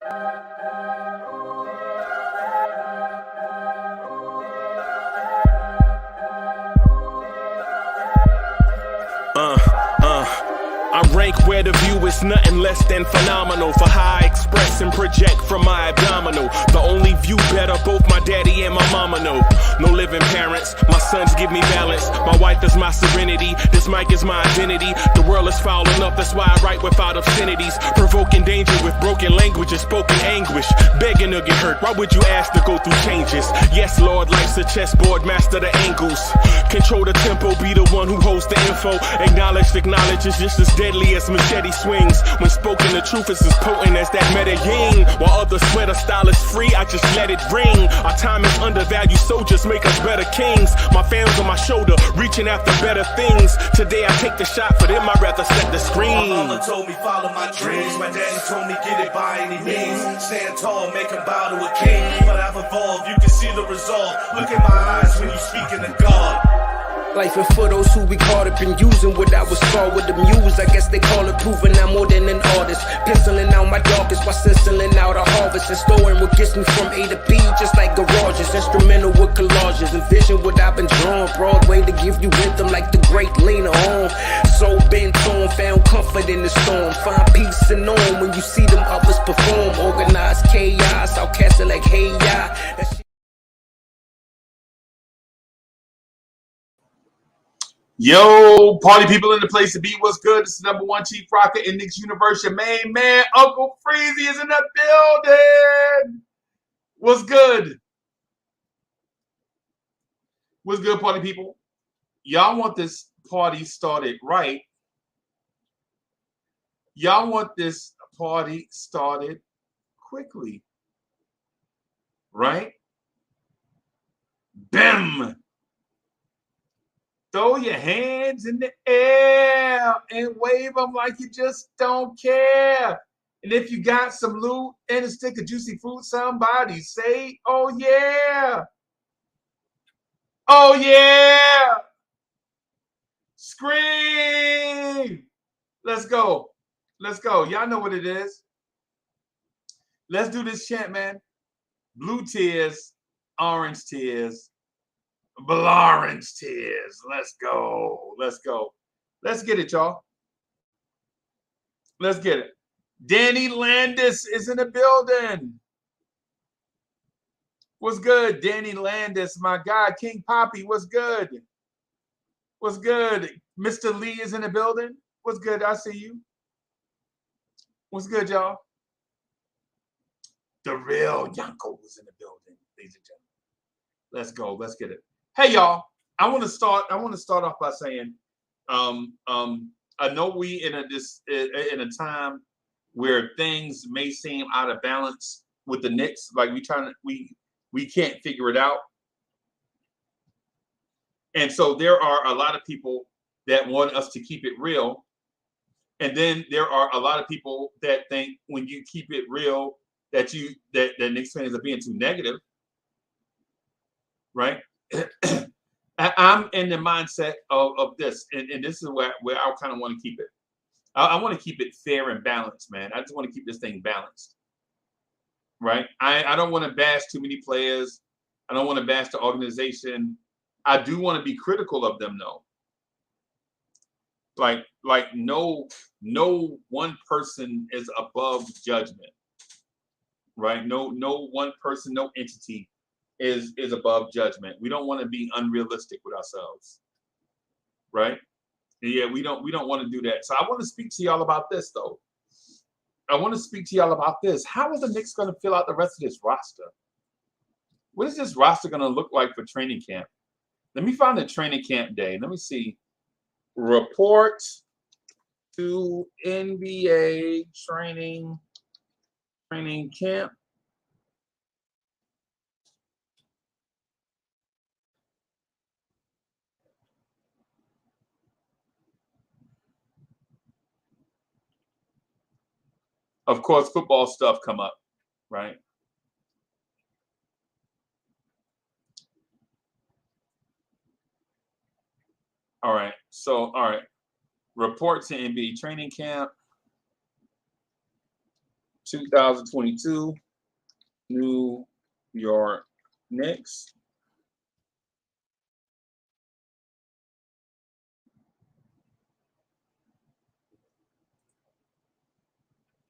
I rank where the view is nothing less than phenomenal for how I express and project from my abdominal. The only view better, both my daddy and my mama know. No living parents, my sons give me balance. My wife is my serenity, this mic is my identity. The world is foul enough, that's why I write without obscenities. Provoking danger with broken language and spoken anguish. Begging to get hurt, why would you ask to go through changes? Yes, Lord, life's a chessboard, master the angles. Control the tempo, be the one who holds the info. Acknowledge is just as deadly as machete swings. When spoken, the truth is as potent as that Medellin. While others swear the style is free, I just let it ring. Our time is undervalued, soldiers make us better kings. My fans on my shoulder, reaching after better things. Today I take the shot, for them I'd rather set the screen. My mama told me follow my dreams. My daddy told me get it by any means. Stand tall, make him bow to a king. But I've evolved, you can see the resolve. Look in my eyes when you speaking to God. Life and for those who we caught up in using what I was taught with the muse. I guess they call it proving I'm more than an artist. Penciling out my darkest while stenciling out a harvest. And storing what gets me from A to B, just like garages. Instrumental with collages. Envision what I've been drawing. Broadway to give you rhythm like the great Lena Horne. So bent on, found comfort in the storm. Find peace and on when you see them others perform. Organized chaos, outcast it like hey ya. Yo, party people in the place to be. What's good? This is #1 Chief Rocker in Knicks Universe. Your main man, Uncle Freezy, is in the building. What's good? What's good, party people? Y'all want this party started right. Y'all want this party started quickly. Right? Bam! Throw your hands in the air and wave them like you just don't care. And if you got some loot and a stick of juicy fruit, somebody say, oh yeah. Oh yeah. Scream. Let's go. Let's go. Y'all know what it is. Let's do this chant, man. Blue tears, orange tears. Blorange Tears. Let's go. Let's go. Let's get it, y'all. Let's get it. Danny Landis is in the building. What's good, Danny Landis? My guy, King Poppy. What's good? What's good? Mr. Lee is in the building. What's good? I see you. What's good, y'all? The real Yanko is in the building, ladies and gentlemen. Let's go. Let's get it. Hey y'all, I want to start off by saying, I know we in a time where things may seem out of balance with the Knicks, like we can't figure it out, and so there are a lot of people that want us to keep it real, and then there are a lot of people that think when you keep it real that Knicks fans are being too negative, right? I'm in the mindset of this, and this is where I kind of want to keep it. I want to keep it fair and balanced, man. I just want to keep this thing balanced, right? I don't want to bash too many players. I don't want to bash the organization. I do want to be critical of them, though. Like no one person is above judgment, right? No one person, no entity is above judgment. We don't want to be unrealistic with ourselves, right? Yeah, we don't want to do that. So I want to speak to y'all about this, though. I want to speak to y'all about this. How are the Knicks going to fill out the rest of this roster? What is this roster going to look like for training camp? Let me find the training camp day. Let me see. Report to NBA training camp. Of course, football stuff come up, right? All right. So, all right. Report to NBA training camp. 2022 New York Knicks.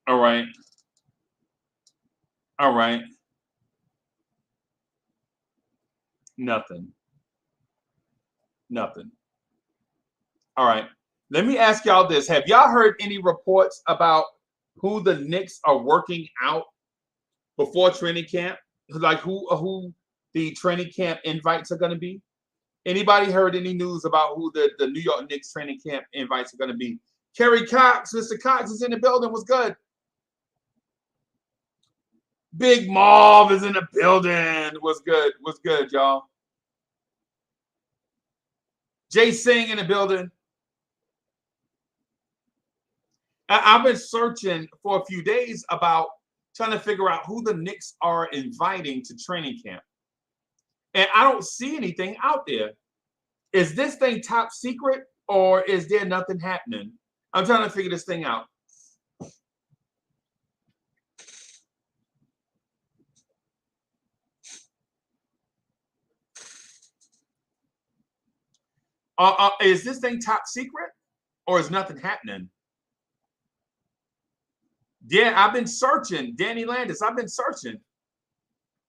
All right. All right. Nothing. Nothing. All right. Let me ask y'all this. Have y'all heard any reports about who the Knicks are working out before training camp? Like who the training camp invites are going to be? Anybody heard any news about who the New York Knicks training camp invites are going to be? Kerry Cox, Mr. Cox is in the building. What's good? Big Marv is in the building. What's good? What's good, y'all? Jay Singh in the building. I've been searching for a few days about trying to figure out who the Knicks are inviting to training camp. And I don't see anything out there. Is this thing top secret or is there nothing happening? I'm trying to figure this thing out. Is this thing top secret or is nothing happening? Yeah, I've been searching. Danny Landis, I've been searching.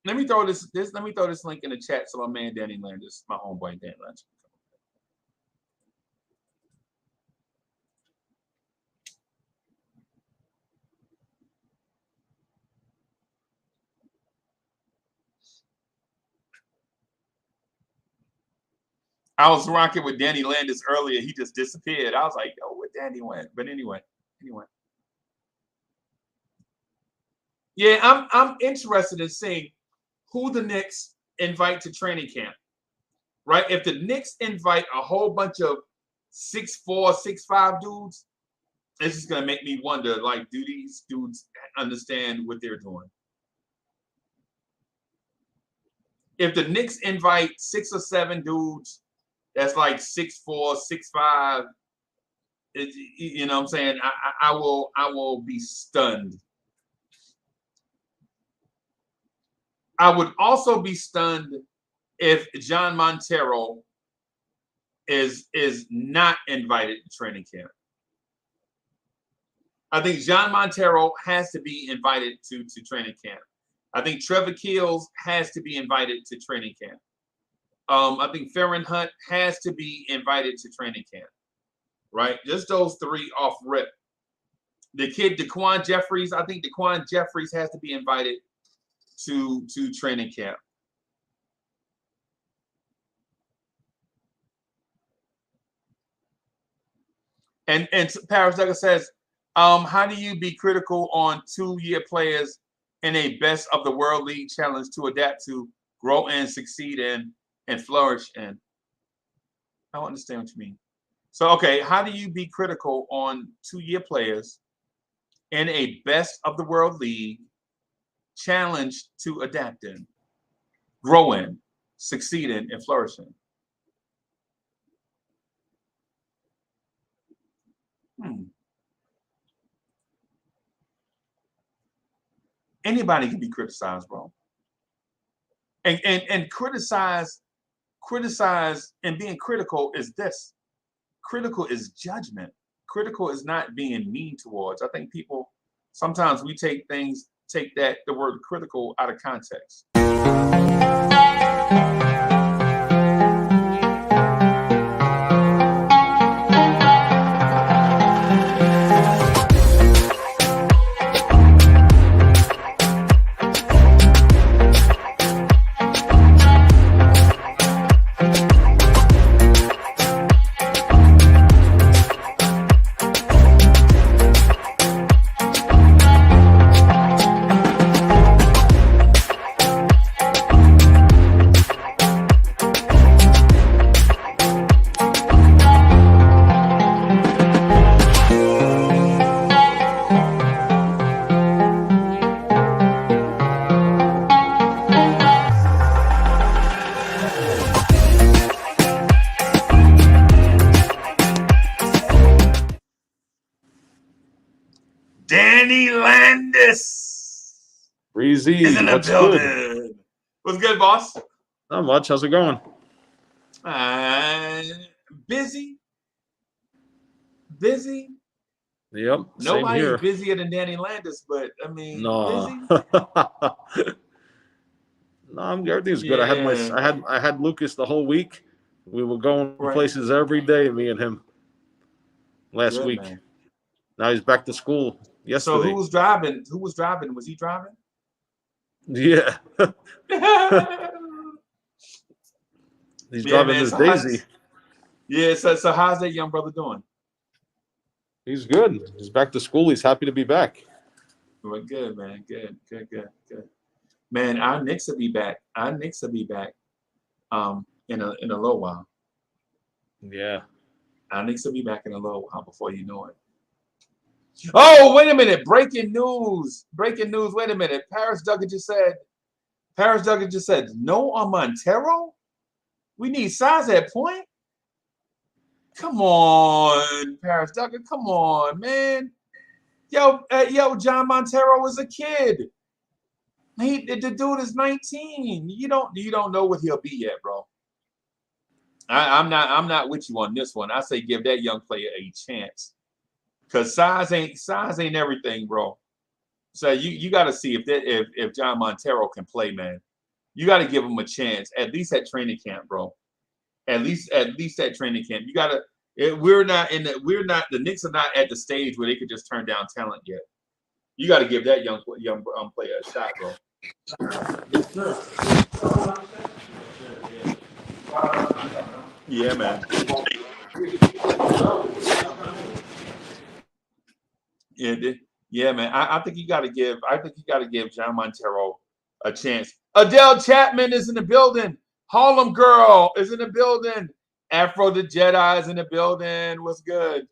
Let me throw this link in the chat so my man Danny Landis, my homeboy Danny Landis. I was rocking with Danny Landis earlier. He just disappeared. I was like, yo, where Danny went? But anyway. Yeah, I'm interested in seeing who the Knicks invite to training camp. Right? If the Knicks invite a whole bunch of 6'4", 6'5" dudes, it's just gonna make me wonder, like, do these dudes understand what they're doing? If the Knicks invite 6 or 7 dudes that's like 6'4", 6'5", you know what I'm saying? I will be stunned. I would also be stunned if John Montero is not invited to training camp. I think John Montero has to be invited to training camp. I think Trevor Keels has to be invited to training camp. I think Farron Hunt has to be invited to training camp, right? Just those 3 off rip. The kid Daquan Jeffries, I think Daquan Jeffries has to be invited to training camp. And Paris Decker says, how do you be critical on 2-year players in a best of the world league challenge to adapt to, grow and succeed in, and flourish in? I don't understand what you mean. So, okay, how do you be critical on 2-year players in a best of the world league challenge to adapt in, grow in, succeed in, and flourish in? Anybody can be criticized, bro. And criticize and being critical is this. Critical is judgment. Critical is not being mean towards. I think people, sometimes we take the word critical out of context. Danny Landis Breezy, is in the what's good? building. What's good, boss? Not much. How's it going? Busy. Yep, same Nobody's here. busier than Danny Landis, but I mean, No. busy. No, everything's good. Yeah. I had Lucas the whole week. We were going Right. places every day, me and him. Last Good, week. man. Now he's back to school yesterday. So who was driving? Who was driving? Was he driving? Yeah. He's driving man, this so Daisy. So how's that young brother doing? He's good. He's back to school. He's happy to be back. Well, good, man. Good. Man, our Knicks will be back. In a little while. Yeah. Our Knicks will be back in a little while before you know it. Oh, wait a minute. Breaking news. Wait a minute. Paris Duggan just said, no on Montero? We need size at point? Come on, Paris Duggan. Come on, man. Yo, John Montero was a kid. The dude is 19. You don't know what he'll be yet, bro. I'm not with you on this one. I say give that young player a chance. Cause size ain't everything, bro. So you got to see if John Montero can play, man. You got to give him a chance, at least at training camp, bro. At least at training camp. You got to. The Knicks are not at the stage where they could just turn down talent yet. You got to give that young player a shot, bro. Yeah, man. Yeah, man. I think you got to give John Montero a chance. Adele Chapman is in the building. Harlem Girl is in the building. Afro the Jedi is in the building. What's good?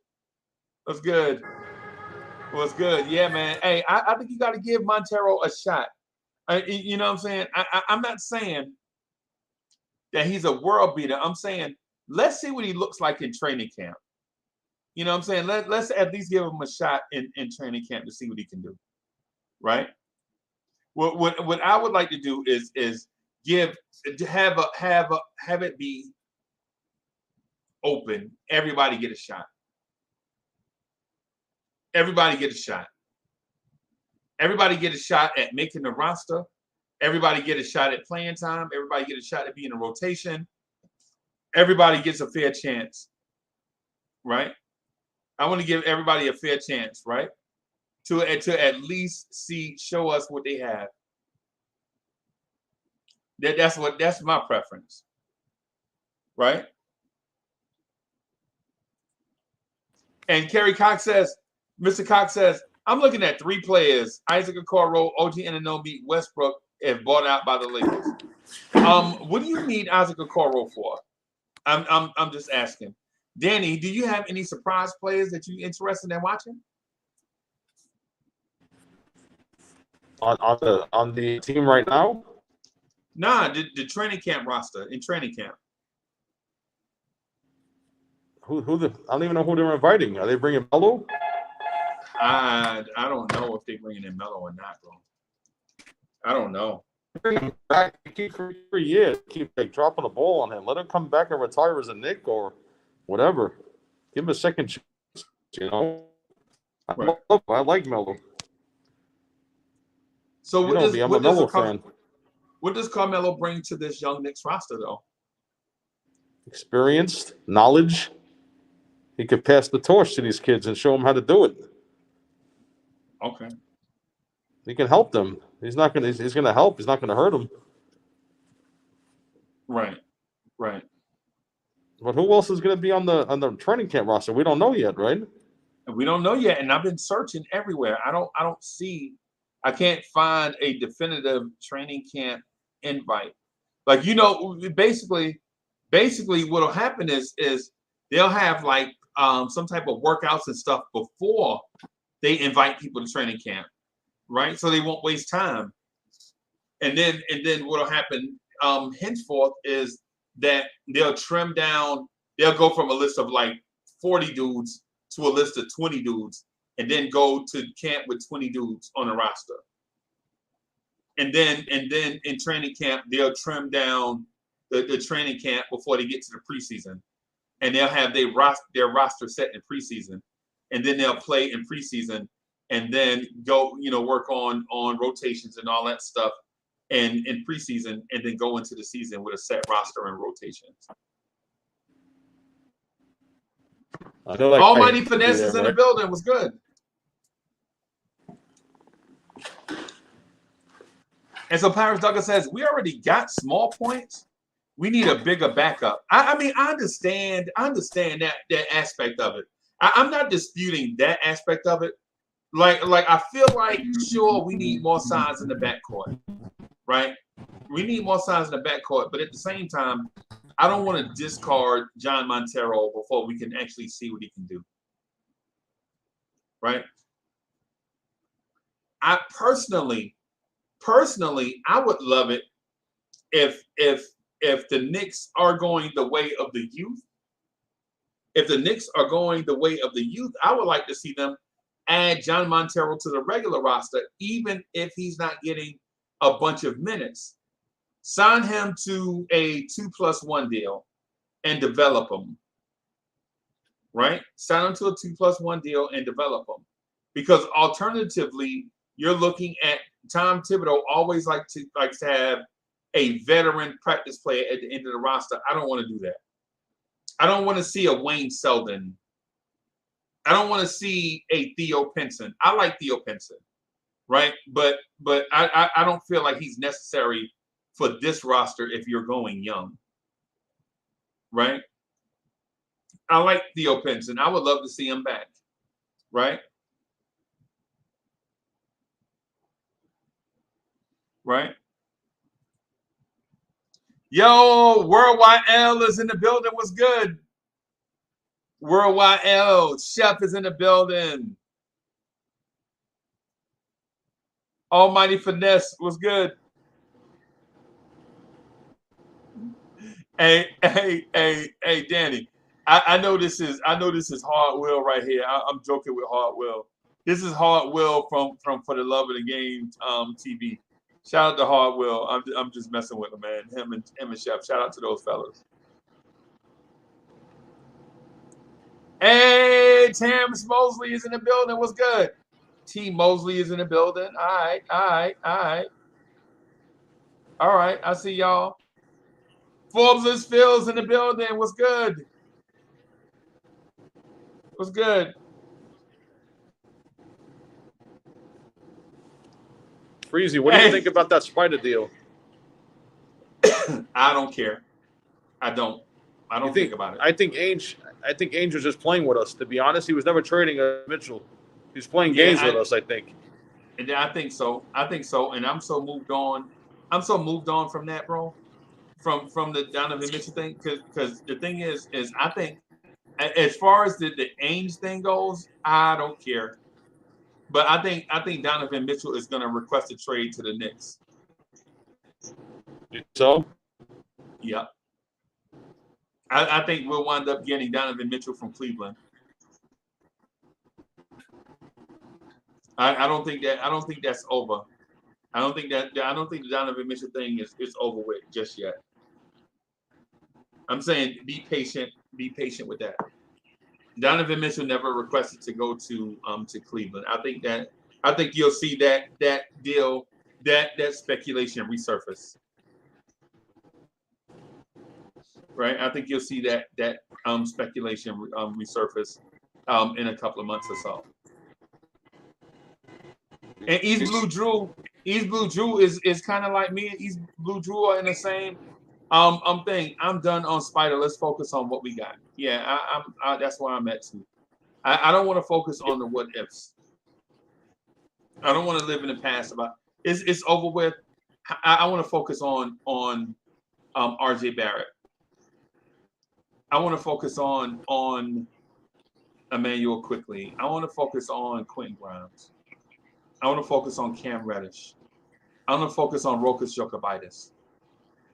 Yeah, man. Hey, I think you got to give Montero a shot. You know what I'm saying? I'm not saying that he's a world beater. I'm saying let's see what he looks like in training camp. You know what I'm saying? Let's at least give him a shot in training camp to see what he can do. Right? What I would like to do is have it be open. Everybody get a shot. Everybody get a shot at making the roster. Everybody get a shot at playing time. Everybody get a shot at being in rotation. Everybody gets a fair chance, right? I want to give everybody a fair chance, right? To at least show us what they have. That's my preference, right? And Mr. Cox says, I'm looking at 3 players: Isaac Okoro, OG Anunoby, Westbrook, if bought out by the Lakers. What do you need Isaac Okoro for? I'm just asking. Danny, do you have any surprise players that you're interested in watching? On the team right now? Nah, the training camp roster in training camp. I don't even know who they're inviting. Are they bringing Melo? I don't know if they're bringing in Melo or not, bro. I don't know. Bring him back. Keep for years. Keep dropping the ball on him. Let him come back and retire as a Knick or whatever. Give him a second chance. You know, Right. I like Melo. So I'm a Melo fan. What does Carmelo bring to this young Knicks roster, though? Experienced, knowledge. He could pass the torch to these kids and show them how to do it. Okay. He can help them. He's going to help. He's not going to hurt them. Right. But who else is going to be on the training camp roster? We don't know yet, right? We don't know yet, and I've been searching everywhere. I can't find a definitive training camp invite. Like, basically what'll happen is they'll have like some type of workouts and stuff before they invite people to training camp, right? So they won't waste time. And then what'll happen henceforth is that they'll trim down. They'll go from a list of like 40 dudes to a list of 20 dudes and then go to camp with 20 dudes on the roster. And then in training camp, they'll trim down the training camp before they get to the preseason. And they'll have their roster set in preseason. And then they'll play in preseason and then go, work on rotations and all that stuff and in preseason, and then go into the season with a set roster and rotations. Almighty Finesse is in the building. Was good. And so Paris Douglas says, we already got small points. We need a bigger backup. I mean, I understand that aspect of it. I'm not disputing that aspect of it. Like I feel like, sure, we need more size in the backcourt, right? We need more size in the backcourt, but at the same time, I don't want to discard John Montero before we can actually see what he can do, right? I personally, I would love it if the Knicks are going the way of the youth. If the Knicks are going the way of the youth, I would like to see them add John Montero to the regular roster, even if he's not getting a bunch of minutes. Sign him to a 2+1 deal and develop him. Right? Sign him to a 2+1 deal and develop him. Because alternatively, you're looking at Tom Thibodeau always likes to have a veteran practice player at the end of the roster. I don't want to do that. I don't want to see a Wayne Selden. I don't want to see a Theo Pinson. I like Theo Pinson, right? But I don't feel like he's necessary for this roster if you're going young, right? I like Theo Pinson. I would love to see him back, right? Right? Yo, Worldwide L is in the building. What's good? Worldwide L, Chef is in the building. Almighty Finesse, what's good? Hey, Danny. I know this is Hard Will right here. I'm joking with Hard Will. This is Hard Will from For the Love of the Game TV. Shout out to Hard Will. I'm just messing with him, man. Him and Chef. Shout out to those fellas. Hey, Terrence Mosley is in the building. What's good? T Mosley is in the building. All right. I see y'all. Forbes Phil's in the building. What's good? What's good? Freezy, what do you think about that Spider deal? I don't care. I don't think about it. I think Ainge was just playing with us. To be honest, he was never trading Mitchell. He was playing games with us, I think. And I think so. And I'm so moved on from that, bro. From the Donovan Mitchell thing, because the thing is I think as far as the Ainge thing goes, I don't care. But I think Donovan Mitchell is going to request a trade to the Knicks. So? Yeah. I think we'll wind up getting Donovan Mitchell from Cleveland. I don't think that's over. I don't think the Donovan Mitchell thing is over with just yet. I'm saying be patient with that. Donovan Mitchell never requested to go to Cleveland. I think you'll see that deal, that speculation resurface. Right? I think you'll see that speculation resurface in a couple of months or so. And East Blue Drew is kind of like me. East Blue Drew are in the same thing. I'm done on Spider. Let's focus on what we got. Yeah, that's where I'm at too. I don't want to focus on the what ifs. I don't want to live in the past about it's over with. I want to focus on RJ Barrett. I want to focus on Emmanuel Quickly. I want to focus on Quentin Grimes. I want to focus on Cam Reddish. I want to focus on Rokas Jokic.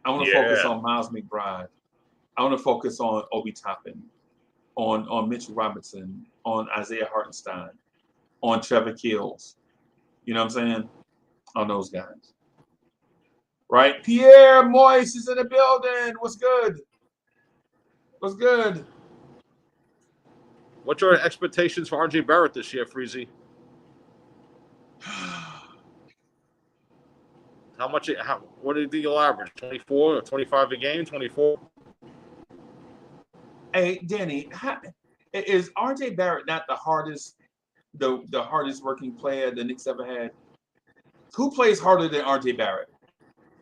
I want to focus on Miles McBride. I want to focus on Obi Toppin, on Mitchell Robinson, on Isaiah Hartenstein. on Trevor Keels. You know what I'm saying? On those guys. Right? Pierre Moise is in the building. What's good? What's good? What's your expectations for RJ Barrett this year, Freezy? What did he average? 24 or 25 a game? 24? Hey, Danny, is RJ Barrett not the hardest working player the Knicks ever had? Who plays harder than RJ Barrett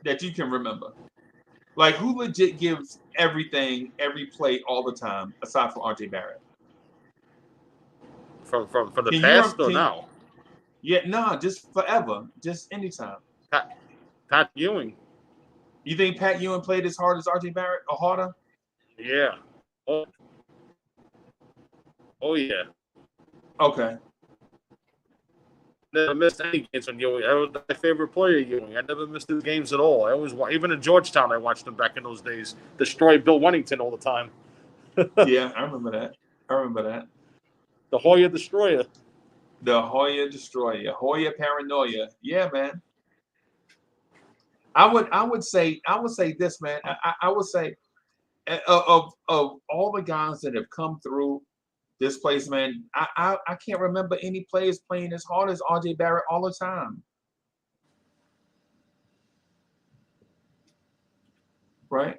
that you can remember? Like, who legit gives everything, every play, all the time, aside from RJ Barrett? From the past or now? Yeah, nah, just forever, just anytime. Pat Ewing. You think Pat Ewing played as hard as RJ Barrett or harder? Yeah. Oh yeah. Okay. Never missed any games from Ewing. I was my favorite player, Ewing. I never missed his games at all. I always, even in Georgetown, I watched him back in those days. Destroy Bill Wennington all the time. Yeah, I remember that. The Hoya Destroyer. The Hoya Destroyer. Hoya Paranoia. Yeah, man. I would say this, man. I would say of all the guys that have come through this place, man, I can't remember any players playing as hard as RJ Barrett all the time. Right?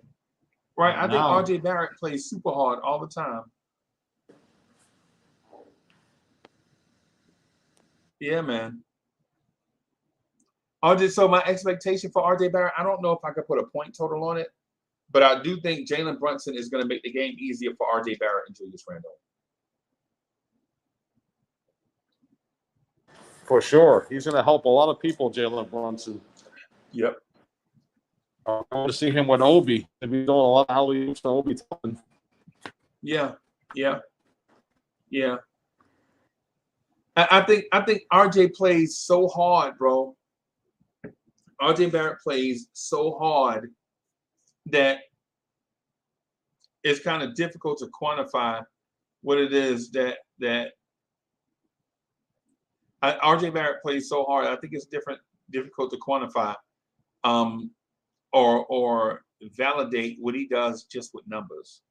Right. I think RJ Barrett plays super hard all the time. Yeah, man. So my expectation for RJ Barrett, I don't know if I could put a point total on it, but I do think Jalen Brunson is going to make the game easier for RJ Barrett and Julius Randle. For sure. He's going to help a lot of people, Jalen Brunson. Yep. I want to see him with Obi. He's doing a lot of alley-oops to Obi Toppin. Yeah. I think RJ plays so hard, bro. RJ Barrett plays so hard that it's kind of difficult to quantify what it is that RJ Barrett plays so hard. I think it's difficult to quantify, or validate what he does just with numbers.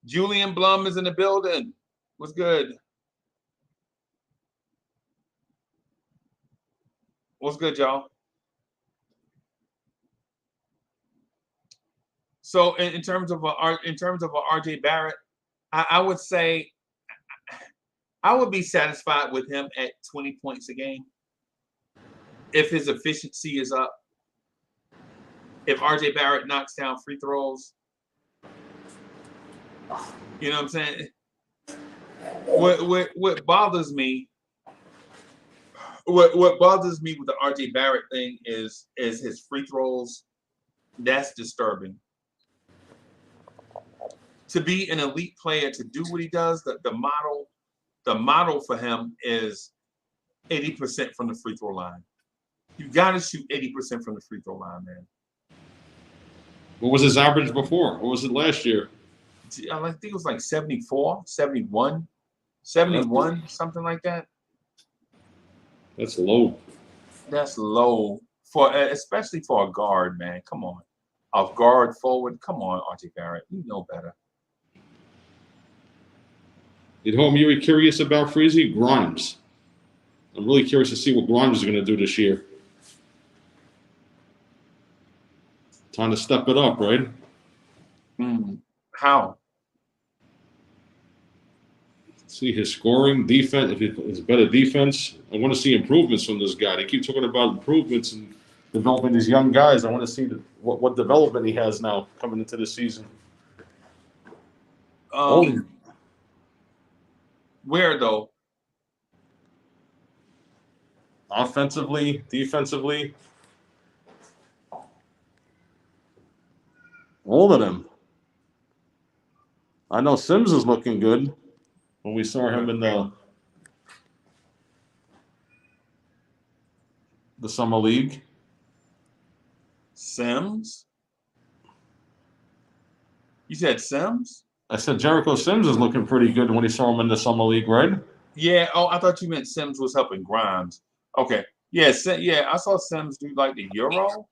Julian Blum is in the building. What's good? What's good, y'all? So in terms of RJ Barrett, I would say I would be satisfied with him at 20 points a game if his efficiency is up. If RJ Barrett knocks down free throws, you know what I'm saying? What bothers me? What bothers me with the RJ Barrett thing is his free throws. That's disturbing. To be an elite player, to do what he does, the model for him is 80% from the free throw line. You got to shoot 80% from the free throw line, man. What was his average before? What was it last year? I think it was like 74, 71, 71, something like that. That's low. That's low especially for a guard, man. Come on. A guard forward. Come on, RJ Barrett. You know better. At home, you were curious about Freezy? Grimes. I'm really curious to see what Grimes is going to do this year. Time to step it up, right? How? See his scoring, defense. If it's better defense, I want to see improvements from this guy. They keep talking about improvements and developing these young guys. I want to see what development he has now coming into the season. Where though? Offensively, defensively, all of them. I know Sims is looking good when we saw him in the summer league. Sims? You said Sims? I said Jericho Sims is looking pretty good when we saw him in the summer league, right? Yeah. Oh, I thought you meant Sims was helping Grimes. Okay. Yeah. Yeah. I saw Sims do like the Euro.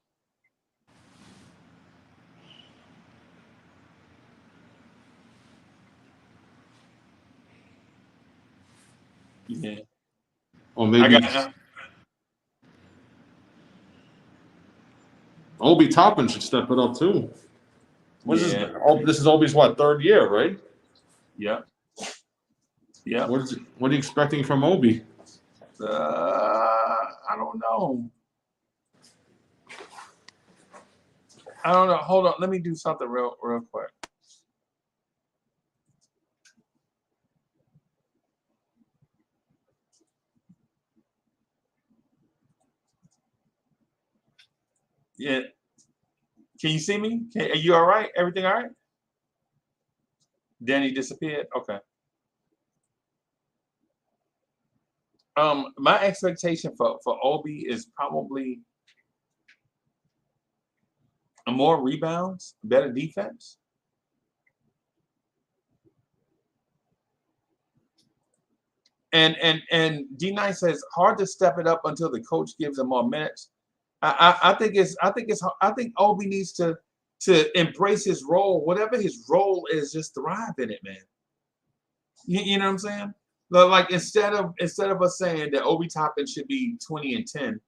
Yeah. Or maybe Obi Toppin should step it up too. What is this? This is Obi's what, 3rd year, right? Yeah. Yeah. What are you expecting from Obi? I don't know. I don't know. Hold on. Let me do something real quick. Yeah. Can you see me? Are you all right? Everything all right? Danny disappeared? Okay. My expectation for Obi is probably more rebounds, better defense. And D9 says hard to step it up until the coach gives him more minutes. I think Obi needs to embrace his role, whatever his role is, just thrive in it, man. You know what I'm saying? Like instead of us saying that Obi Toppin should be 20 and 10,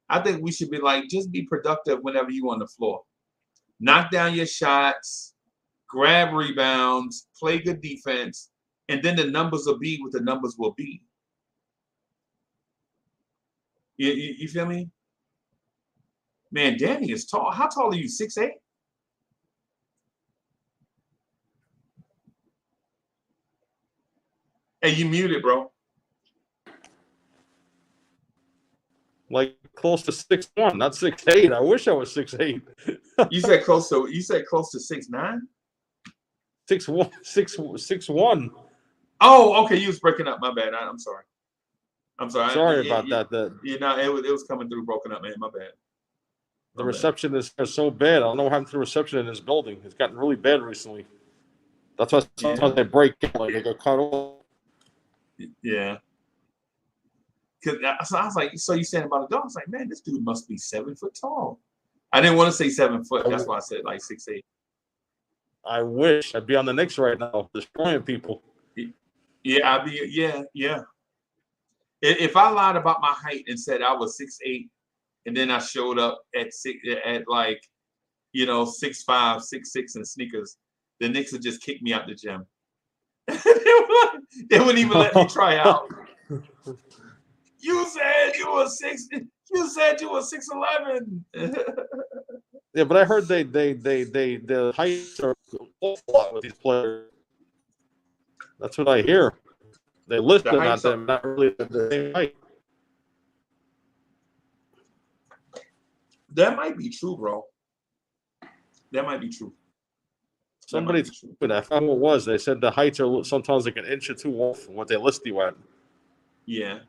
I think we should be like, just be productive whenever you on the floor. Knock down your shots, grab rebounds, play good defense, and then the numbers will be what the numbers will be. You feel me? Man, Danny is tall. How tall are you? 6'8"? Hey, you muted, bro. Like close to 6'1", not 6'8". I wish I was 6'8". You said close to 6'9"? 6'1". Oh, okay. You was breaking up. My bad. I'm sorry. Sorry about that. You know, it was coming through broken up, man. My bad. The reception is so bad. I don't know what happened to the reception in this building. It's gotten really bad recently. That's why sometimes they break, like they go cut off. Yeah. So I was like, so you saying about a dog? I was like, man, this dude must be 7 foot tall. I didn't want to say 7 foot. That's why I said like 6'8". I wish I'd be on the Knicks right now, destroying people. Yeah, I'd be. Yeah. If I lied about my height and said I was 6'8", and then I showed up at 6'5", 6'6" in sneakers, the Knicks would just kick me out the gym. They wouldn't even let me try out. You said you were 6. You said you were 6'11". Yeah, but I heard the heights are awful lot with these players. That's what I hear. They list them at them, not really the same height. That might be true, bro. That might be true. Somebody told me that. I found what it was. They said the heights are sometimes like an inch or two off from what they list you at. Yeah.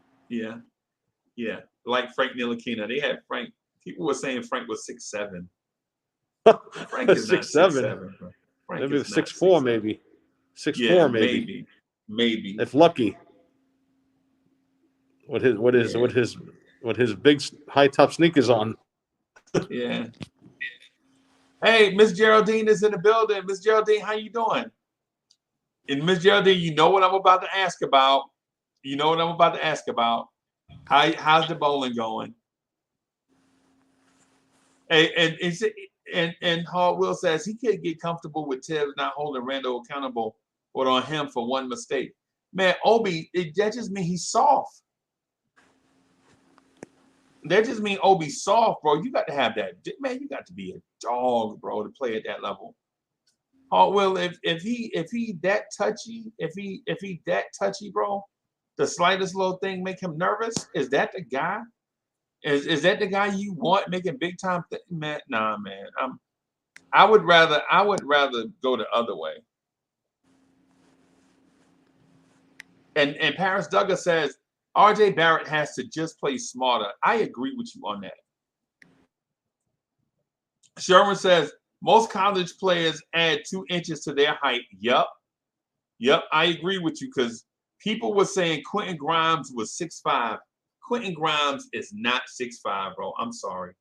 Like Frank Ntilikina. They had Frank. People were saying Frank was 6'7". Frank is 6'7". Maybe 6'4", maybe 6'4", maybe. If lucky. With his big high top sneakers on. Yeah. Hey, Miss Geraldine is in the building. Miss Geraldine, how you doing? And Miss Geraldine, you know what I'm about to ask about. How's the bowling going? Hey, and Hall Will says he can't get comfortable with Tibbs not holding Randall accountable or on him for one mistake. Man, Obi, that just means he's soft. That just means Obi's soft, bro. You got to have that. Man, you got to be a dog, bro, to play at that level. Hall Will, if he that touchy, bro, the slightest little thing make him nervous. Is that the guy? Is that the guy you want making big time? Man, nah, man. I would rather go the other way. And Paris Duggar says RJ Barrett has to just play smarter. I agree with you on that. Sherman says most college players add 2 inches to their height. Yup. I agree with you because People were saying Quentin Grimes was 6'5". Quentin Grimes is not 6'5", bro. I'm sorry.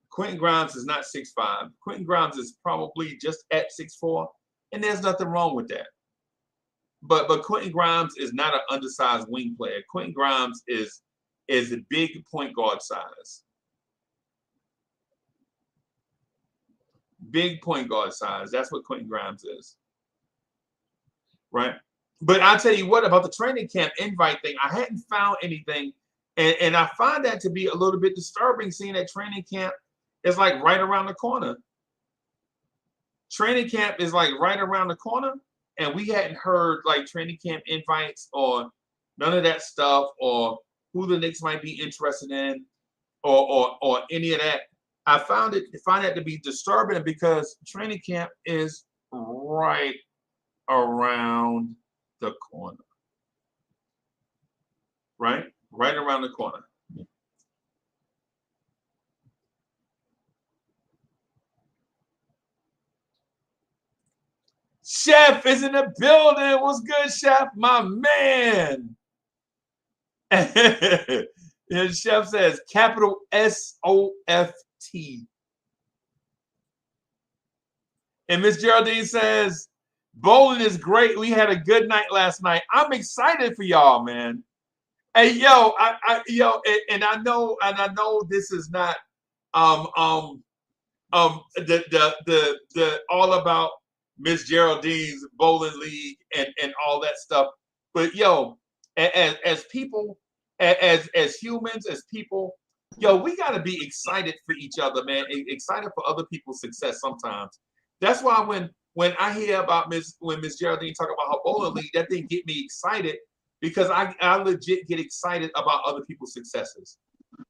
Quentin Grimes is not 6'5". Quentin Grimes is probably just at 6'4", and there's nothing wrong with that. But Quentin Grimes is not an undersized wing player. Quentin Grimes is a big point guard size. Big point guard size. That's what Quentin Grimes is. Right? But I'll tell you what, about the training camp invite thing, I hadn't found anything. And I find that to be a little bit disturbing, seeing that training camp is like right around the corner. Training camp is like right around the corner. And we hadn't heard like training camp invites or none of that stuff, or who the Knicks might be interested in, or any of that. I find that to be disturbing because training camp is right around the corner. Right around the corner. Chef is in the building. What's good, Chef? My man. And Chef says capital SOFT. And Miss Geraldine says, bowling is great. We had a good night last night. I'm excited for y'all, man. Hey, yo, and I know this is not the all about Miss Geraldine's bowling league and all that stuff. But yo, as people, as humans, as people, yo, we gotta be excited for each other, man. Excited for other people's success sometimes. That's why when I hear about when Miss Geraldine talk about her bowling league, that thing get me excited because I legit get excited about other people's successes.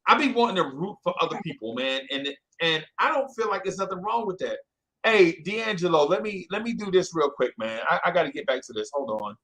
I be wanting to root for other people, man, and I don't feel like there's nothing wrong with that. Hey, D'Angelo, let me do this real quick, man. I got to get back to this. Hold on.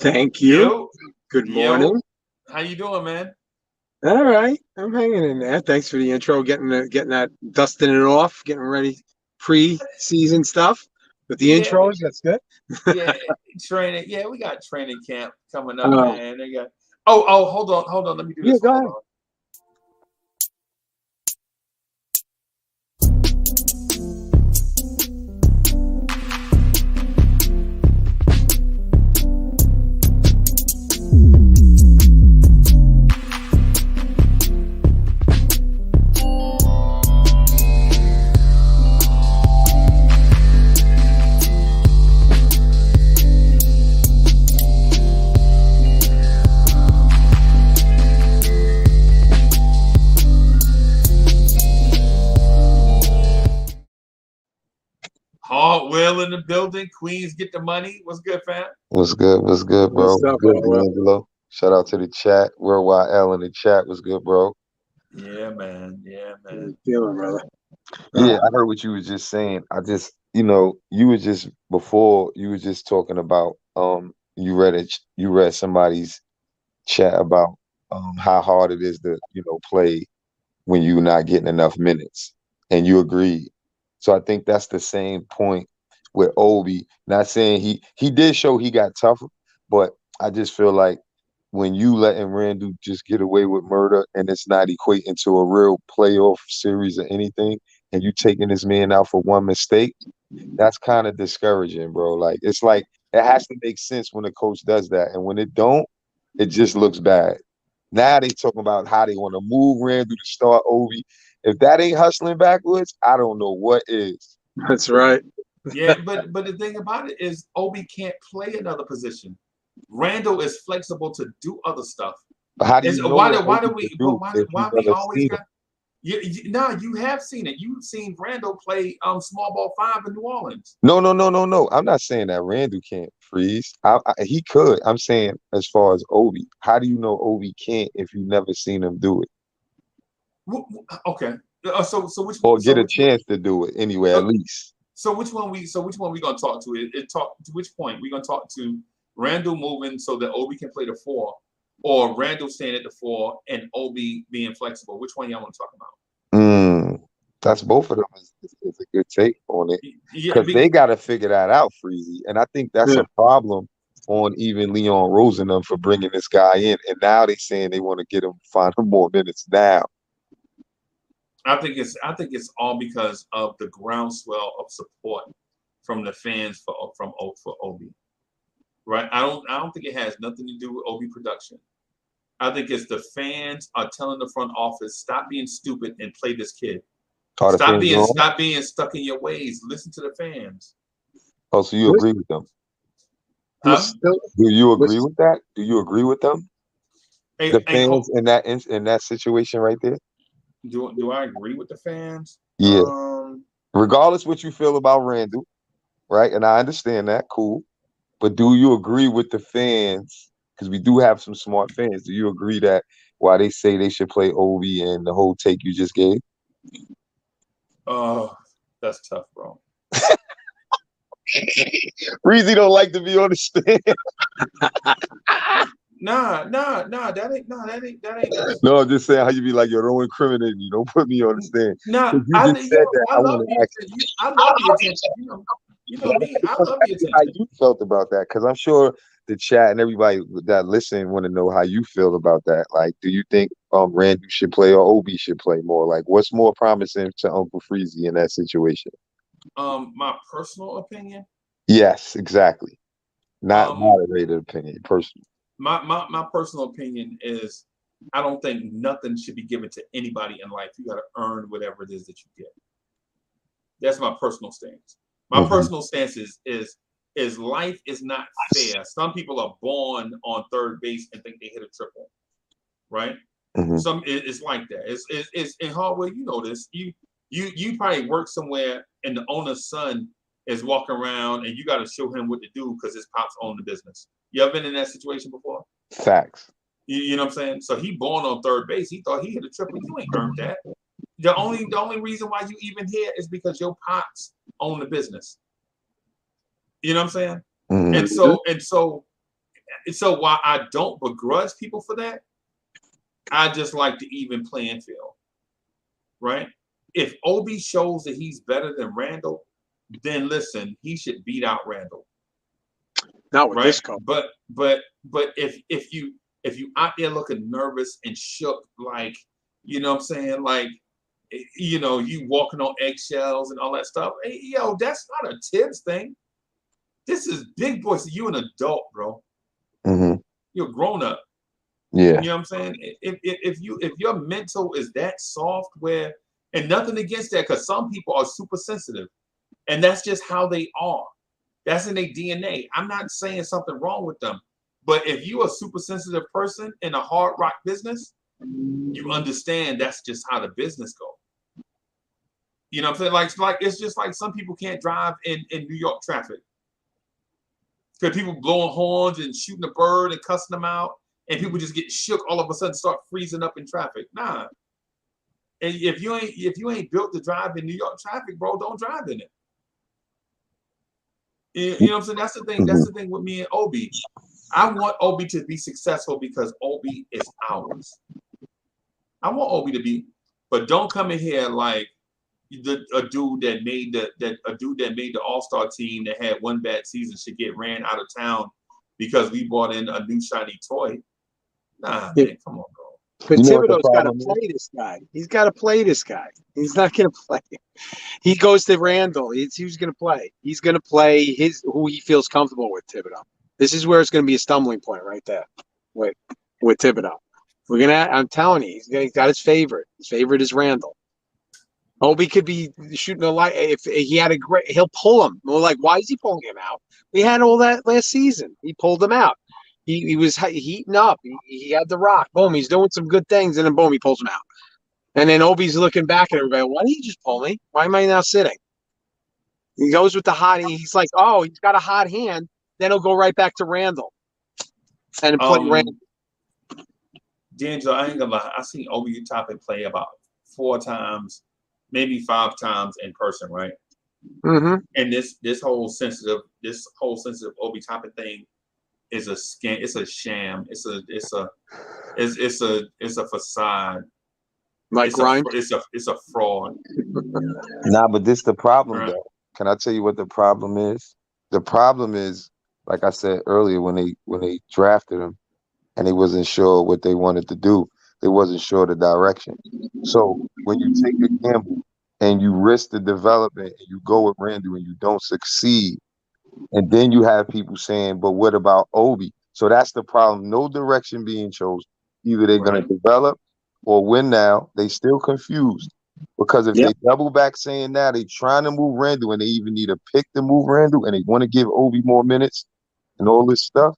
Thank you. Yo, Good morning. How you doing, man? All right, I'm hanging in there. Thanks for the intro, getting that, dusting it off, getting ready, pre-season stuff. With the intros, that's good. Yeah, training. Yeah, we got training camp coming up, man. They got. Oh, hold on. Let me do this. Yeah, go Hold ahead. on. Will in the building. Queens get the money. What's good, fam? What's good, bro? What's up, Good, bro? D'Angelo. Shout out to the chat. Worldwide L in the chat. What's good, bro? Yeah, man. How you feeling, brother? Yeah, I heard what you was just saying. I just, you were just before you were just talking about you read somebody's chat about how hard it is to, play when you're not getting enough minutes. And you agreed. So I think that's the same point with Obi. Not saying he did show he got tougher, but I just feel like when you letting Randall just get away with murder and it's not equating to a real playoff series or anything, and you taking this man out for one mistake, that's kind of discouraging, bro. Like it's like it has to make sense when the coach does that, and when it don't, it just looks bad. Now they talking about how they want to move Randall to start Obi. If that ain't hustling backwards, I don't know what is. That's right. Yeah, but the thing about it is Obi can't play another position. Randall is flexible to do other stuff. But how do you know why what do Obi we can do if why you we never always seen got him? No, you have seen it. You've seen Randall play small ball 5 in New Orleans. No. I'm not saying that Randall can't freeze. He could. I'm saying as far as Obi, how do you know Obi can't if you never seen him do it Okay. So which or so get a which, chance to do it anyway? At least. so which one we gonna talk to? Talk to which point we gonna talk to Randall moving so that Obi can play the 4, or Randall staying at the 4 and Obi being flexible? Which one y'all want to talk about? That's both of them is a good take on it Yeah, because they got to figure that out, Freezy, and I think that's a problem on even Leon Rose and them for bringing this guy in, and now they saying they want to get him find him more minutes now. I think it's all because of the groundswell of support from the fans for Obi, right? I don't think it has nothing to do with Obi production. I think it's the fans are telling the front office, stop being stupid and play this kid. Stop being stuck in your ways. Listen to the fans. Oh, so you agree with them? Huh? Do you agree with that? Do you agree with them? The fans in that situation right there? Do I agree with the fans? Yeah. Regardless what you feel about Randall, right? And I understand that, cool. But do you agree with the fans? Because we do have some smart fans. Do you agree that why they say they should play Obi and the whole take you just gave? Oh, that's tough, bro. Reezy don't like to be on the stand. Nah, that ain't. No, I'm just saying how you be like, yo, don't incriminate me. Don't put me on the stand. Nah, I love the attention. You know me. I love the attention. How you felt about that? Because I'm sure the chat and everybody that listen want to know how you feel about that. Like, do you think Randy should play or Obi should play more? Like, what's more promising to Uncle Freezy in that situation? My personal opinion. Yes, exactly. Not moderated opinion, personal. My personal opinion is I don't think nothing should be given to anybody in life. You got to earn whatever it is that you get. That's my personal stance. My personal stance is life is not fair. Some people are born on third base and think they hit a triple, right? Some it's like that. It's in Hardware. You know this. You probably work somewhere and the owner's son is walking around and you got to show him what to do because his pops own the business. You ever been in that situation before? Facts. You know what I'm saying? So he born on third base. He thought he hit a triple. You ain't earned that. The only reason why you even here is because your pops own the business. You know what I'm saying? And so while I don't begrudge people for that, I just like the even playing field. Right? If Obi shows that he's better than Randall, then listen, he should beat out Randall. Not with this call. But if you out there looking nervous and shook, like, you know what I'm saying, like, you know, you walking on eggshells and all that stuff. Hey, yo, that's not a Tibbs thing. This is big boy. So you an adult, bro. You're a grown up. Yeah. You know what I'm saying? If your mental is that soft where, and nothing against that, because some people are super sensitive, and that's just how they are. That's in their DNA. I'm not saying something wrong with them, but if you're a super sensitive person in a hard rock business, you understand that's just how the business goes. You know what I'm saying? Like it's just like some people can't drive in New York traffic because people blowing horns and shooting a bird and cussing them out, and people just get shook all of a sudden, start freezing up in traffic. Nah. And if you ain't built to drive in New York traffic, bro, don't drive in it. You know what I'm saying? That's the thing. That's the thing with me and Obi. I want Obi to be successful because Obi is ours. I want Obi to be, but don't come in here like a dude that made the All-Star team that had one bad season should get ran out of town because we bought in a new shiny toy. Nah, man, come on, bro. But Thibodeau's got to play this guy. He's got to play this guy. He's not going to play. He goes to Randall. Who's going to play? He's going to play who he feels comfortable with, Thibodeau. This is where it's going to be a stumbling point right there with Thibodeau. I'm telling you, he's got his favorite. His favorite is Randall. Obi could be shooting a light. If he had he'll pull him. We're like, why is he pulling him out? We had all that last season. He pulled him out. He was heating up. He had the rock. Boom, he's doing some good things, and then boom, he pulls him out. And then Obi's looking back at everybody. Why didn't you just pull me? Why am I now sitting? He goes with the hot. He's like, oh, he's got a hot hand. Then he'll go right back to Randall and play Randall. D'Angelo, I ain't gonna lie. I seen Obi Toppin play about 4 times, maybe 5 times in person, right? Mm-hmm. And this whole sensitive Obi Toppin thing is a scam. It's a sham. It's a facade. Like grind. It's a fraud. Nah, but this the problem Right. though. Can I tell you what the problem is? The problem is, like I said earlier, when they drafted him and they wasn't sure what they wanted to do, they wasn't sure the direction. So when you take a gamble and you risk the development and you go with Randall and you don't succeed, and then you have people saying, but what about Obi? So that's the problem. No direction being chosen. Either they're going to develop or win now. They still confused. Because if they double back saying now they trying to move Randall and they even need a pick to move Randall and they want to give Obi more minutes and all this stuff,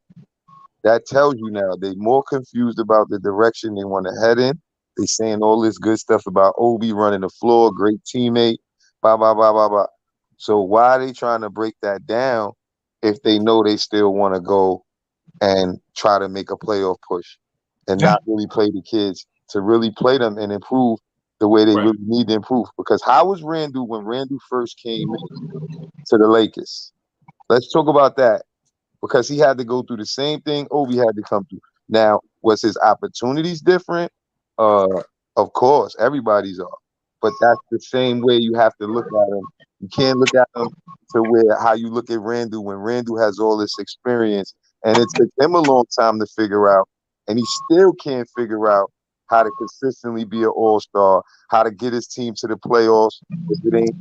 that tells you now they more confused about the direction they want to head in. They saying all this good stuff about Obi running the floor, great teammate, blah, blah, blah, blah, blah. So why are they trying to break that down if they know they still want to go and try to make a playoff push and not really play the kids, to really play them and improve the way they really need to improve? Because how was Randall when Randall first came to the Lakers? Let's talk about that. Because he had to go through the same thing Obi had to come through. Now, was his opportunities different? Of course, everybody's are. But that's the same way you have to look at him. You can't look at him to where how you look at Randall when Randall has all this experience and it took him a long time to figure out, and he still can't figure out how to consistently be an all-star, how to get his team to the playoffs if it ain't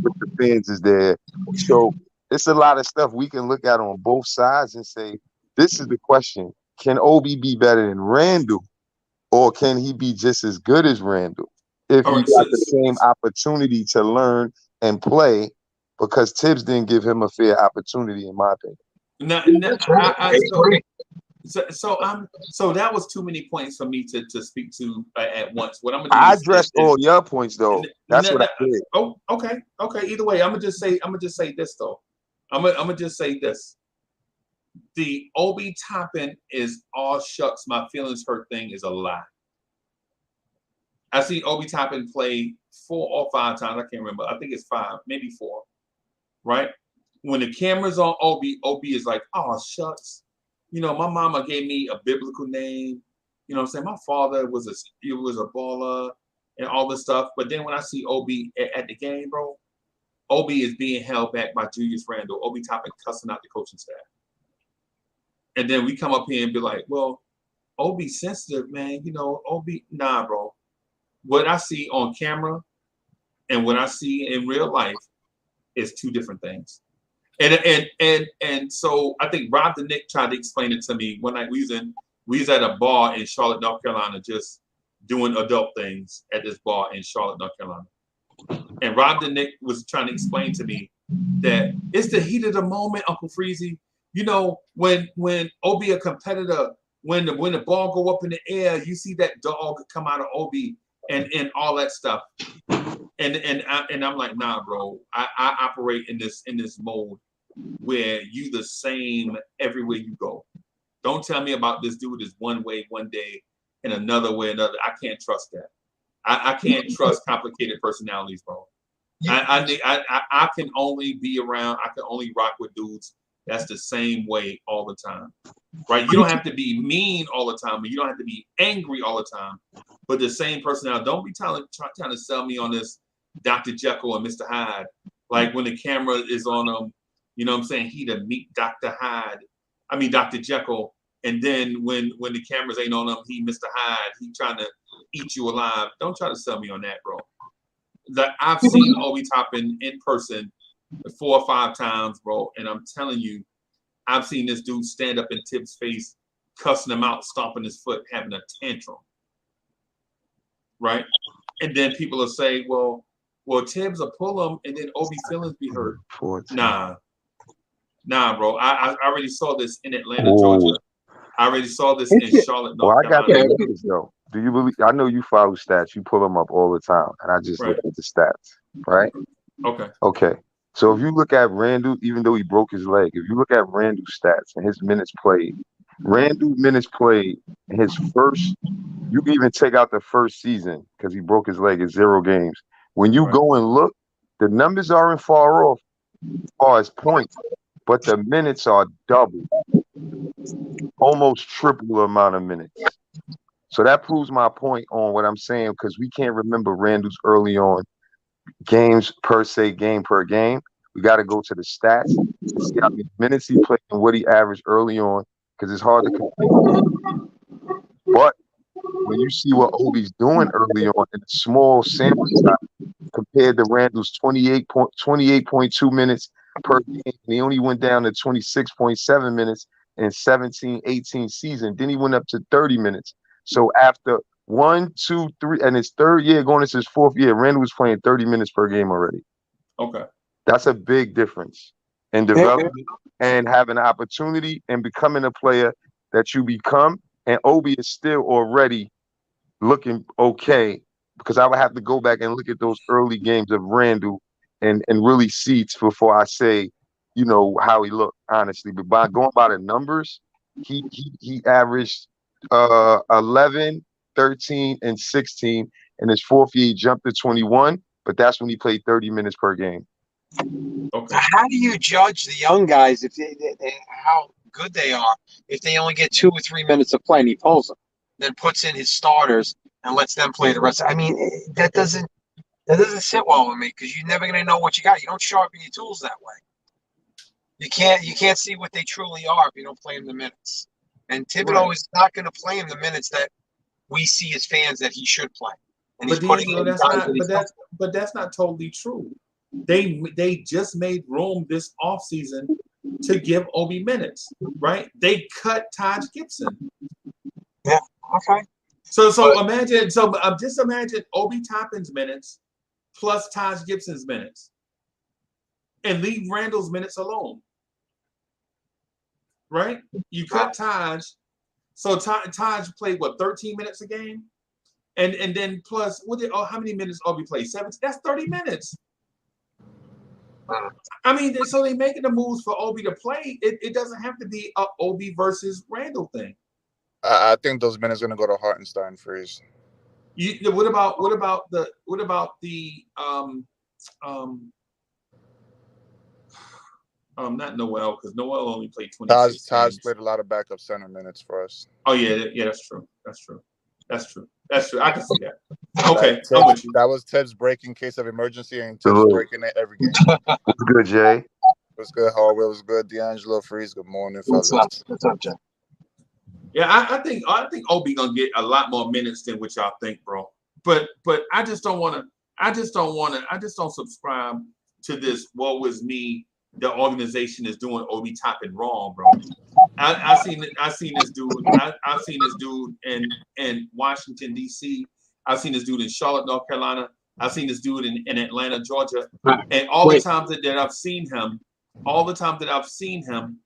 with the fans is there. So it's a lot of stuff we can look at on both sides and say, this is the question. Can Obi be better than Randall, or can he be just as good as Randall if he got the same opportunity to learn and play, because Tibbs didn't give him a fair opportunity, in my opinion. So that was too many points for me to speak to at once. What I'm gonna do I addressed all your points though. That's what I did. Oh, okay. Either way, I'm gonna just say this though. I'm gonna just say this. The Obi Toppin is all shucks, my feelings hurt thing is a lie. I see Obi Toppin play 4 or 5 times. I can't remember. I think it's 5, maybe 4. Right? When the camera's on Obi is like, oh shucks. You know, my mama gave me a biblical name. You know what I'm saying? My father was a baller and all this stuff. But then when I see Obi at the game, bro, Obi is being held back by Julius Randle. Obi Toppin cussing out the coaching staff. And then we come up here and be like, well, Obi's sensitive, man. You know, Obi, nah, bro. What I see on camera and what I see in real life is 2 different things. And so I think Rob the Knick tried to explain it to me when we was at a bar in Charlotte, North Carolina, just doing adult things at this bar in Charlotte, North Carolina. And Rob the Knick was trying to explain to me that it's the heat of the moment, Uncle Freezy. You know, when Obi a competitor, when the ball go up in the air, you see that dog come out of Obi and all that stuff. And I'm like, nah, bro. I operate in this mode where you the same everywhere you go. Don't tell me about this dude is one way one day and another way another. I can't trust that. I can't trust complicated personalities, bro. I can only be around. I can only rock with dudes that's the same way all the time, right? You don't have to be mean all the time, but you don't have to be angry all the time. But the same personality. Don't be trying to sell me on this Dr. Jekyll and Mr. Hyde. Like when the camera is on him, you know what I'm saying? He to meet Dr. Jekyll. And then when the cameras ain't on him, he Mr. Hyde. He trying to eat you alive. Don't try to sell me on that, bro. That I've seen Obi Toppin in person 4 or 5 times, bro. And I'm telling you, I've seen this dude stand up in Tibbs' face, cussing him out, stomping his foot, having a tantrum. Right? And then people will say, well, Tibbs will pull him and then Obi's feelings be hurt. Nah, bro. I already saw this in Atlanta, Georgia. I already saw this in Charlotte, North Carolina. I got the numbers though. do you believe? I know you follow stats. You pull them up all the time, and I just look Right. at the stats, right? Okay. Okay. So if you look at Randall, even though he broke his leg, if you look at Randall's stats and his minutes played, Randall minutes played in his first, you can even take out the first season because he broke his leg in 0 games. When you Right. go and look, the numbers aren't far off as far as points, but the minutes are double, almost triple the amount of minutes. So that proves my point on what I'm saying because we can't remember Randall's early on games per se, game per game. We got to go to the stats and see how many minutes he played and what he averaged early on because it's hard to compare. But when you see what Obi's doing early on in a small sample size compared to Randall's 28.2 minutes per game, and he only went down to 26.7 minutes in 17-18 season. Then he went up to 30 minutes. So after 1, 2, 3, and his third year going into his fourth year, Randall was playing 30 minutes per game already. Okay. That's a big difference in development and having an opportunity and becoming a player that you become. And Obi is still already looking okay because I would have to go back and look at those early games of Randall and really see before I say, you know, how he looked, honestly. But by going by the numbers, he averaged 11, 13, and 16. In his fourth year, he jumped to 21, but that's when he played 30 minutes per game. Okay. How do you judge the young guys if how good they are if they only get 2 or 3 minutes of play and he pulls them, then puts in his starters and lets them play the rest? I mean, that doesn't sit well with me because you're never going to know what you got. You don't sharpen your tools that way. You can't see what they truly are if you don't play them the minutes. And Thibodeau is not going to play him the minutes that we see as fans that he should play. And But he's putting D'Angelo, that's not totally true. They just made room this offseason to give Obi minutes, right? They cut Taj Gibson. Yeah. Okay. So imagine just imagine Obi Toppin's minutes plus Taj Gibson's minutes, and leave Randall's minutes alone. Right? You cut Taj, so Taj played what 13 minutes a game, and then plus how many minutes Obi played? 7. That's 30 minutes. I mean, so they making the moves for Obi to play. It doesn't have to be a Obi versus Randall thing. I think those minutes are gonna go to Hartenstein first. What about the not Noel, because Noel only played 26 Taj games. played a lot of backup center minutes for us. Oh yeah, that's true. I can see that. Okay, I'm with you. That was Tibbs' breaking case of emergency, and Tibbs breaking it every game. What's good, Jay? What's good, Harwell? What's good, D'Angelo Freeze? Good morning, fellas. What's up, Jay? Yeah, I think Obi gonna get a lot more minutes than what y'all think, bro. But I just don't subscribe to this woe is me. The organization is doing Obi Toppin wrong, bro. I've seen this dude in Washington D.C. I've seen this dude in Charlotte, North Carolina. I've seen this dude in Atlanta, Georgia. And all the times that I've seen him,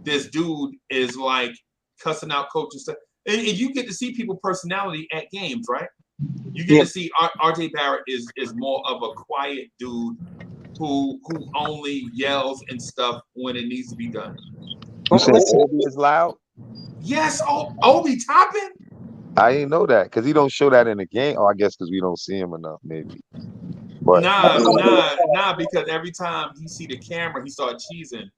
this dude is like cussing out coaches. And you get to see people personality at games, right? You get to see RJ Barrett is more of a quiet dude who only yells and stuff when it needs to be done. You saying Obi is loud? Yes, Obi Toppin. I didn't know that because he don't show that in the game. Oh, I guess because we don't see him enough, maybe. But Nah, because every time he see the camera, he start cheesing.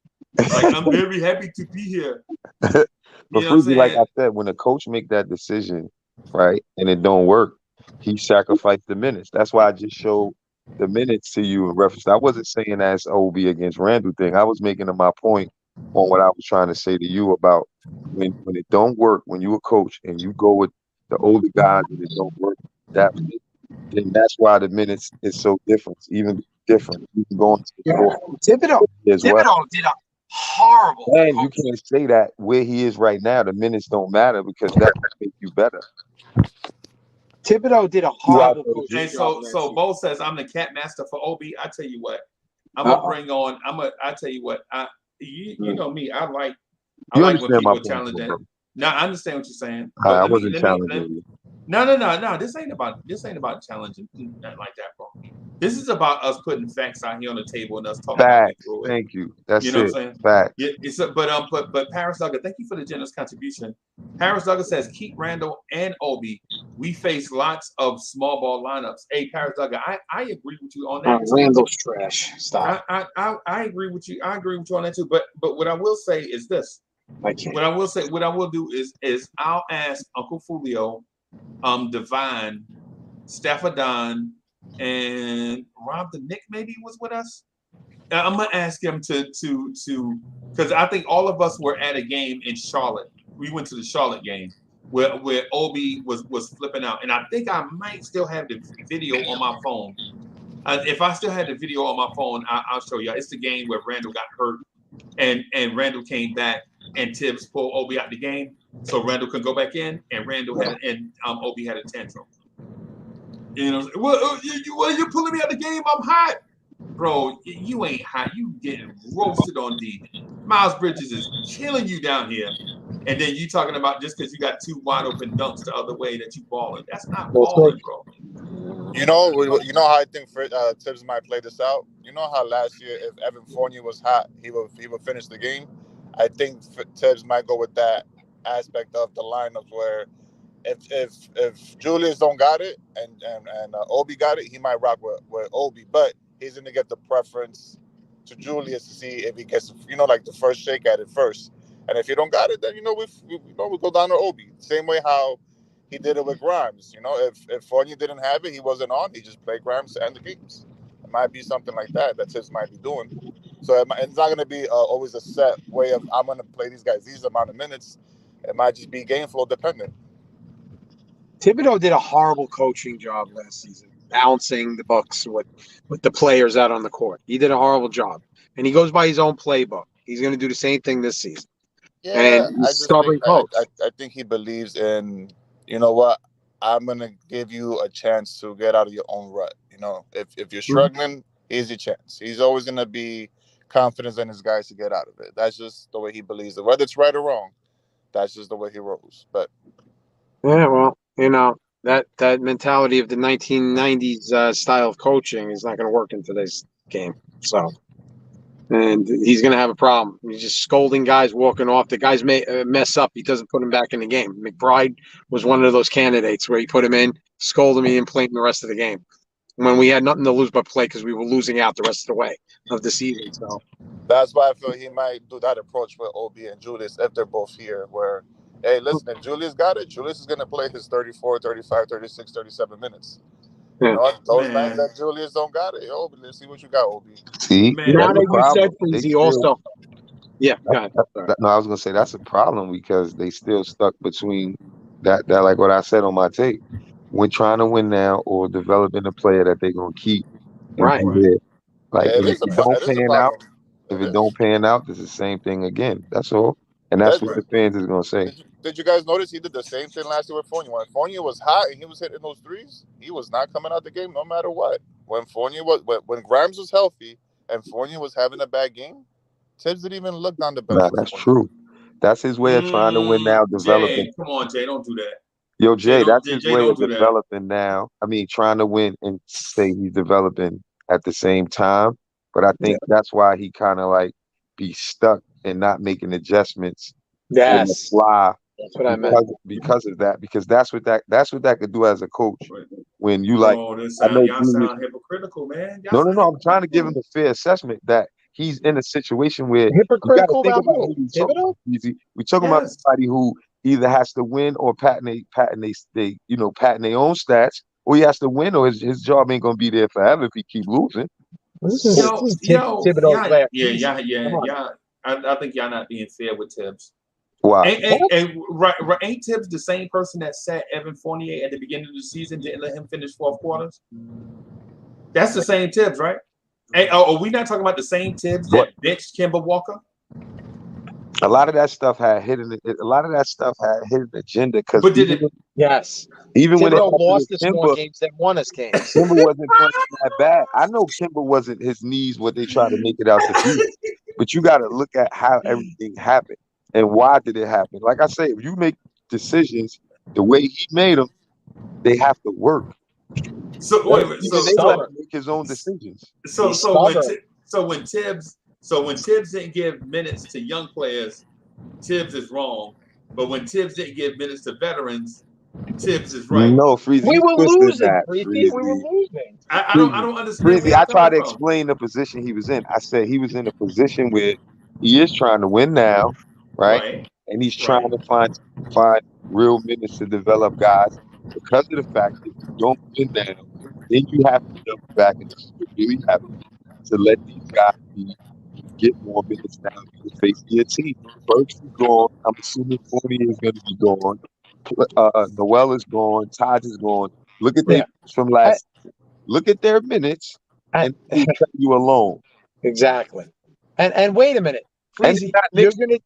Like, I'm very happy to be here. But Freezy, like I said, when a coach make that decision, right, and it don't work, he sacrificed the minutes. That's why I just showed the minutes to you in reference. I wasn't saying that's Obi against Randall thing. I was making my point on what I was trying to say to you about when it don't work, when you a coach and you go with the older guys and it don't work that way, then that's why the minutes is so different. Even different. You can go into the Thibodeau did a horrible. And you can't say that where he is right now, the minutes don't matter because that makes you better. Thibodeau did a horrible coach. And so Bo says I'm the cat master for Obi. I tell you what, I'm gonna bring on. I tell you what, you know me. I like when people challenge that. Now I understand what you're saying. I wasn't challenging you. No. This ain't about challenging nothing like that, bro. This is about us putting facts out here on the table and us talking our way Facts. through it. Thank you. That's You know it. what I'm saying? Facts. Yeah, but Paris Duggar, thank you for the generous contribution. Paris Duggar says keep Randall and Obi. We face lots of small ball lineups. Hey, Paris Duggar, I agree with you on that too. Randall's trash. Stop. I agree with you. I agree with you on that too. But what I will say is this. I can't. What I will do is I'll ask Uncle Fulio, Divine, Staffordon, and Rob the Nick maybe was with us. I'm gonna ask him to because I think all of us were at a game in Charlotte. We went to the Charlotte game where Obi was flipping out, and I think I might still have the video on my phone. If I still had the video on my phone, I'll show you. It's the game where Randall got hurt, and Randall came back, and Tibbs pulled Obi out the game, so Randall could go back in, and Obi had a tantrum. You know, well, you're pulling me out the game. I'm hot. Bro, you ain't hot. You getting roasted on D. Miles Bridges is killing you down here. And then you talking about just because you got two wide open dunks the other way that you balling. That's not balling, bro. You know how I think Tibbs might play this out. You know how last year, if Evan Fournier was hot, he would finish the game. I think Tibbs might go with that aspect of the lineups where if Julius don't got it and Obi got it, he might rock with Obi, but he's gonna get the preference to Julius to see if he gets like the first shake at it first. And if you don't got it, then we go down to Obi. Same way how he did it with Grimes. If Fournier didn't have it, he wasn't on. He just played Grimes to end the games. It might be something like that Tibbs might be doing. So it's not going to be always a set way of I'm going to play these guys these amount of minutes. It might just be game flow dependent. Thibodeau did a horrible coaching job last season, balancing the Bucks with the players out on the court. He did a horrible job, and he goes by his own playbook. He's going to do the same thing this season. Yeah, and stubborn coach. I think he believes in, you know what, I'm going to give you a chance to get out of your own rut. If you're struggling, here's your chance. He's always going to be confident in his guys to get out of it. That's just the way he believes it. Whether it's right or wrong, that's just the way he rolls. But yeah, well, that mentality of the 1990s style of coaching is not going to work in today's game. So, and he's going to have a problem. He's just scolding guys walking off. The guys may mess up. He doesn't put him back in the game. McBride was one of those candidates where he put him in, scold him, and played the rest of the game when we had nothing to lose but play because we were losing out the rest of the way of the season. So that's why I feel he might do that approach with Obi and Julius if they're both here where, hey, listen, if Julius got it, Julius is going to play his 34, 35, 36, 37 minutes. Yeah. Those nights that Julius don't got it, Obi, let's see what you got, Obi. See, now that you said things, he also... Yeah, go ahead. No, I was going to say that's a problem because they still stuck between that like what I said on my tape. When trying to win now or developing a player that they're going to keep. Right. Like, if it don't pan out, it's the same thing again. That's all. And that's what the fans is going to say. Did you guys notice he did the same thing last year with Fournier? When Fournier was hot and he was hitting those threes, he was not coming out the game no matter what. When Grimes was healthy and Fournier was having a bad game, Tibbs didn't even look down the bench. Nah, that's true. That's his way of trying to win now, developing. Jay, come on, Jay, don't do that. Yo, Jay, that's his way of developing now. I mean, trying to win and say he's developing at the same time. But I think that's why he kind of like be stuck and not making adjustments. Yes. In the fly. That's what I meant. Because of that. Because that's what that could do as a coach. When you like, y'all sound hypocritical, man. No. I'm trying to give him a fair assessment that he's in a situation where hypocritical about we're talking about somebody who either has to win or patent their own stats, or he has to win, or his job ain't gonna be there forever if he keep losing. Thibodeau's yeah. I think y'all not being fair with Tibbs. Wow. Ain't Tibbs the same person that sat Evan Fournier at the beginning of the season, didn't let him finish fourth quarters? That's the same Tibbs, right? Are we not talking about the same Tibbs that benched Kemba Walker? A lot of that stuff had hidden agenda because yes, even when Thibodeau lost us more games than won us games. Kemba wasn't playing that bad. I know Kemba wasn't his knees what they try to make it out to be, but you got to look at how everything happened. And why did it happen? Like I say, if you make decisions the way he made them, They have to work. So wait, wait, Even so they let so him make his own decisions. so He's so when stubborn. Ti- so when Tibbs didn't give minutes to young players, Tibbs is wrong. But when Tibbs didn't give minutes to veterans, Tibbs is right. No, Freezy, We you were twisted losing, that, Freezy. We were Freezy. losing. I don't understand where Freezy, you're I tried coming to from. explain the position he was in. I said he was in a position where he is trying to win now, right? Right, And he's trying right. to find real minutes to develop guys because of the fact that if you don't win now, then you have to jump back, and this is what really happened, to let these guys get more minutes now than the face of your team. Burks is gone. I'm assuming Fournier is going to be gone. Noel is gone. Taj is gone. Look at their Yeah. minutes from last. Look at their minutes, and they cut you alone. Exactly. And wait a minute, And Freezy, they got you're Knicks. gonna.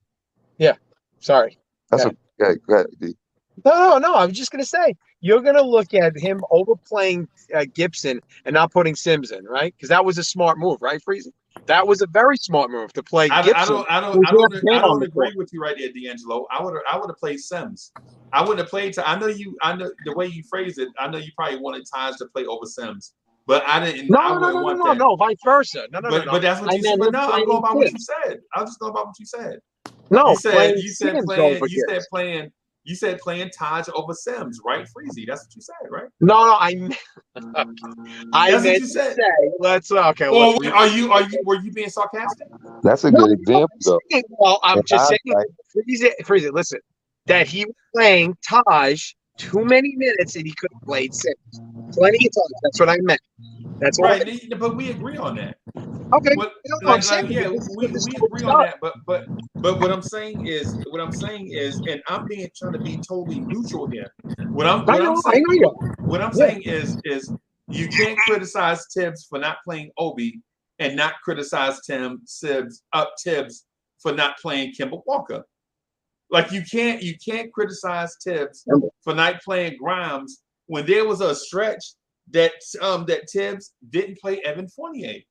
Yeah. Sorry. That's Go okay. Go ahead, D. No. I was just gonna say you're gonna look at him overplaying Gibson and not putting Sims in, right? Because that was a smart move, right, Freezy? That was a very smart move to play Gibson. I don't agree with you right there, D'Angelo. I would have played Sims. I wouldn't have played. I know the way you phrased it. I know you probably wanted Taj to play over Sims, but I didn't. I wouldn't want that. No, vice versa. No. But that's what I you said. meant But him no, I'm playing going by what you Sims. said. I'm just going by what you said. No, You said playing playing. Sims over You said Gibson. playing. You said playing Taj over Sims, right, Freezy? That's what you said, right? No, I meant That's what you to said. say. Let's okay. Or Look, were you being sarcastic? That's a No, good example, though. well, I'm In just saying, hindsight, Freezy, listen, that he was playing Taj too many minutes and he could have played Sims. Plenty of times. That's what I meant. That's all. Right, but we agree on that. Okay. What, I'm saying, yeah, this is we what this agree is on about. that. But what I'm saying is, and I'm trying to be totally neutral here. What I'm I know you are. What I'm saying is you can't criticize Tibbs for not playing Obi and not criticize Tibbs for not playing Kemba Walker. Like you can't criticize Tibbs for not playing Grimes when there was a stretch that Tibbs didn't play Evan Fournier.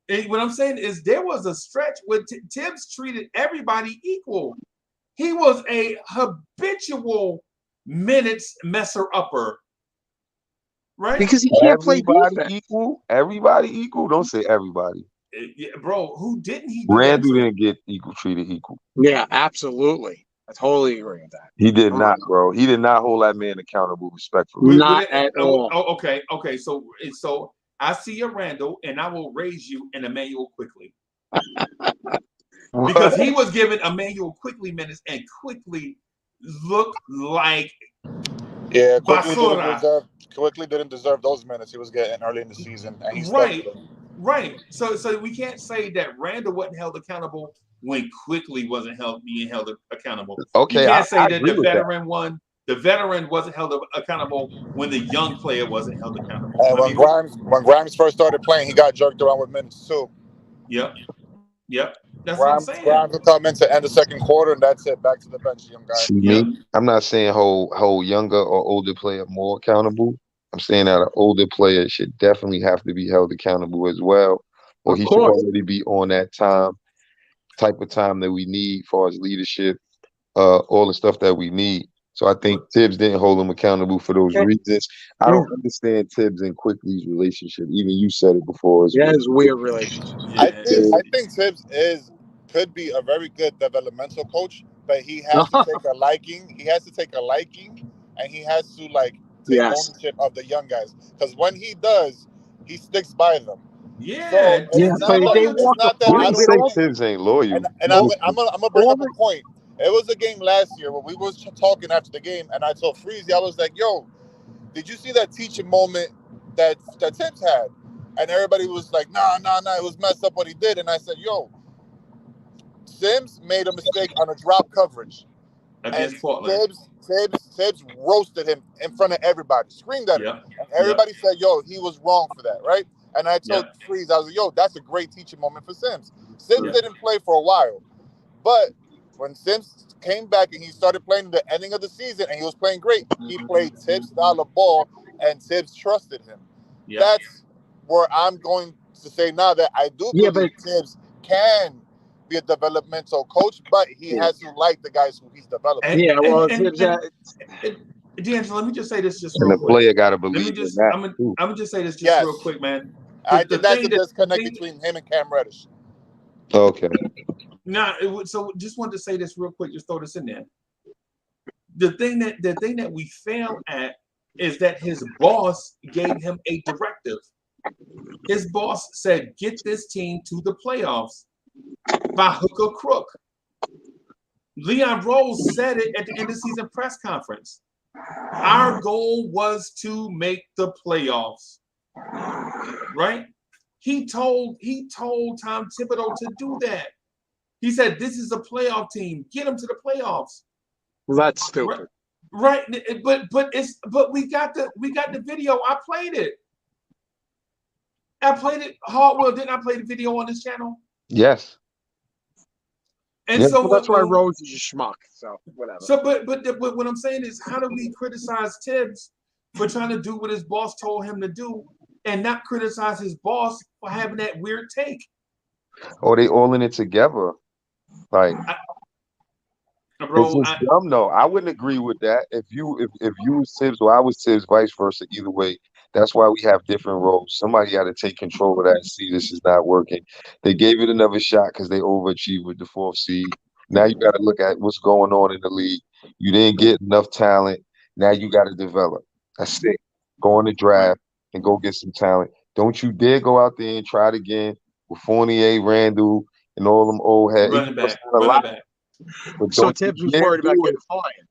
And what I'm saying is there was a stretch where Tibbs treated everybody equal. He was a habitual minutes messer upper, right? Because he can't play defense. Everybody equal. Don't say everybody. Yeah, bro, who didn't he do Randall that to? didn't get treated equal. Yeah, absolutely. I totally agree with that. He did not, bro. He did not hold that man accountable respectfully. Not at all. Okay. So I see a Randall, and I will raise you in Emmanuel quickly. Because he was giving Emmanuel quickly minutes and quickly looked like basura. Quickly didn't deserve those minutes he was getting early in the season. And he's Right. So we can't say that Randall wasn't held accountable when Quickly wasn't being held accountable. Okay, you can't say that agree the with veteran won. The veteran wasn't held accountable when the young player wasn't held accountable. And when Grimes first started playing, he got jerked around with minutes too. Yep. That's what I'm saying. Grimes will come in to end the second quarter, and that's it. Back to the bench, young guy. Me, I'm not saying hold younger or older player more accountable. I'm saying that an older player should definitely have to be held accountable as well, or he should already be on that type of time that we need for his leadership, all the stuff that we need. So I think Tibbs didn't hold him accountable for those reasons. I don't understand Tibbs and Quickly's relationship. Even you said it before as well. Yeah, it's a weird relationship. Yeah. I think Tibbs could be a very good developmental coach, but he has to take a liking. He has to take a liking, and he has to take ownership of the young guys. Because when he does, he sticks by them. Yeah. So it's not that I don't say Tibbs ain't loyal. And I'm gonna bring up a point. It was a game last year where we was talking after the game, and I told Freezy, I was like, "Yo, did you see that teaching moment that Tibbs had?" And everybody was like, "Nah, it was messed up what he did." And I said, "Yo, Sims made a mistake on a drop coverage, against and Portland. Tibbs roasted him in front of everybody, screamed at him, and everybody said, 'Yo, he was wrong for that,' right?" And I told Freeze, I was like, "Yo, that's a great teaching moment for Sims." Sims didn't play for a while, but when Sims came back and he started playing at the ending of the season and he was playing great, he played Tibbs' style of ball and Tibbs trusted him. That's where I'm going to say now that I do believe Tibbs can be a developmental coach, but he has to like the guys who he's developing. D'Angelo, let me just say this just And real the quick. player got to Let me believe in just, that I'm too. gonna just say this just Yes. real quick, man. I think that's the thing disconnect between him and Cam Reddish. Okay. So just wanted to say this real quick. Just throw this in there. The thing that we fail at is that his boss gave him a directive. His boss said, "Get this team to the playoffs by hook or crook." Leon Rose said it at the end of the season press conference. Our goal was to make the playoffs. Right? He told Tom Thibodeau to do that. He said, "This is a playoff team. Get them to the playoffs." Well, that's stupid. Right? But we got the video. I played it. Hardwell, didn't I play the video on this channel? Yes. And Yeah. so Well, that's why Rose is a schmuck. So whatever. So, but what I'm saying is, how do we criticize Tibbs for trying to do what his boss told him to do, and not criticize his boss for having that weird take? Or they all in it together. Like, it's just dumb though. I wouldn't agree with that. If you was Tibbs or I was Tibbs, vice versa, either way. That's why we have different roles. Somebody got to take control of that and see this is not working. They gave it another shot because they overachieved with the 4th seed. Now you got to look at what's going on in the league. You didn't get enough talent. Now you got to develop. That's it. Go on the draft and go get some talent. Don't you dare go out there and try it again with Fournier, Randall, and all them old heads. Running back. But So Tibbs was worried about getting fired.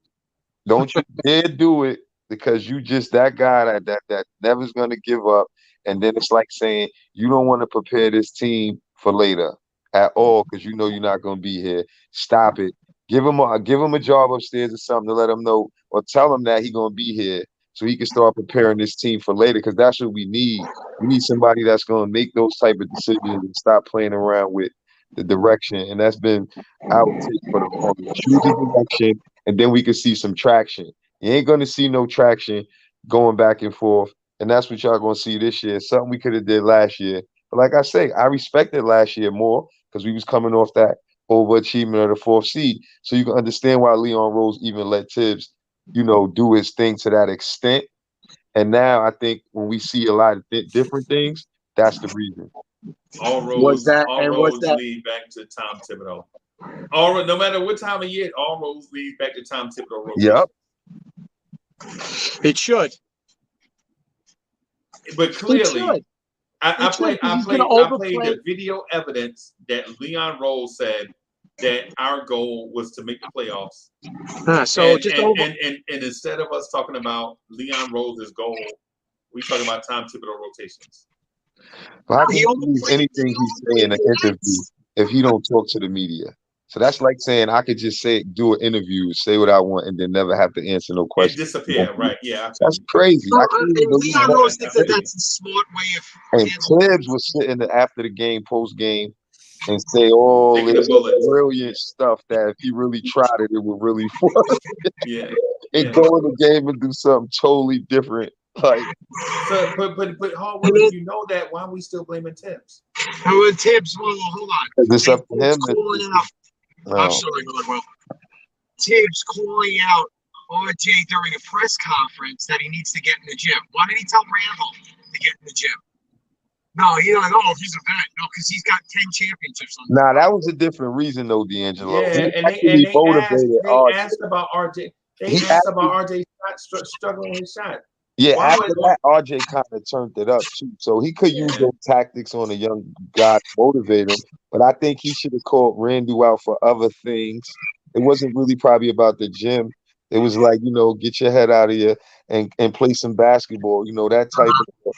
Don't you dare do it, because you just that guy that never's gonna give up. And then it's like saying you don't want to prepare this team for later at all because you know you're not gonna be here. Stop it. Give him a job upstairs or something to let him know, or tell him that he's gonna be here so he can start preparing this team for later, because that's what we need. We need somebody that's gonna make those type of decisions and stop playing around with the direction. And that's been our take for the longest. Choose a direction, and then we can see some traction. You ain't gonna see no traction going back and forth, and that's what y'all gonna see this year. Something we could have did last year. But like I say, I respected last year more because we was coming off that overachievement of the 4th seed. So you can understand why Leon Rose even let Tibbs, do his thing to that extent. And now I think when we see a lot of different things, that's the reason. All roads lead back to Tom Thibodeau. No matter what time of year, all roads lead back to Tom Thibodeau rotation. Yep. It should. But clearly, I played the video evidence that Leon Rose said that our goal was to make the playoffs. And instead of us talking about Leon Rose's goal, we talking about Tom Thibodeau rotations. Well, how can he believe anything he's saying in an interview if he don't talk to the media? So that's like saying I could just do an interview, say what I want, and then never have to answer no questions. And disappear, right? Yeah. That's crazy. I can't even believe Leon Rose thinks that that's a smart way of. And Tibbs was sitting after the game, post game, and say all this brilliant stuff that if he really tried it, it would really work. And go in the game and do something totally different. Like, but Hardwood, if you know that, why are we still blaming Tibbs? Tibbs, hold on. It's up to him. I'm sorry, Hardwell. Tibbs calling out RJ during a press conference that he needs to get in the gym. Why did he tell Randall to get in the gym? No, he's like, he's a vet. No, because he's got 10 championships on. Nah, that was a different reason though, D'Angelo. Yeah, and they asked about RJ. They asked about RJ struggling with his shot. Yeah, after that, RJ kind of turned it up too. So he could use those tactics on a young guy to motivate him. But I think he should have called Randall out for other things. It wasn't really probably about the gym. It was like, get your head out of here and play some basketball. That type of,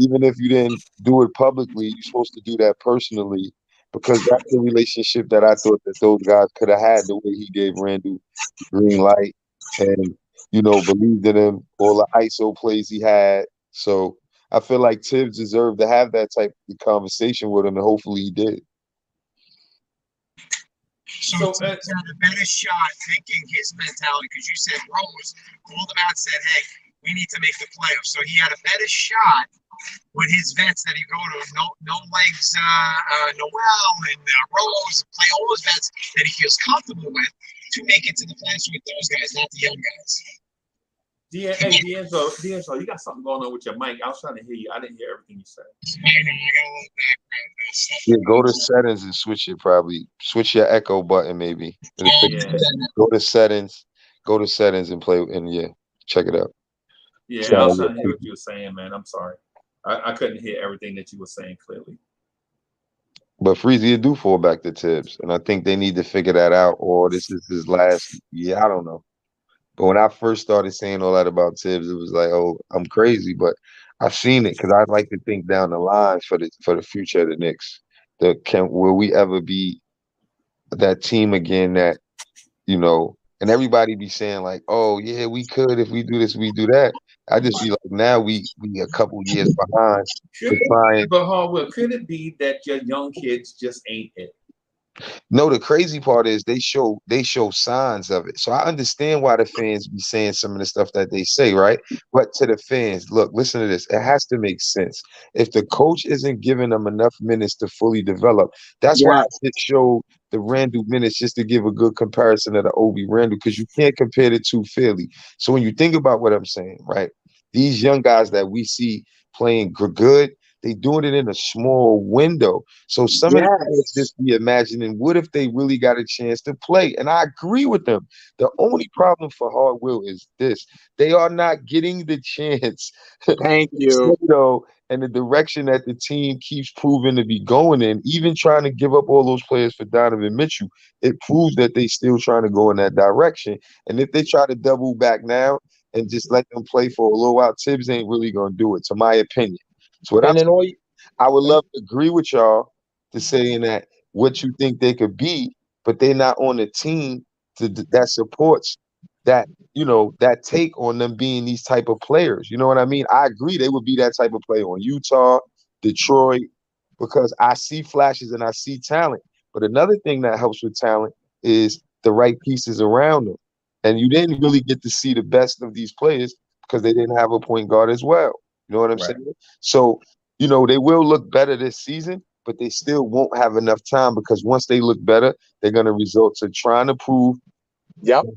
even if you didn't do it publicly, you're supposed to do that personally, because that's the relationship that I thought that those guys could have had, the way he gave Randall green light and, believed in him, all the ISO plays he had. So I feel like Tibbs deserved to have that type of conversation with him, and hopefully he did. So Tibbs had a better shot taking his mentality, because you said Rose called him out and said, hey, we need to make the playoffs. So he had a better shot with his vets that he go to, no legs, Noel and Rose, play all those vets that he feels comfortable with to make it to the playoffs with those guys, not the young guys. Hey, D'Angelo, you got something going on with your mic. I was trying to hear you. I didn't hear everything you said. Yeah, go to settings and switch it. Probably switch your echo button. Maybe Yeah. go to settings. Go to settings and play. And yeah, check it out. Yeah, I was trying to hear what you were saying, man. I'm sorry. I couldn't hear everything that you were saying clearly. But Freezy do fall back to Tibbs, and I think they need to figure that out. Or this is his last year. I don't know. But when I first started saying all that about Tibbs, it was like, oh, I'm crazy. But I've seen it because I'd like to think down the line for the future of the Knicks. Will we ever be that team again that, and everybody be saying like, oh yeah, we could if we do this, we do that. I just be like, now we a couple years behind to try and. But Hardwell, could it be that your young kids just ain't it? No, the crazy part is they show signs of it. So I understand why the fans be saying some of the stuff that they say, right? But to the fans, look, listen to this. It has to make sense. If the coach isn't giving them enough minutes to fully develop, that's why I did show the Randall minutes just to give a good comparison of the Obi Randall, because you can't compare the two fairly. So when you think about what I'm saying, right? These young guys that we see playing good, they doing it in a small window. So some of the players just be imagining, what if they really got a chance to play? And I agree with them. The only problem for Hardwill is this. They are not getting the chance. Thank you. And the direction that the team keeps proving to be going in, even trying to give up all those players for Donovan Mitchell, it proves that they still trying to go in that direction. And if they try to double back now and just let them play for a little while, Tibbs ain't really going to do it, to my opinion. So what I would love to agree with y'all to saying that what you think they could be, but they're not on the team that supports that, that take on them being these type of players. You know what I mean? I agree they would be that type of player on Utah, Detroit, because I see flashes and I see talent. But another thing that helps with talent is the right pieces around them. And you didn't really get to see the best of these players because they didn't have a point guard as well. You know what I'm saying? So, they will look better this season, but they still won't have enough time, because once they look better, they're going to resort to trying to prove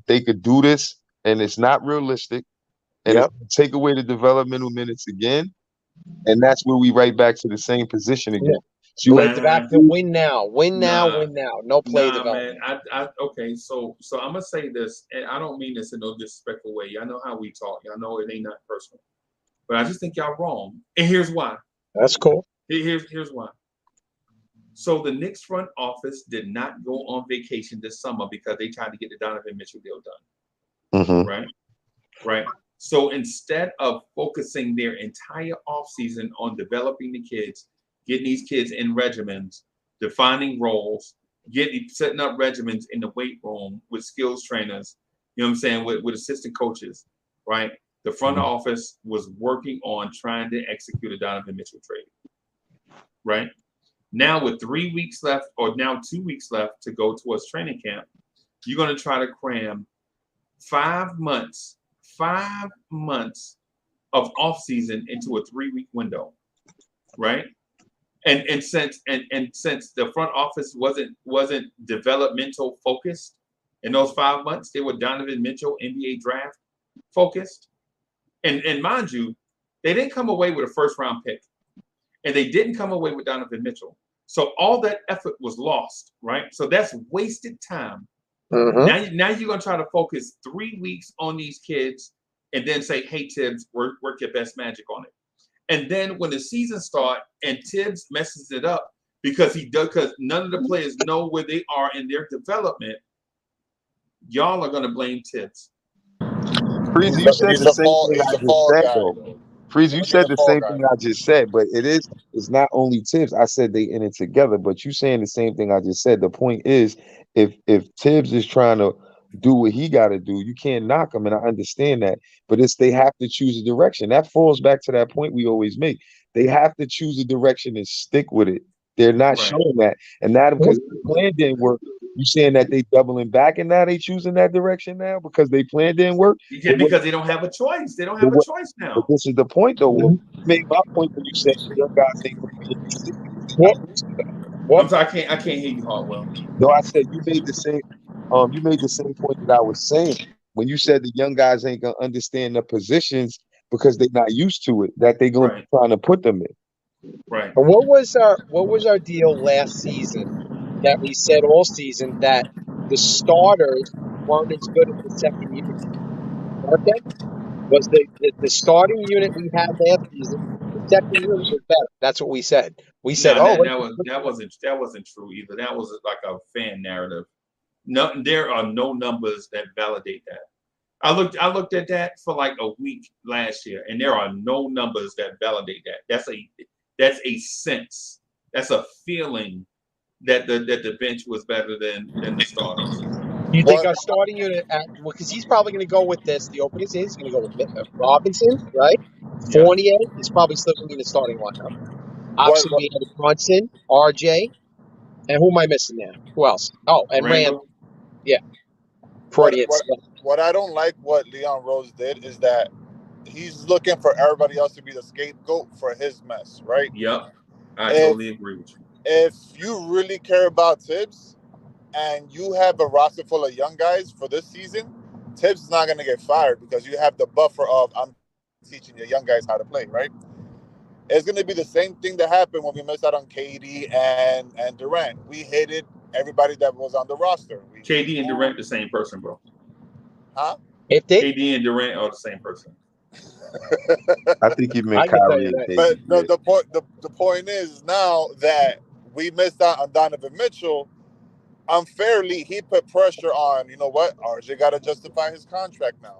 they could do this, and it's not realistic. And take away the developmental minutes again, and that's where we right back to the same position again. So you back to win now. Win now. No play development. Man. Okay, so I'm gonna say this, and I don't mean this in no disrespectful way. Y'all know how we talk. Y'all know it ain't not personal. But I just think y'all wrong. And here's why. That's cool. Here's why. So the Knicks front office did not go on vacation this summer because they tried to get the Donovan Mitchell deal done. Mm-hmm. Right. So instead of focusing their entire offseason on developing the kids, getting these kids in regimens, defining roles, setting up regimens in the weight room with skills trainers, you know what I'm saying, with assistant coaches, right? The front office was working on trying to execute a Donovan Mitchell trade, right? Now with 3 weeks left, or now 2 weeks left to go towards training camp, you're going to try to cram 5 months of off season into a 3-week window, right? And since the front office wasn't developmental focused in those 5 months, they were Donovan Mitchell NBA draft focused. And mind you, they didn't come away with a first-round pick, and they didn't come away with Donovan Mitchell. So all that effort was lost, right? So that's wasted time. Mm-hmm. Now you're gonna try to focus 3 weeks on these kids, and then say, "Hey Tibbs, work your best magic on it." And then when the season starts and Tibbs messes it up because none of the players know where they are in their development, y'all are gonna blame Tibbs. Freezy, you said the same thing I just said, though. Freezy, you said the same thing I just said, but it's not only Tibbs. I said they in it together, but you saying the same thing I just said. The point is, if Tibbs is trying to do what he got to do, you can't knock him, and I understand that. But they have to choose a direction. That falls back to that point we always make. They have to choose a direction and stick with it. They're not showing that, and now because the plan didn't work. You saying that they doubling back and now they choosing that direction now because they plan didn't work? Yeah, because they don't have a choice. They don't have a choice now. But this is the point, though. You made my point when you said the young guys ain't going to be in What? I'm sorry, I can't hear you, Hartwell. No, I said you made the same. You made the same point that I was saying. when you said the young guys ain't gonna understand the positions because they're not used to it, that they're gonna be trying to put them in. Right. And what was our deal last season that we said all season that the starters weren't as good as the second unit, weren't they? Was the starting unit we had last season, the second unit was better. That's what we said. We said, No, oh, that wasn't true either. That was like a fan narrative. No, there are no numbers that validate that. I looked at that for like a week last year, and there are no numbers that validate that. That's a sense. That's a feeling that the bench was better than the starters. you think What our starting unit, because he's probably going to go with this, the opening season, he's going to go with Robinson, right? Yeah. Fournier is probably still going to be in the starting lineup. what Obviously, we have Brunson, RJ, and who am I missing now? Who else? Oh, and Randall. Randall. Yeah, what Freudian what slip. what I don't like what Leon Rose did is that he's looking for everybody else to be the scapegoat for his mess, right? Yep. I If totally agree with you. if you really care about Tibbs and you have a roster full of young guys for this season, Tibbs is not going to get fired because you have the buffer of I'm teaching your young guys how to play, right? It's going to be the same thing that happened when we missed out on KD and Durant. We hated everybody that was on the roster. KD and Durant the same person, bro. Huh? If they, KD and Durant are the same person. I think you meant I can tell Kyrie you and that. KD. But the point is now that we missed out on Donovan Mitchell, unfairly he put pressure on, you know what, RJ got to justify his contract now.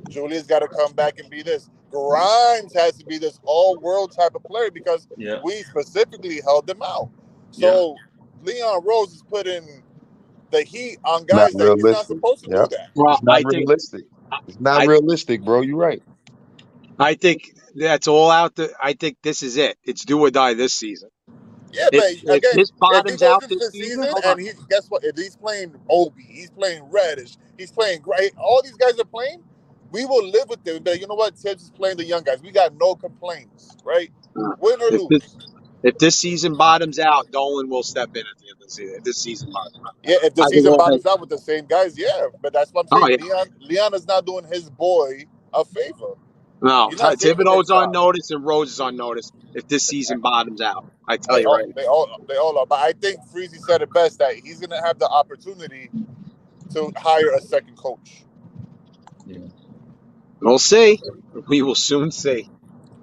Julius got to come back and be this. Grimes has to be this all-world type of player because Yeah. we specifically held them out. So Leon Rose is putting the heat on Not guys that he's not realistic. supposed to do Yep. that. Well, It's not realistic. It's not realistic, bro. You're right. I think that's all out there. I think this is it. It's do or die this season. Yeah, but If again, this if he bottoms goes out into this the season, season hold on. and he guess what? If he's playing Obi, he's playing Reddish, he's playing Gray, all these guys are playing, we will live with them. But you know what? Tibbs is playing the young guys. We got no complaints, right? Win or lose. If this season bottoms out, Dolan will step in at the end of the season. If this season bottoms out, Yeah, if the I think season all bottoms out with the same guys, yeah. But that's what I'm Oh saying. yeah, Leon is not doing his boy a favor. no. You're not saving his Thibodeau's on job. notice and Rose is on notice. If this season bottoms out, I tell They you all, right. they all are. But I think Freezy said it best that he's gonna have the opportunity to hire a second coach. Yeah. We'll see. We will soon see.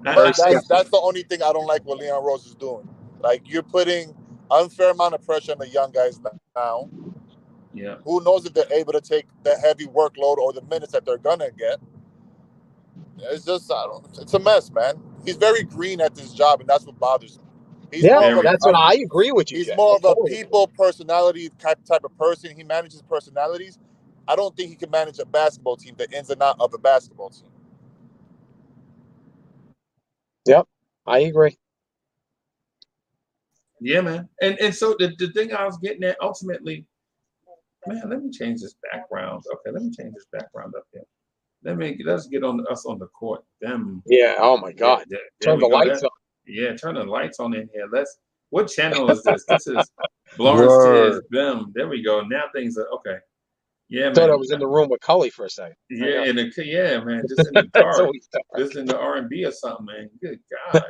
But that's the only thing I don't like what Leon Rose is doing. Like you're putting unfair amount of pressure on the young guys now. Yeah. Who knows if they're able to take the heavy workload or the minutes that they're gonna get? It's just it's a mess, man. He's very green at this job, and that's what bothers me. He's Yeah, more of that's what I agree with you. he's Jay. more I of a totally people personality type of person. He manages personalities. I don't think he can manage a basketball team, the ins and out of a basketball team. Yep, I agree. Yeah, man. And so the thing I was getting at ultimately, man, let me change this background. Okay, let me change this background up here. Let's get on us on the court. Yeah. Oh my God. Turn the lights on. Yeah, turn the lights on in here. What channel is this? This is Blorange Tears. Word. Bim. There we go. Now things are okay. Yeah, Thought I man. was in the room with Cully for a second. Yeah, yeah, man. Just in the That's dark. always dark. Just in the R&B or something, man. Good God.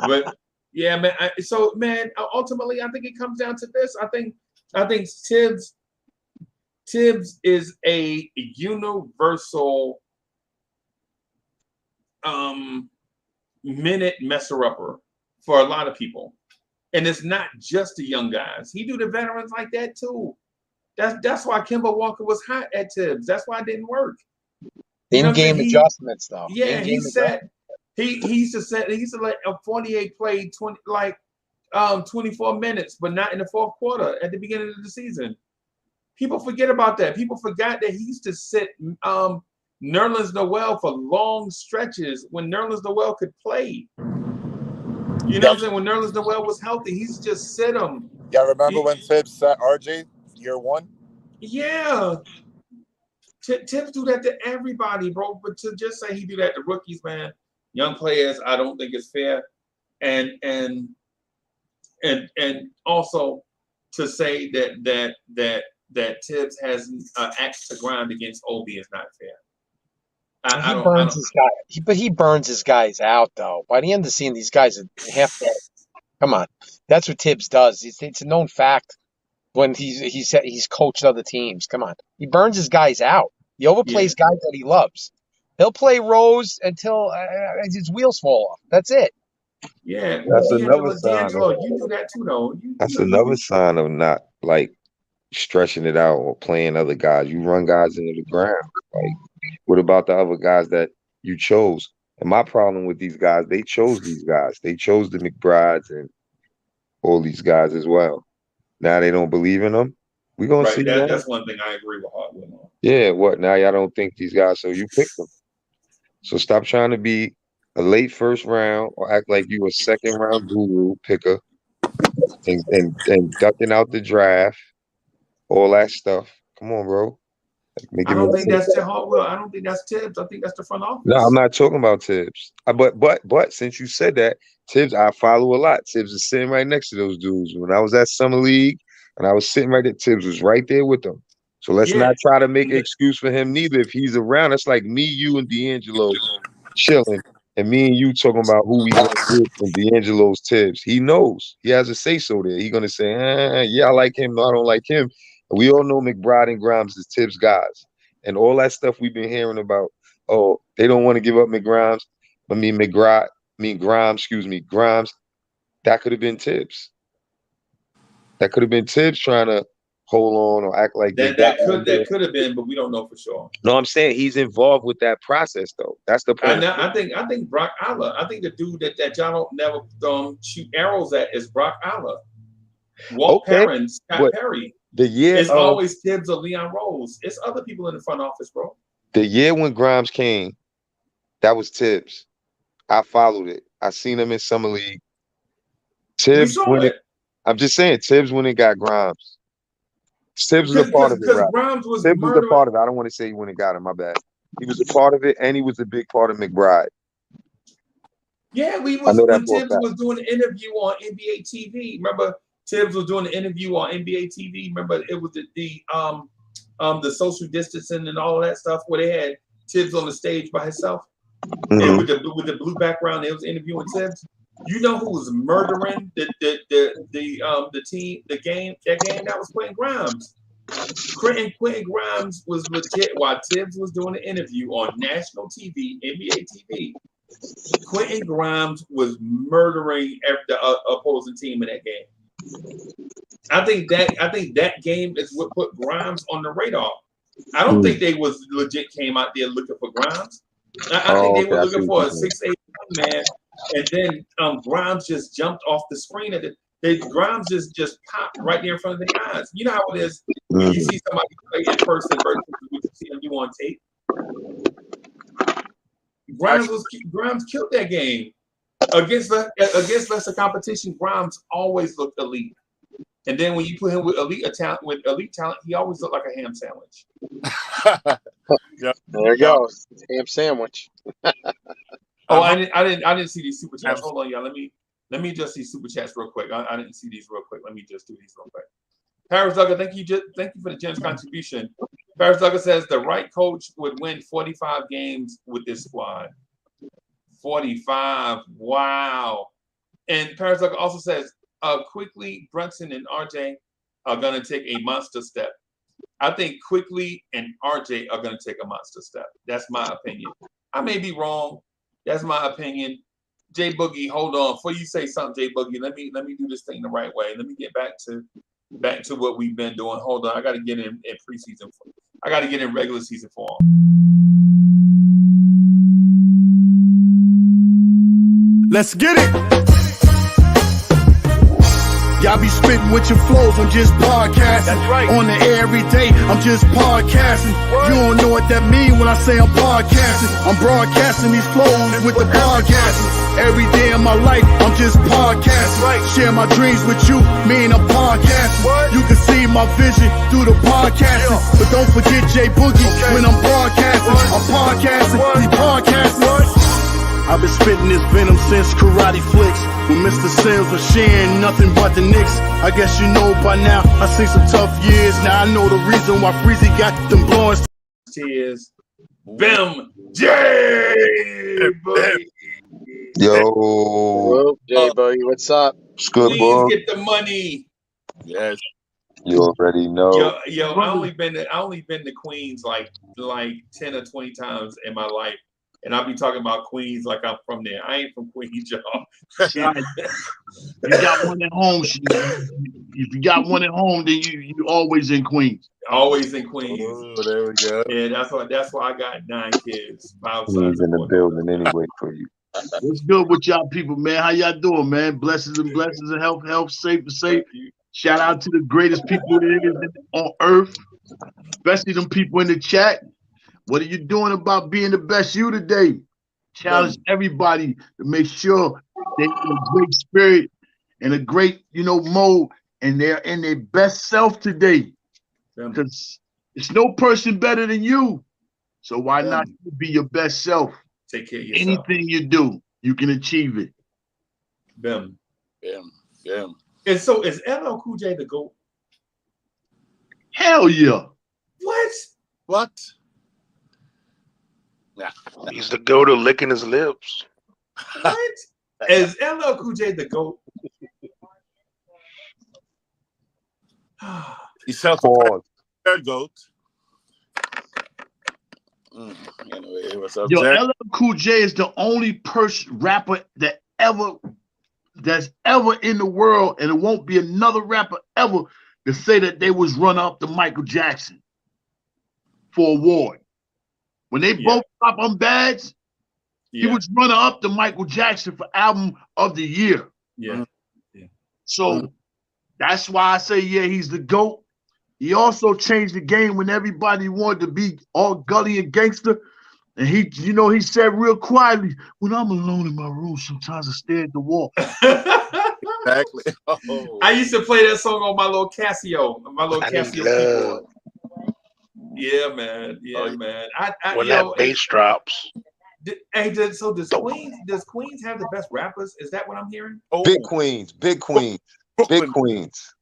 But yeah, man. Ultimately, I think it comes down to this. I think Tibbs is a universal minute messer upper for a lot of people, and it's not just the young guys. He do the veterans like that too. That's why Kemba Walker was hot at Tibbs. That's why it didn't work. In-game adjustments, though. Yeah, he said he used to let a 48 play 24 minutes, but not in the fourth quarter at the beginning of the season. People forget about that. People forgot that he used to sit Nerlens Noel for long stretches when Nerlens Noel could play. You know what I'm saying? When Nerlens Noel was healthy, he used to just sit him. Yeah, remember when Tibbs sat RJ year one? Yeah. Tibbs do that to everybody, bro. But to just say he do that to rookies, man, young players, I don't think it's fair. And also to say that that Tibbs has axe to grind against Obi is not fair. He burns his guys out though. By the end of the season, these guys are half dead. Come on, that's what Tibbs does. It's a known fact when he's coached other teams. Come on, he burns his guys out. He overplays guys that he loves. He'll play Rose until his wheels fall off. That's it. Yeah, That's another sign. You do that too, though. That's another sign of not like stretching it out or playing other guys. You run guys into the ground. Like, what about the other guys that you chose? And my problem with these guys, they chose these guys. They chose the McBrides and all these guys as well. Now they don't believe in them. We're going to see that. That's one thing I agree with Hardwood on. Yeah, what? Now y'all don't think these guys, so you picked them. So stop trying to be a late first round or act like you a second round guru picker and ducking out the draft, all that stuff. Come on, bro. I don't think that's Hardwood. I don't think that's Tibbs. I think that's the front office. No, I'm not talking about Tibbs. But since you said that, Tibbs, I follow a lot. Tibbs is sitting right next to those dudes. When I was at Summer League and I was sitting right there, Tibbs was right there with them. So let's not try to make an excuse for him neither. If he's around, it's like me, you, and D'Angelo chilling, and me and you talking about who we want to get and D'Angelo's Tibbs. He knows. He has a say-so there. He's going to say, yeah, I like him. No, I don't like him. And we all know McBride and Grimes is Tibbs guys. And all that stuff we've been hearing about, oh, they don't want to give up Grimes. Grimes. That could have been Tibbs. That could have been Tibbs trying to hold on or act like that could have been, but we don't know for sure. No, I'm saying he's involved with that process though. That's the point. I think Brock Aller. I think the dude that y'all don't never shoot arrows at is Brock Aller. Walt Perrin, Scott Perry. The year it's always Tibbs or Leon Rose. It's other people in the front office, bro. The year when Grimes came, that was Tibbs. I followed it. I seen him in Summer League. Tibbs I'm just saying, Tibbs when it got Grimes. Tibbs was a part of it, right? Grimes was Tibbs was a part of it. I don't want to say he went and got him. My bad. He was a part of it, and he was a big part of McBride. Yeah, when Tibbs was doing an interview on NBA TV. Remember, Tibbs was doing an interview on NBA TV. Remember, it was the social distancing and all of that stuff where they had Tibbs on the stage by himself, and with the blue background. They was interviewing Tibbs. You know who was murdering the team, the game that was Quentin Grimes. Quentin Grimes was legit while Tibbs was doing an interview on national TV, NBA TV. Quentin Grimes was murdering the opposing team in that game. I think that game is what put Grimes on the radar. I don't think they was legit came out there looking for Grimes. I think they were looking for a 6'8" man. And then Grimes just jumped off the screen. Grimes just popped right there in front of their eyes. You know how it is when you see somebody play in person versus what you see them do on tape. Grimes killed that game against lesser competition. Grimes always looked elite, and then when you put him with elite talent, he always looked like a ham sandwich. Yep. There you go, ham sandwich. Oh, I didn't see these super chats. Hold on, y'all. Let me just see super chats real quick. I didn't see these real quick. Let me just do these real quick. Paris Duggar, thank you for the generous contribution. Paris Duggar says the right coach would win 45 games with this squad. 45. Wow. And Paris Duggar also says quickly Brunson and RJ are gonna take a monster step. I think quickly and RJ are gonna take a monster step. That's my opinion. I may be wrong. That's my opinion. Jay Boogie, hold on. Before you say something, Jay Boogie, let me do this thing the right way. Let me get back to what we've been doing. Hold on. I got to get in preseason. I got to get in regular season form. Let's get it. Y'all be spitting with your flows, I'm just podcasting. That's right. On the air every day, I'm just podcasting. What? You don't know what that mean when I say I'm podcasting. I'm broadcasting these flows with the podcasting. Every day of my life, I'm just podcasting. Right. Share my dreams with you, mean I'm podcasting. What? You can see my vision through the podcasting. Yeah. But don't forget Jay Boogie when I'm broadcasting. What? I'm podcasting, he's podcasting. What? I've been spitting this venom since karate flicks. When Mr. Sales was sharing nothing but the Knicks. I guess you know by now, I seen some tough years. Now I know the reason why Freezy got them Blorange Tears. Bim J. Boogie. Yo, Jay, buddy, what's up? it's good, Please boy. get the money. Yes. You already know. Yo, I only been to Queens like 10 or 20 times in my life. And I'll be talking about Queens like I'm from there. I ain't from Queens, y'all. You got one at home. If you got one at home, then you always in Queens. Always in Queens. Oh, there we go. Yeah, that's why I got 9 kids, 5 He's sons. in the building anyway for you. What's good with y'all people, man? How y'all doing, man? Blessings and blessings and health, safe and safe. Shout out to the greatest people there is on earth, especially them people in the chat. What are you doing about being the best you today? Challenge everybody to make sure they're in a great spirit and a great, mode, and they're in their best self today. Because there's no person better than you. So why not be your best self? Take care of yourself. Anything you do, you can achieve it. Bim. Yeah. And so is LL Cool J the GOAT? Hell yeah. What? He's the go to licking his lips. What? Is LL Cool J the GOAT? He sells Pause. third goat. Anyway, what's up, Yo, Jack? LL Cool J is the only rapper that's ever in the world, and it won't be another rapper ever to say that they was run up to Michael Jackson for award. When they both pop on badge, he was runner up to Michael Jackson for album of the year. Yeah. So that's why I say, he's the GOAT. He also changed the game when everybody wanted to be all gully and gangster. And he said real quietly, when I'm alone in my room, sometimes I stare at the wall. Exactly. Oh. I used to play that song on my little Casio, keyboard. Yeah, man. Yeah, man. When that bass drops. Does Queens have the best rappers? Is that what I'm hearing? Oh. Big Queens. Brooklyn. Big Queens.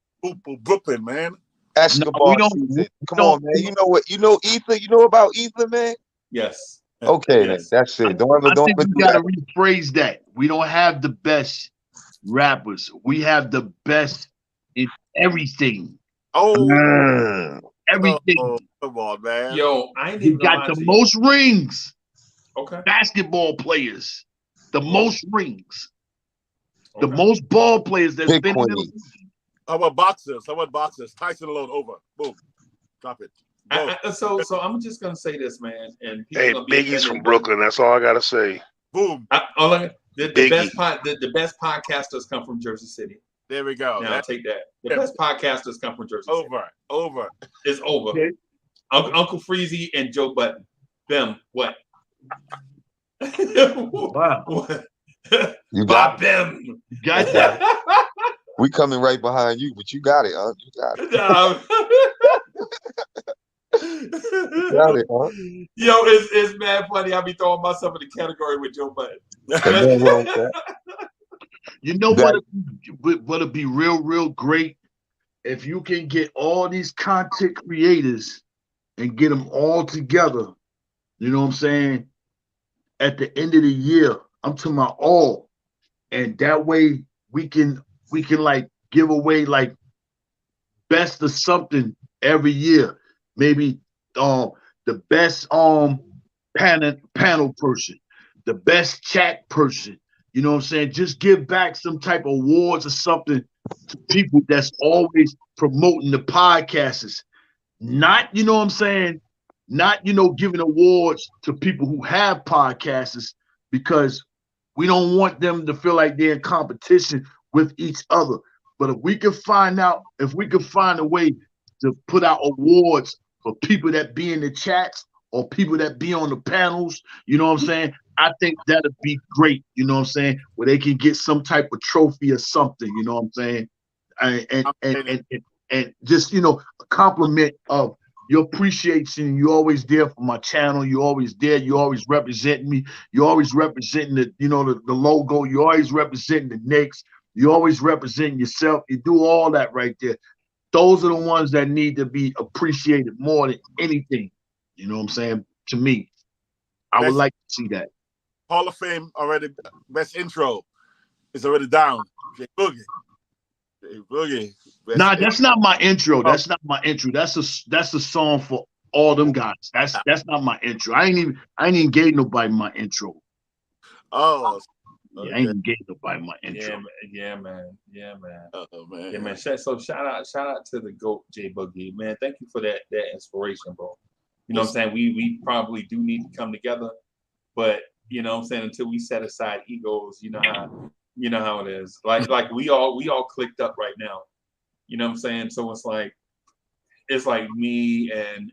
Brooklyn, man. Escobar season. Come on, man. You know what? You know Ether? You know about Ether, man? Yes. Okay, then. That's it. Don't ever we do gotta that. rephrase that. We don't have the best rappers. We have the best in everything. Oh. Everything. Oh, come on, man. Yo, I ain't We even got the most rings. Okay. Basketball players. The most rings. The most ball players that's Big been in the Queens. How about boxers? Tyson alone over. Boom. Drop it. So I'm just gonna say this, man. And Hey, Biggie's from Brooklyn. That's all I gotta say. Boom. The best podcasters come from Jersey City. There we go. Now take that. The best podcasters come from Jersey City. Over. It's over. Okay. Uncle Freezy and Joe Budden. Them. What? Wow. You got them. You got that. We coming right behind you, but you got it, huh? You got it. You got it, huh? Yo, it's mad funny. I be throwing myself in the category with Joe Budden. Nothing wrong with that. You know what'd be real great? If you can get all these content creators and get them all together, you know what I'm saying? At the end of the year, I'm talking about all. And that way we can like give away like best of something every year. Maybe the best panel person, the best chat person. You know what I'm saying? Just give back some type of awards or something to people that's always promoting the podcasts. Not, you know what I'm saying? Not, giving awards to people who have podcasts, because we don't want them to feel like they're in competition with each other. But if we can find a way to put out awards for people that be in the chats or people that be on the panels, you know what I'm saying? I think that'd be great, you know what I'm saying? Where they can get some type of trophy or something, you know what I'm saying? And just, a compliment of your appreciation. You always there for my channel. You always there. You always representing me. You always representing the logo. You always representing the Knicks. You always representing yourself. You do all that right there. Those are the ones that need to be appreciated more than anything. You know what I'm saying? To me, I would like to see that. Hall of Fame already. Best intro is already down. Jay Boogie. Jay Boogie. Nah, that's not my intro. That's not my intro. That's a song for all them guys. That's not my intro. I ain't even gave nobody my intro. Oh, yeah, I ain't even gave nobody my intro. Yeah, man. Oh, man. Yeah, man. So shout out to the GOAT Jay Boogie, man. Thank you for that inspiration, bro. You know what I'm saying? We probably do need to come together, but you know what I'm saying, until we set aside egos, you know how it is. Like we all clicked up right now. You know what I'm saying? So it's like me and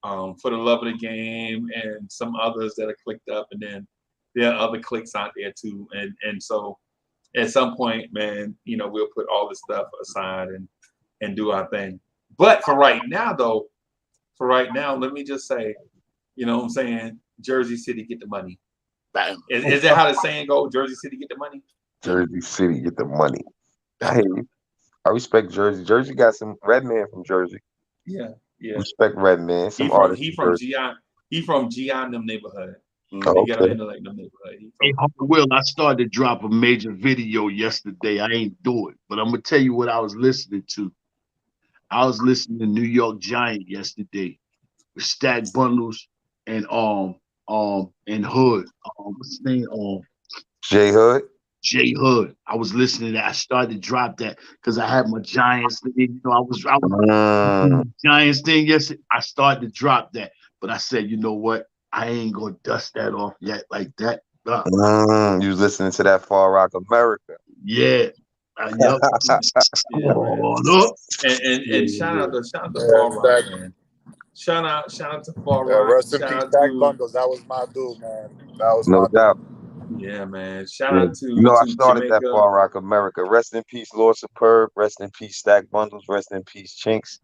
For the Love of the Game and some others that are clicked up, and then there are other cliques out there too. And so at some point, man, you know, we'll put all this stuff aside and do our thing. But for right now, let me just say, you know what I'm saying, Jersey City get the money. Bam. Is that how the saying goes? Jersey City get the money? Jersey City get the money. Hey, I respect Jersey. Jersey got some Redman from Jersey. Yeah. Respect Redman. Some artists. He from GI. He from GI in them neighborhood. Oh, He got okay. into like them neighborhood. Hey, Will, I started to drop a major video yesterday. I ain't do it, but I'm gonna tell you what I was listening to. I was listening to New York Giant yesterday with Stack Bundles and Hood. What's his name? J Hood. J Hood. I was listening to that. I started to drop that because I had my Giants thing. You know, I was Giants thing yesterday. I started to drop that, but I said, you know what? I ain't gonna dust that off yet like that. You was listening to that Far Rock America. Yeah. Yep. And shout out to Far Rock, man. Shout out to Far Rock. Rest in peace, Stack Bundles. That was my dude, man. That was no my doubt. dude. Yeah, man. Shout out to I started Jamaica. that Far Rock America. Rest in peace, Lord Superb. Rest in peace, Stack Bundles. Rest in peace, Chinks.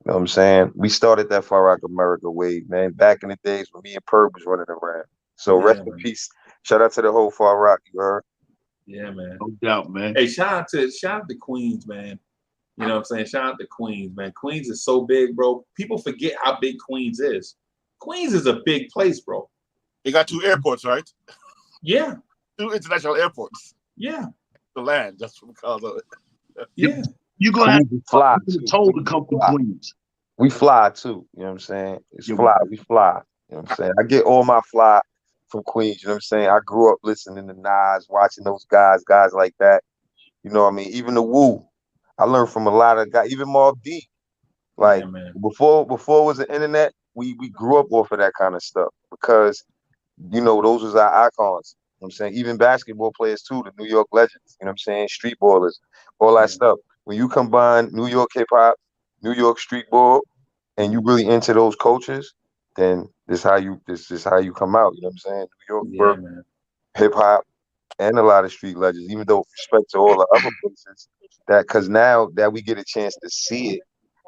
You know what I'm saying? We started that Far Rock America wave, man, back in the days when me and Perb was running around. So rest in peace. Shout out to the whole Far Rock, you heard? Yeah, man. No doubt, man. Hey, shout out to Queens, man. You know what I'm saying? Shout out to Queens, man. Queens is so big, bro. People forget how big Queens is. Queens is a big place, bro. They got 2 airports, right? Yeah. 2 international airports. Yeah. The land, just because of it. Yeah. You're gonna have to fly told to come from Queens. We fly too, you know what I'm saying? It's fly, we fly. You know what I'm saying? I get all my fly from Queens, you know what I'm saying? I grew up listening to Nas, watching those guys like that. You know what I mean? Even the Wu. I learned from a lot of guys, even Mobb Deep. Like before it was the internet, we grew up off of that kind of stuff because, you know, those was our icons. You know what I'm saying? Even basketball players too, the New York legends, you know what I'm saying? Street ballers, all that stuff. When you combine New York hip hop, New York street ball, and you really into those cultures, then this is how you come out. You know what I'm saying? New York, hip hop, and a lot of street legends. Even though with respect to all the other places, that because now that we get a chance to see it,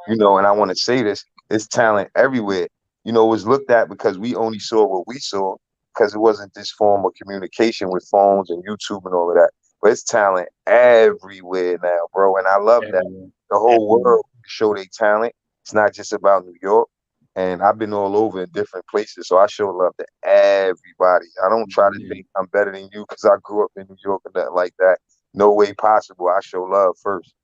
you know, and I want to say this, it's talent everywhere. You know, it was looked at because we only saw what we saw because it wasn't this form of communication with phones and YouTube and all of that. But it's talent everywhere now, bro. And I love that. The whole world show their talent. It's not just about New York. And I've been all over in different places. So I show love to everybody. I don't try to think I'm better than you because I grew up in New York and nothing like that. No way possible. I show love first.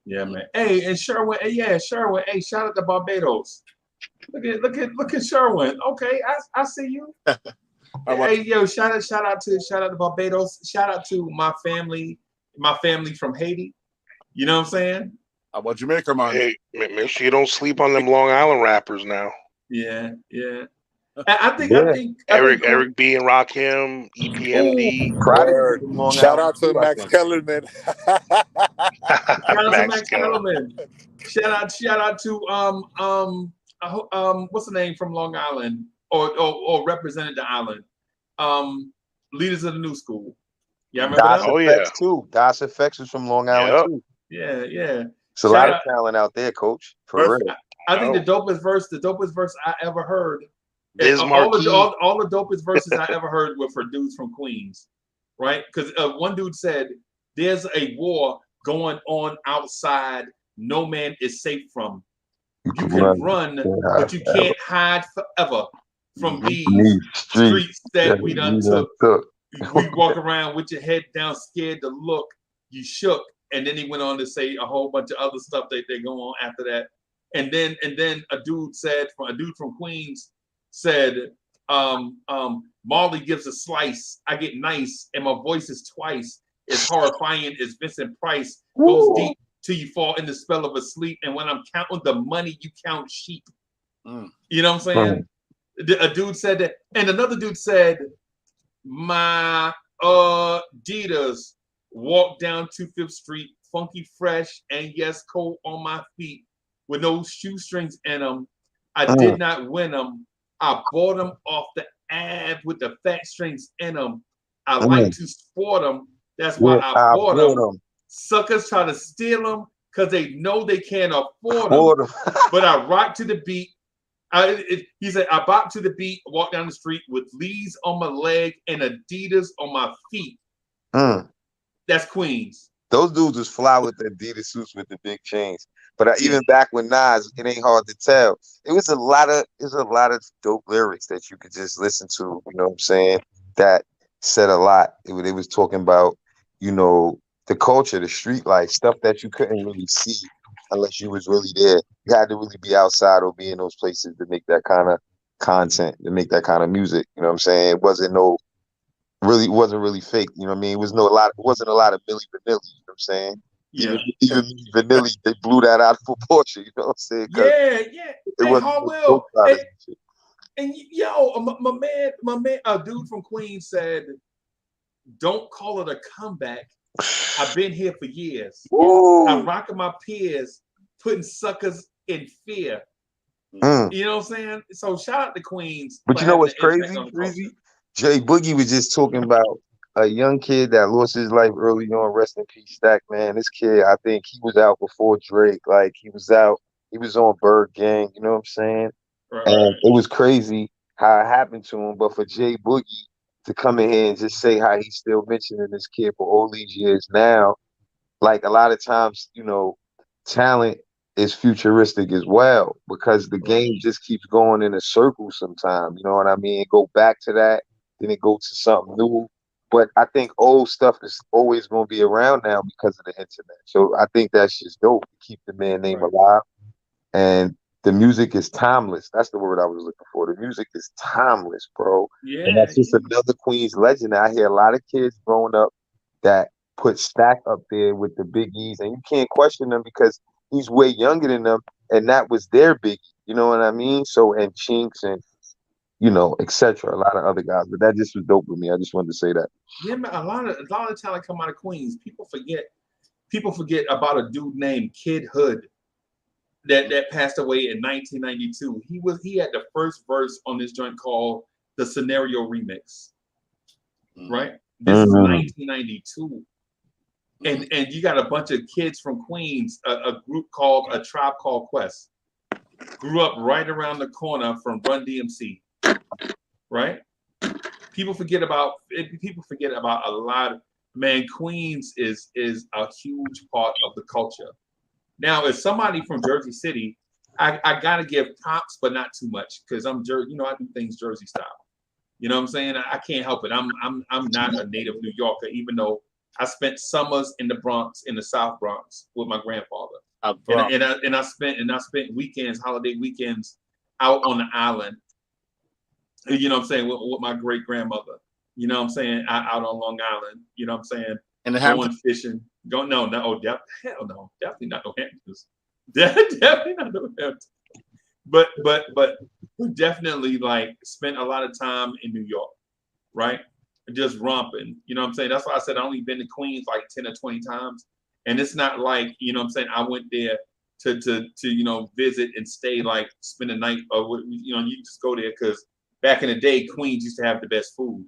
Yeah, man. Hey, and Sherwin. Hey, Sherwin. Hey, shout out to Barbados. Look at Sherwin. Okay, I see you. Hey, yo, shout out to Barbados. Shout out to my family from Haiti. You know what I'm saying? How about Jamaica, man? Hey, make sure you don't sleep on them Long Island rappers now. Yeah. I think Eric B and Rakim, EPMD. Shout out to Max Kellerman. Max Kellerman. Shout out to what's the name from Long Island or represented the island? Leaders of the New School. Yeah, remember that? Oh yeah, too. Das FX is from Long Island too. Yeah. It's a lot of talent out there, Coach. For real. I think the dopest verse I ever heard. Biz All the Markie. dopest verses I ever heard were for dudes from Queens, right? Because one dude said, "There's a war going on outside. No man is safe from. You can run, but you can't hide forever from these streets that we done took. We walk around with your head down, scared to look. You shook." And then he went on to say a whole bunch of other stuff that they go on after that. And then a dude from Queens said, Marley gives a slice. I get nice, and my voice is twice as horrifying as Vincent Price. Goes deep till you fall in the spell of a sleep. And when I'm counting the money, you count sheep. You know what I'm saying? A dude said that, and another dude said, my Adidas walk down to 5th Street, funky fresh, and yes, cold on my feet, with no shoestrings in them. I did not win them. I bought them off the ad with the fat strings in them. I like to sport them. That's why I bought them. Suckers try to steal them because they know they can't afford them. But I rock to the beat. He said, I bop to the beat, walk down the street with Lee's on my leg and Adidas on my feet. That's Queens. Those dudes was fly with the Adidas suits with the big chains. But even back when Nas, it ain't hard to tell. It was a lot of dope lyrics that you could just listen to. You know what I'm saying? That said a lot. It was talking about, the culture, the street life, stuff that you couldn't really see unless you was really there. You had to really be outside or be in those places to make that kind of content, to make that kind of music. You know what I'm saying? It wasn't really fake. You know what I mean? It wasn't a lot of Milli Vanilli. You know what I'm saying? Yeah. Even Vanilli, they blew that out of proportion. You know what I'm saying? Yeah. It wasn't and my man, a dude from Queens said, "Don't call it a comeback. I've been here for years. I'm rocking my peers, putting suckers in fear." You know what I'm saying? So shout out to Queens. But you know what's crazy? Jay Boogie was just talking about a young kid that lost his life early on. Rest in peace, Stack, man. This kid, I think he was out before Drake. Like he was on Bird Gang, you know what I'm saying? Right. And it was crazy how it happened to him. But for Jay Boogie to come in here and just say how he's still mentioning this kid for all these years now, like a lot of times, talent is futuristic as well, because the game just keeps going in a circle sometimes. You know what I mean? Go back to that, then it go to something new. But I think old stuff is always going to be around now because of the internet. So I think that's just dope to keep the man name alive. And the music is timeless. That's the word I was looking for. The music is timeless, bro. Yeah. And that's just another Queens legend. I hear a lot of kids growing up that put Stack up there with the Biggies, and you can't question them because he's way younger than them, and that was their Biggie. You know what I mean? So, and Chinks and, etc. A lot of other guys, but that just was dope with me. I just wanted to say that. Yeah, man, a lot of talent come out of Queens. People forget about a dude named Kid Hood that passed away in 1992. He had the first verse on this joint called the Scenario Remix. Right? This is 1992. And you got a bunch of kids from Queens, a group called A Tribe Called Quest. Grew up right around the corner from Run DMC. Right? People forget about a lot. Man, Queens is a huge part of the culture. Now, as somebody from Jersey City, I gotta give props, but not too much, because I'm Jersey. I do things Jersey style. You know what I'm saying? I can't help it. I'm not a native New Yorker, even though I spent summers in the Bronx, in the South Bronx, with my grandfather. And I spent weekends, holiday weekends, out on the island. You know what I'm saying? With my great grandmother. You know what I'm saying? Out on Long Island. You know what I'm saying? And going fishing. Hell no. Definitely not no Hamptons. Definitely not no Hamptons. But we definitely spent a lot of time in New York, right? Just romping. You know what I'm saying? That's why I said I only been to Queens 10 or 20 times. And it's not you know what I'm saying, I went there to visit and stay, spend a night, or you just go there because back in the day, Queens used to have the best food.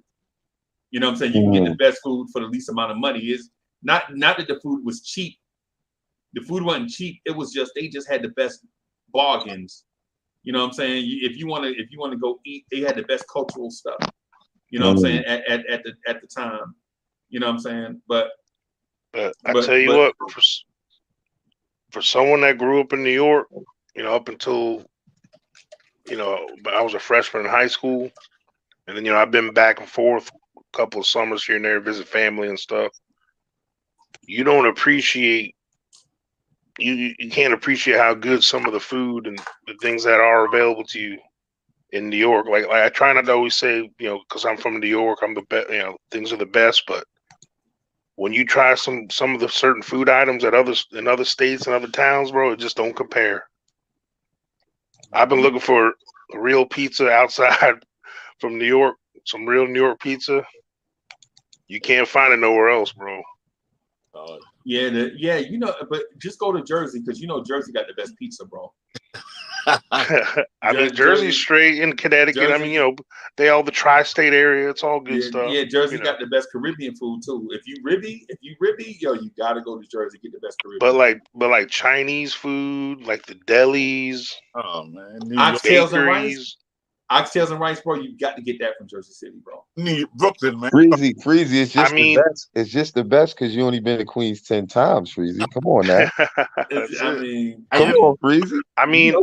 You know what I'm saying? You can get the best food for the least amount of money. It's not that the food was cheap. The food wasn't cheap. It was just, they just had the best bargains. You know what I'm saying? If you want to go eat, they had the best cultural stuff. You know what I'm saying at the time. You know what I'm saying? But I tell you what, for someone that grew up in New York, up until I was a freshman in high school, and then I've been back and forth a couple of summers here and there, visit family and stuff. You don't appreciate. You can't appreciate how good some of the food and the things that are available to you in New York. Like I try not to always say, because I'm from New York, I'm the best. Things are the best. But when you try some of the certain food items in other states and other towns, bro, it just don't compare. I've been looking for a real pizza outside from New York, some real New York pizza. You can't find it nowhere else, bro. But just go to Jersey because Jersey got the best pizza, bro. I mean, Jersey's straight in Connecticut. Jersey, I mean, they all the tri-state area. It's all good stuff. Yeah, Jersey got the best Caribbean food too. If you ribby, you gotta go to Jersey, get the best Caribbean. But like Chinese food, like the delis. Oh man, Oxtails and rice, bro. You got to get that from Jersey City, bro. Brooklyn, man. Freezy, it's just the best. It's just the best because you only been to Queens 10 times, Freezy. Come on now. Come on, Freezy. I mean,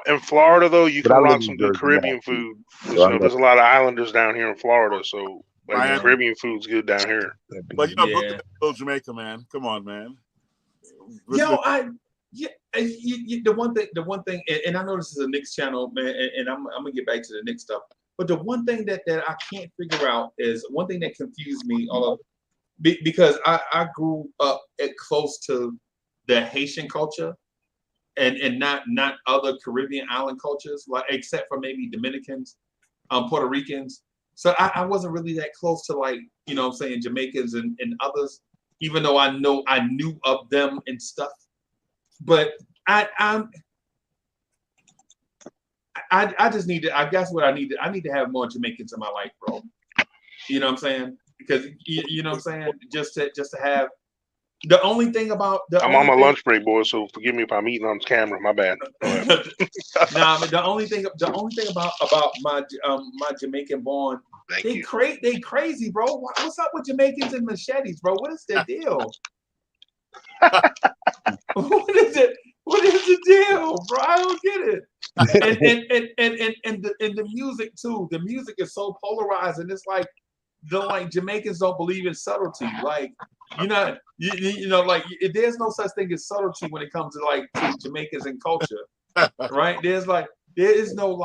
in Florida though, you can rock some good Caribbean food. There's a lot of islanders down here in Florida, so Caribbean food's good down here. But Brooklyn, Jamaica, man. Come on, man. The one thing, and I know this is a Knicks channel, man, and I'm gonna get back to the Knicks stuff. But the one thing that I can't figure out is one thing that confused me, because I grew up close to the Haitian culture, and not other Caribbean island cultures, like except for maybe Dominicans, Puerto Ricans. So I wasn't really that close to Jamaicans and others, even though I knew of them and stuff. But I just need to. I guess what I need to have more Jamaicans in my life, bro. You know what I'm saying? Because you know what I'm saying. Just to have. The only thing about I'm on my lunch break, boys. So forgive me if I'm eating on camera. My bad. The only thing about my Jamaican born. They crazy, bro. What's up with Jamaicans and machetes, bro? What is their deal? What is it? What is the deal, bro? I don't get it. And the music too. The music is so polarized, and it's like Jamaicans don't believe in subtlety. Like there's no such thing as subtlety when it comes to Jamaicans and culture, right? There is no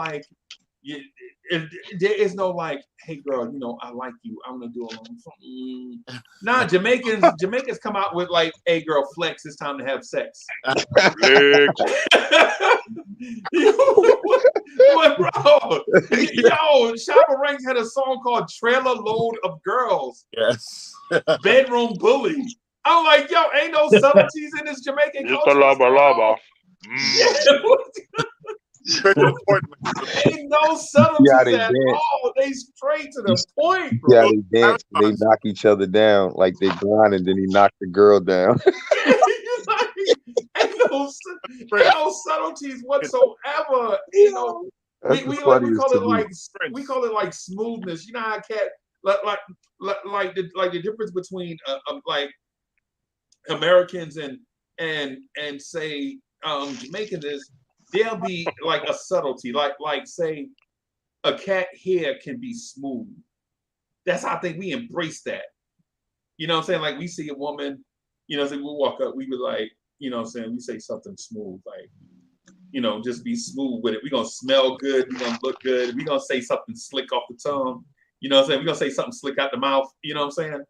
hey girl, I like you. I'm gonna do a little something. Nah, Jamaicans come out with hey girl, flex. It's time to have sex. What, bro? Shabba Ranks had a song called "Trailer Load of Girls." Yes. Bedroom bully. I'm like, ain't no subtleties in this Jamaican culture. Just a lava. Ain't no subtleties at all. They straight to the point, bro. Yeah, they dance. They knock each other down like they grind, and then he knocked the girl down. Ain't no subtleties whatsoever. We call it smoothness. You know how cat like the difference between Americans and say Jamaicans is. There'll be a subtlety, like say a cat hair can be smooth. That's how I think we embrace that. You know what I'm saying? Like we see a woman, we walk up, we be like, we say something smooth, just be smooth with it. We're gonna smell good, we're gonna look good, we're gonna say something slick off the tongue, you know what I'm saying? We're gonna say something slick out the mouth, you know what I'm saying?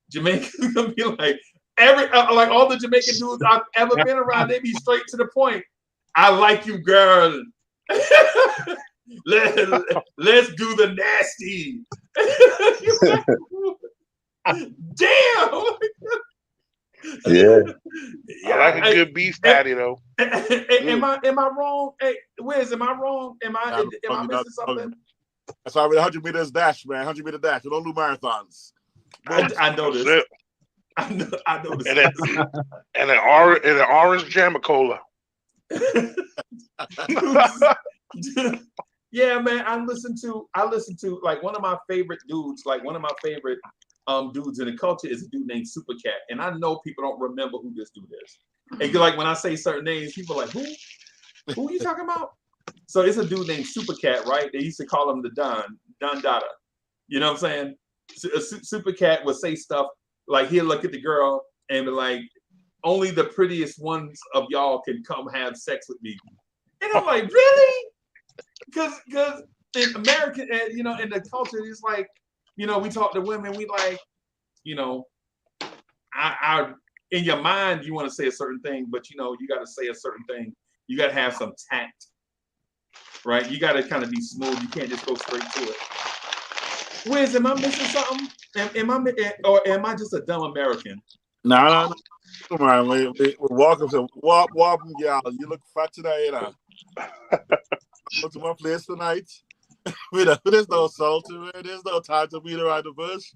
Jamaican gonna be like all the Jamaican dudes I've ever been around, they be straight to the point. I like you, girl. Let's do the nasty. Damn. Yeah. I like a good beef patty though. Am I wrong? Hey, Wiz, am I wrong? Am I missing something? That's why 100 meters dash, man. 100 meter dash. We don't do marathons. I know this. I know this. And an orange Jamacola. Yeah, man. I listen to like one of my favorite dudes, like one of my favorite dudes in the culture is a dude named Super Cat. And I know people don't remember who this dude is. And like when I say certain names, people are like, who? Who are you talking about? So it's a dude named Super Cat, right? They used to call him the Don Dada. You know what I'm saying? Super Cat would say stuff like he'll look at the girl and be like, only the prettiest ones of y'all can come have sex with me. And I'm like, really? Because in American, you know, in the culture, it's like, you know, we talk to women, we like, you know, I in your mind, you want to say a certain thing, but you know, you got to say a certain thing. You got to have some tact, right? You got to kind of be smooth. You can't just go straight to it. Wiz, am I missing something? Or am I just a dumb American? No. Come on, we're walking to walking, y'all. You look fat tonight, you know. Go to my place tonight. There's no salt to it. There's no time to beat around the bush.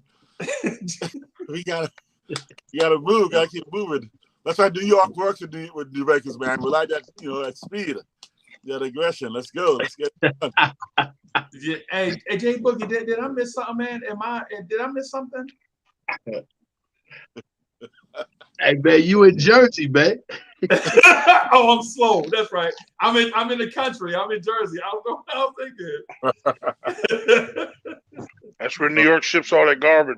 You gotta move. Gotta keep moving. That's why New York works with New Yorkers, man. We like that, you know, that speed, that aggression. Let's go. Let's get it done. Hey, Jay Boogie, did I miss something, man? Did I miss something? Hey man, you in Jersey, man. Oh, I'm slow. That's right. I'm in the country. I'm in Jersey. I don't know what I was thinking. That's where New York ships all that garbage.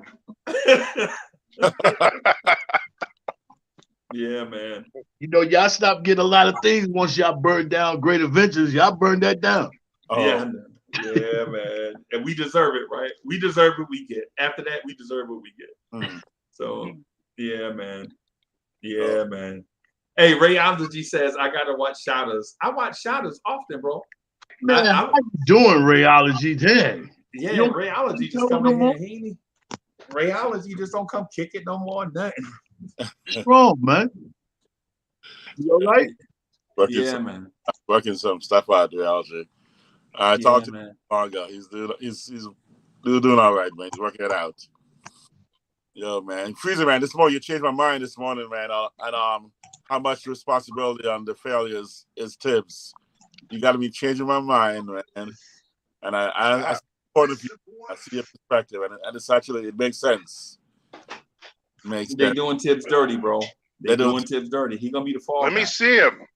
Yeah, man. You know, y'all stopped getting a lot of things once y'all burned down Great Adventures. Y'all burned that down. Yeah, man. And we deserve it, right? We deserve what we get. After that, we deserve what we get. So, yeah, man. Yeah, man. Hey, Rayology says I gotta watch Shadows. I watch Shadows often, bro. Man, how you doing, Rayology? Dang. Yeah, Rayology just come in here. Rayology just don't come kick it no more. Nothing. What's wrong, man? You all right? Man. Working some stuff out there, Rayology. I talked to him long ago. He's doing all right, man. He's working it out. Yo, man. Freezer, man, this morning you changed my mind this morning, man. And how much responsibility on the failures is Tibbs. You got to be changing my mind, man. And I see your point of view. I see your perspective, and it's actually, it makes sense. They're doing Tibbs dirty, bro. They're doing Tibbs dirty. He gonna be the fall. Let me see him.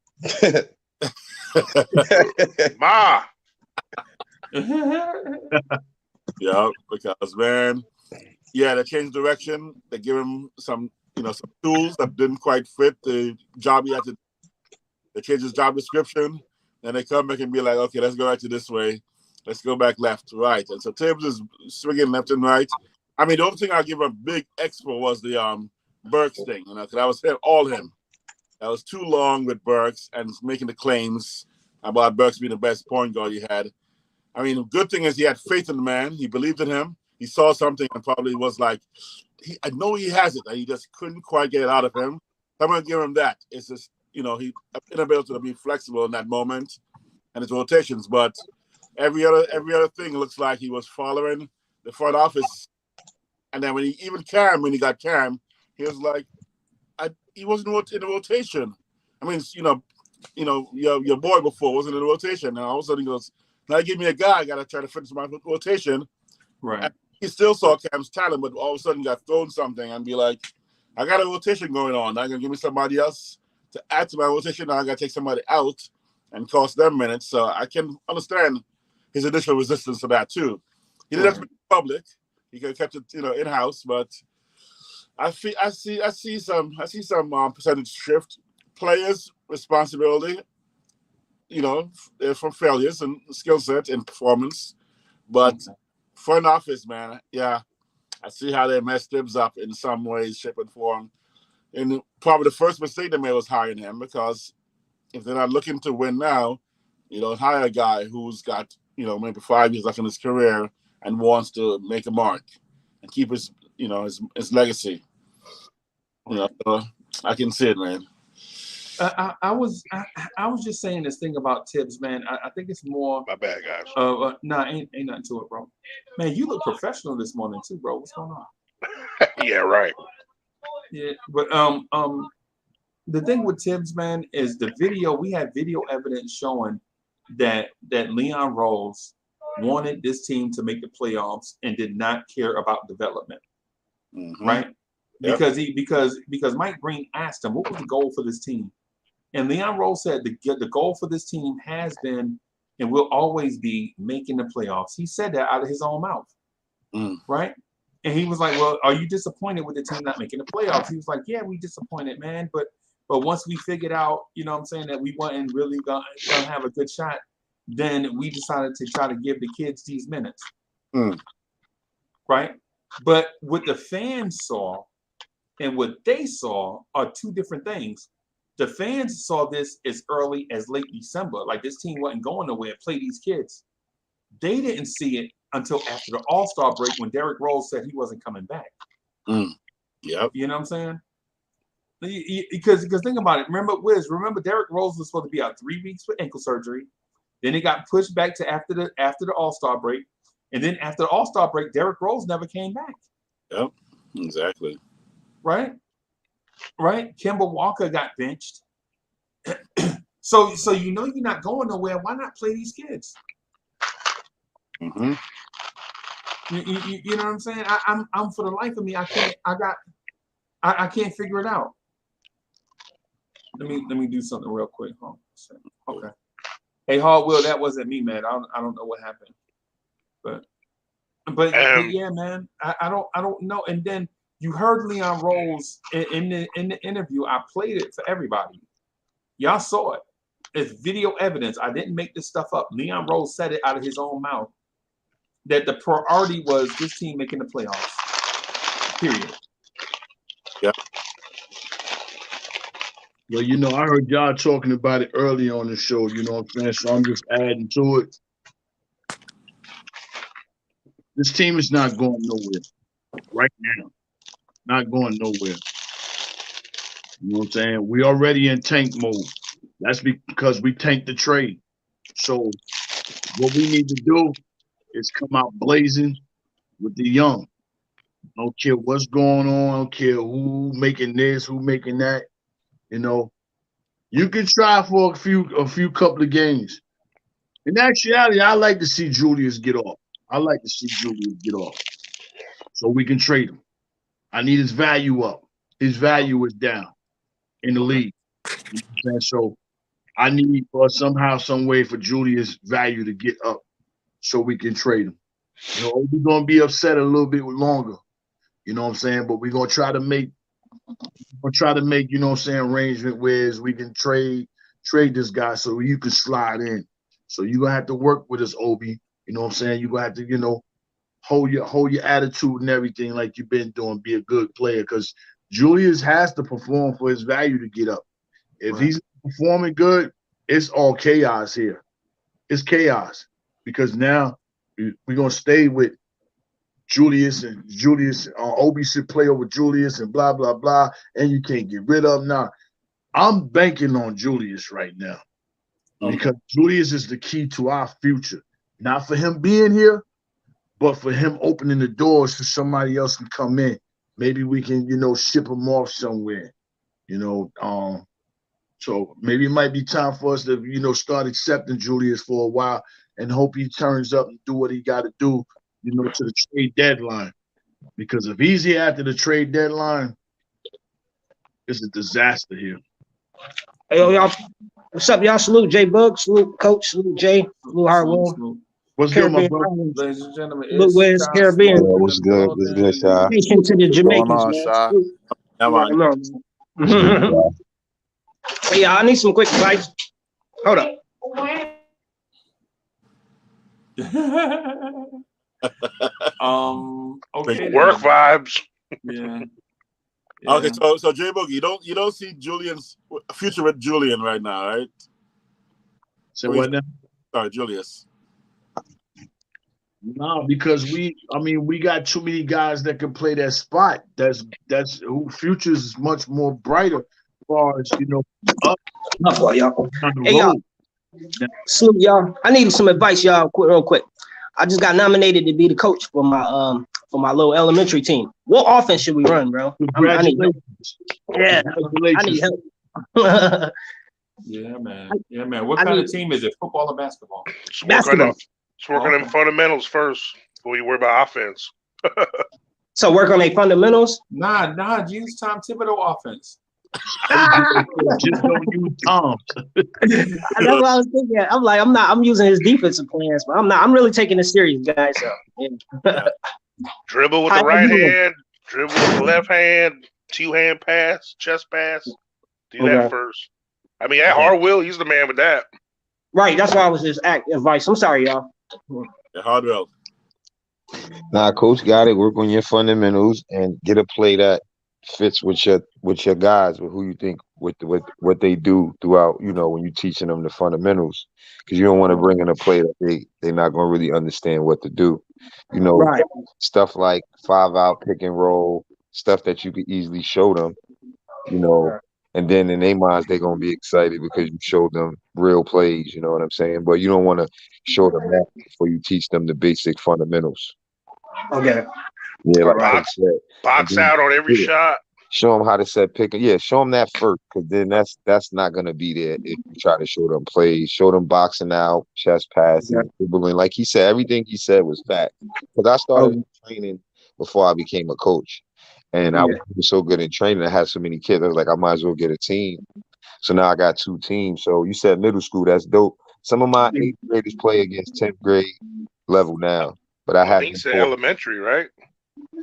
Ma. Yeah, because man, they changed direction. They give him some tools that didn't quite fit the job he had to. They changed his job description, and they come back and be like, okay, let's go right to this way. Let's go back left to right. And so Tibbs is swinging left and right. I mean, the only thing I'll give him a big X for was the Burks thing, because that was all him. That was too long with Burks and making the claims about Burks being the best point guard he had. I mean, the good thing is he had faith in the man. He believed in him. He saw something and probably was like, I know he has it, and he just couldn't quite get it out of him. I'm going to give him that. It's just, he inability to be flexible in that moment and his rotations. But every other thing looks like he was following the front office. And then when he got Cam, he was like, he wasn't in the rotation. I mean, your boy before wasn't in the rotation. And all of a sudden he goes, now give me a guy, I got to try to finish my rotation. Right. And he still saw Cam's talent, but all of a sudden got thrown something and be like, I got a rotation going on. Now you're going to give me somebody else to add to my rotation. Now I got to take somebody out and cost them minutes. So I can understand his initial resistance to that too. He didn't have to be public. He could have kept it, in-house, but I see some percentage shift. Players' responsibility, from failures and skill set and performance. But front office, man, I see how they messed Tibbs up in some ways, shape, and form. And probably the first mistake they made was hiring him, because if they're not looking to win now, hire a guy who's got, maybe 5 years left in his career and wants to make a mark and keep his legacy. So I can see it, man. I was just saying this thing about Tibbs, man. I think it's more. My bad, guys. Ain't nothing to it, bro. Man, you look professional this morning too, bro. What's going on? Yeah, right. Yeah, but the thing with Tibbs, man, is the video. We had video evidence showing that Leon Rose wanted this team to make the playoffs and did not care about development, right? Yep. Because Mike Green asked him what was the goal for this team, and Leon Rose said the goal for this team has been and will always be making the playoffs. He said that out of his own mouth, right? And he was like, "Well, are you disappointed with the team not making the playoffs?" He was like, "Yeah, we disappointed, man, but once we figured out, you know what I'm saying, that we weren't really gonna have a good shot, then we decided to try to give the kids these minutes." Right? But what the fans saw and what they saw are two different things. The fans saw this as early as late December, like this team wasn't going nowhere, play these kids. They didn't see it until after the All-Star break when Derrick Rose said he wasn't coming back. Yep. You know what I'm saying? Because think about it. Remember Derrick Rose was supposed to be out 3 weeks with ankle surgery. Then it got pushed back to after the All-Star break. And then after the All-Star break, Derrick Rose never came back. Yep. Exactly. Right? Kemba Walker got benched. So you know you're not going nowhere. Why not play these kids? You know what I'm saying? I'm for the life of me, I can't figure it out. Let me do something real quick. Okay. Hey, Hardwill, that wasn't me, man. I don't know what happened. But yeah, man. I don't know. And then you heard Leon Rose in the interview. I played it for everybody. Y'all saw it. It's video evidence. I didn't make this stuff up. Leon Rose said it out of his own mouth that the priority was this team making the playoffs. Period. Yeah. Well, you know, I heard y'all talking about it early on the show, you know what I'm saying? So I'm just adding to it. This team is not going nowhere right now. Not going nowhere. You know what I'm saying? We already in tank mode. That's because we tanked the trade. So what we need to do is come out blazing with the young. I don't care what's going on. I don't care who making this, who making that. You know, you can try for a few couple of games. In actuality, I like to see Julius get off. So we can trade him. I need his value up. His value is down in the league. You know what I'm saying? So I need somehow, some way for Julius' value to get up so we can trade him. You know, we're gonna be upset a little bit longer. You know what I'm saying? But we're gonna try to make, you know what I'm saying, arrangement where we can trade this guy so you can slide in. So you're gonna have to work with us, Obi. You know what I'm saying? You're gonna have to, you know, hold your attitude and everything like you've been doing, be a good player, because Julius has to perform for his value to get up. If he's performing good, it's all chaos here. It's chaos because now we're gonna stay with Julius and Obi should play over Julius and blah blah blah, and you can't get rid of him. Now I'm banking on Julius right now because Julius is the key to our future. Not for him being here, but for him opening the doors so somebody else can come in. Maybe we can, you know, ship him off somewhere. You know, so maybe it might be time for us to, you know, start accepting Julius for a while and hope he turns up and do what he got to do, you know, to the trade deadline. Because if he's here after the trade deadline, it's a disaster here. Hey, y'all, what's up, y'all? Salute J Bug, salute Coach, salute Jay, salute Hardwell. What's good, my brother? Ladies and gentlemen, salute West Caribbean. What's good? What's good, Shy? Nation to the Jamaicans, What's going on, man. Shy? Hey, y'all, I need some quick advice. Hold up. Okay. Work vibes. Yeah. Okay, so J Boogie, you don't see Julian's future with Julian right now, right? So what now? Sorry, Julius. No, because we got too many guys that can play that spot. That's who futures is much more brighter as far as, you know, up y'all. Hey, y'all. Salute, y'all. I needed some advice, y'all, real quick. I just got nominated to be the coach for my little elementary team. What offense should we run, bro? I need help. Yeah, I need help. Yeah, man. Yeah, man. What kind of team is it? Football or basketball? Basketball. Work on them fundamentals first before you worry about offense. So work on their fundamentals? Nah. Use Tom Thibodeau offense. Just don't use Tom. That's what I was thinking. I'm using his defensive plans, but I'm really taking this serious, guys. So, yeah. Dribble with the right hand, dribble with the left hand, two-hand pass, chest pass. Do that first. I mean, at Hartwell, he's the man with that. Right, that's why I was just advice. I'm sorry, y'all. Yeah, Hardwell. Nah, coach got it. Work on your fundamentals and get a play that fits with your guys, with who you think with what they do throughout. You know, when you're teaching them the fundamentals, because you don't want to bring in a play that they're not going to really understand what to do. You know, stuff like 5-out pick and roll, stuff that you could easily show them. You know. And then in their minds, they're going to be excited because you showed them real plays, you know what I'm saying? But you don't want to show them that before you teach them the basic fundamentals. Okay. Yeah, like I said. Box out on every shot. Show them how to set pick. Yeah, show them that first, because then that's not going to be there if you try to show them plays. Show them boxing out, chest passing, dribbling. Like he said, everything he said was fact. Because I started training before I became a coach. And I was so good in training. I had so many kids. I was like, I might as well get a team. So now I got 2 teams. So you said middle school. That's dope. Some of my 8th graders play against 10th grade level now. But I think it's elementary, right?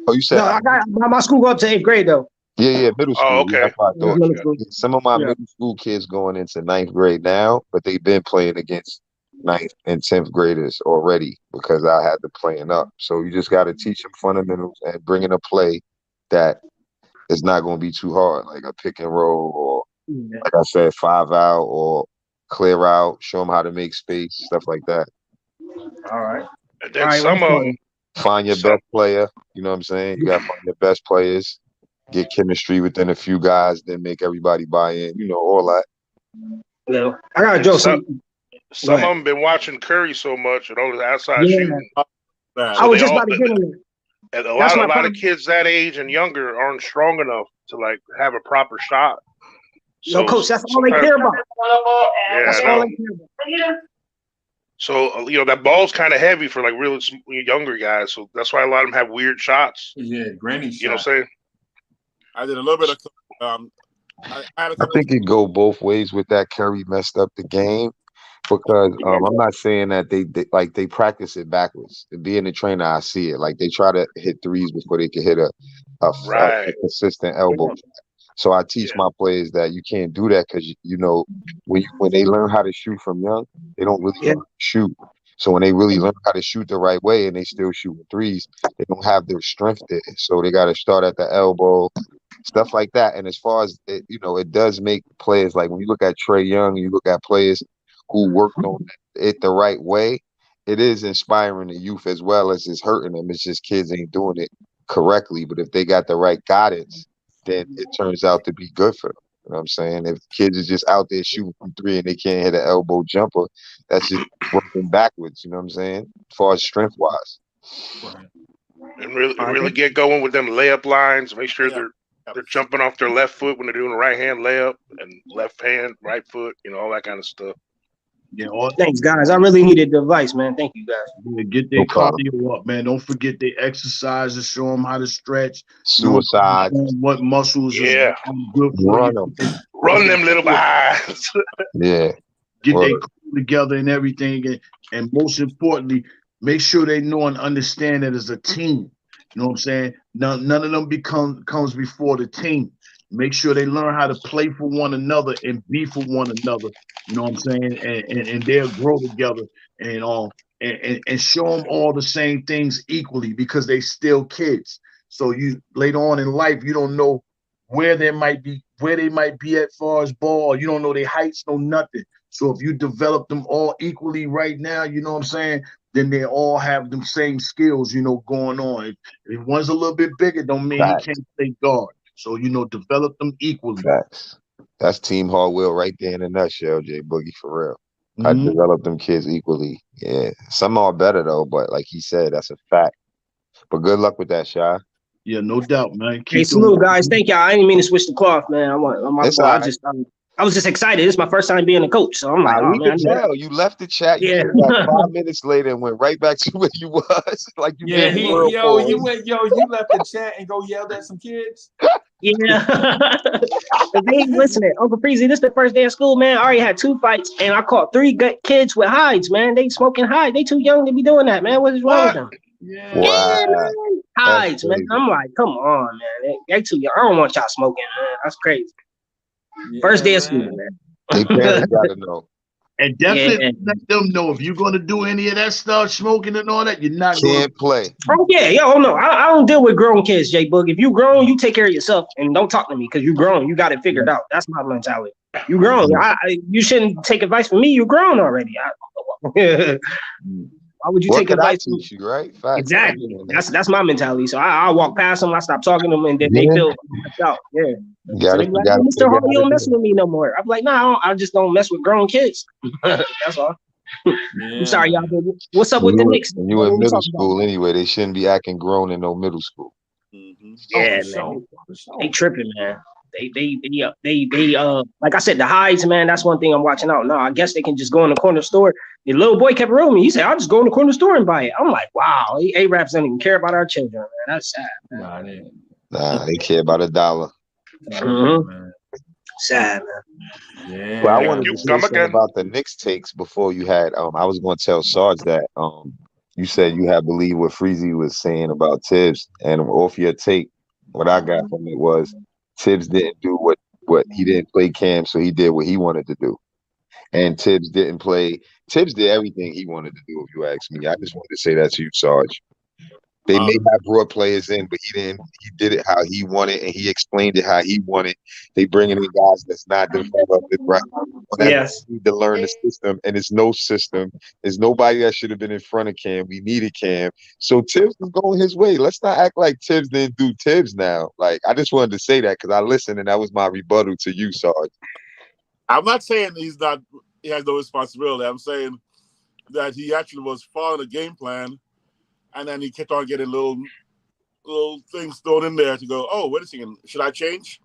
Oh, you said? No, I got my school go up to 8th grade though. Yeah, middle school. Oh, okay. That's what I thought. Some of my middle school kids going into 9th grade now, but they've been playing against 9th and 10th graders already because I had to playing up. So you just got to teach them fundamentals and bring in a play that is not going to be too hard, like a pick and roll or, like I said, 5-out or clear out, show them how to make space, stuff like that. All right. And then some of them. Find your best player, you know what I'm saying? You got to find your best players, get chemistry within a few guys, then make everybody buy in, you know, all that. Yeah. I got a joke. Some of them been watching Curry so much and all the outside shooting. I was just about to get in. And a lot of kids that age and younger aren't strong enough to like have a proper shot. So, coach, that's all they care about. Yeah, that's all they care about. So that ball's kind of heavy for like real younger guys. So that's why a lot of them have weird shots. Yeah, granny shot. You know what I'm saying? I did a little bit of. I think it go both ways with that. Curry messed up the game. Because I'm not saying that they practice it backwards. Being a trainer, I see it. Like they try to hit threes before they can hit a consistent elbow. So I teach my players that you can't do that because you know when they learn how to shoot from young, they don't really learn to shoot. So when they really learn how to shoot the right way and they still shooting threes, they don't have their strength there. So they got to start at the elbow, stuff like that. And as far as it does make players, like when you look at Trae Young, you look at players who worked on it the right way, it is inspiring the youth as well as it's hurting them. It's just kids ain't doing it correctly. But if they got the right guidance, then it turns out to be good for them. You know what I'm saying? If kids are just out there shooting from 3 and they can't hit an elbow jumper, that's just working backwards. You know what I'm saying? As far as strength wise. Right. And really get going with them layup lines. Make sure they're jumping off their left foot when they're doing a right hand layup and left hand, right foot, all that kind of stuff. Yeah, thanks, guys. I really needed the advice, man. Thank you, guys. Yeah, get their cardio up, man. Don't forget their exercises. Show them how to stretch. Suicide. What muscles is good for you. Run them little behinds. Yeah. Get their together and everything. And most importantly, make sure they know and understand it as a team. You know what I'm saying? None of them comes before the team. Make sure they learn how to play for one another and be for one another. You know what I'm saying? And they'll grow together and show them all the same things equally because they still kids. So you later on in life, you don't know where they might be as far as ball. You don't know their heights, no nothing. So if you develop them all equally right now, you know what I'm saying? Then they all have them same skills, going on. If one's a little bit bigger, don't mean he can't play guard. So, develop them equally. That's Team Hardwell right there in a nutshell, Jay Boogie, for real. I develop them kids equally. Yeah. Some are better, though, but like he said, that's a fact. But good luck with that, Shy. Yeah, no doubt, man. Hey, salute, guys. Thank y'all. I didn't mean to switch the cloth, man. I was just excited. This is my first time being a coach, so I'm like, oh we man. could tell. You left the chat. You Yeah. came back 5 minutes later and went right back to where you was. Like you Yeah, did. you left the chat and go yelled at some kids. Yeah. Listen, Uncle Freezy, this is the first day of school, man. I already had 2 fights, and I caught 3 kids with hides, man. They smoking hides. They too young to be doing that, man. What is wrong with them? Yeah. Wow. Man. Hides, man. I'm like, come on, man. They too young. I don't want y'all smoking, man. That's crazy. Yeah, first day of school, man. They parents gotta know. And definitely let them know if you're gonna do any of that stuff, smoking and all that, you're not Can't play. Oh yeah, no. I don't deal with grown kids, J Boog. If you grown, you take care of yourself and don't talk to me because you grown. You got it figured out. That's my mentality. You grown. You shouldn't take advice from me. You grown already. Why would you take advice from you, right? Facts. Exactly. That's my mentality. So I walk past them, I stop talking to them, and then they feel left out. Yeah. So like, Mr. Hall, you don't mess with me no more. I'm like, no, I just don't mess with grown kids. That's all. I'm sorry, y'all. But what's up with the Knicks? You in middle school anyway. They shouldn't be acting grown in no middle school. Yeah, man. They tripping, man. They like I said, the hides, man. That's one thing I'm watching out. No, I guess they can just go in the corner store. The little boy kept real with me. He said, "I'll just go in the corner store and buy it." I'm like, wow, Arabs don't even care about our children, man. That's sad. Man. Nah, they care about $1. Sad, man. Yeah. But I wanted to say something about the Knicks takes before you had. I was going to tell Sarge that you said you had believed what Freezy was saying about Tibbs, and off your take, what I got from it was Tibbs didn't do what he didn't play Cam, so he did what he wanted to do. And Tibbs didn't play. Tibbs did everything he wanted to do, if you ask me. I just wanted to say that to you, Sarge. They may have brought players in, but he did it how he wanted, and he explained it how he wanted. They bringing in guys that's not developed, right? Yes. Need to learn the system, and it's no system. There's nobody that should have been in front of Cam. We needed Cam. So Tibbs is going his way. Let's not act like Tibbs didn't do Tibbs now. Like, I just wanted to say that because I listened, and that was my rebuttal to you, Sarge. I'm not saying he has no responsibility. I'm saying that he actually was following a game plan, and then he kept on getting little things thrown in there to go, oh, wait a second, should I change?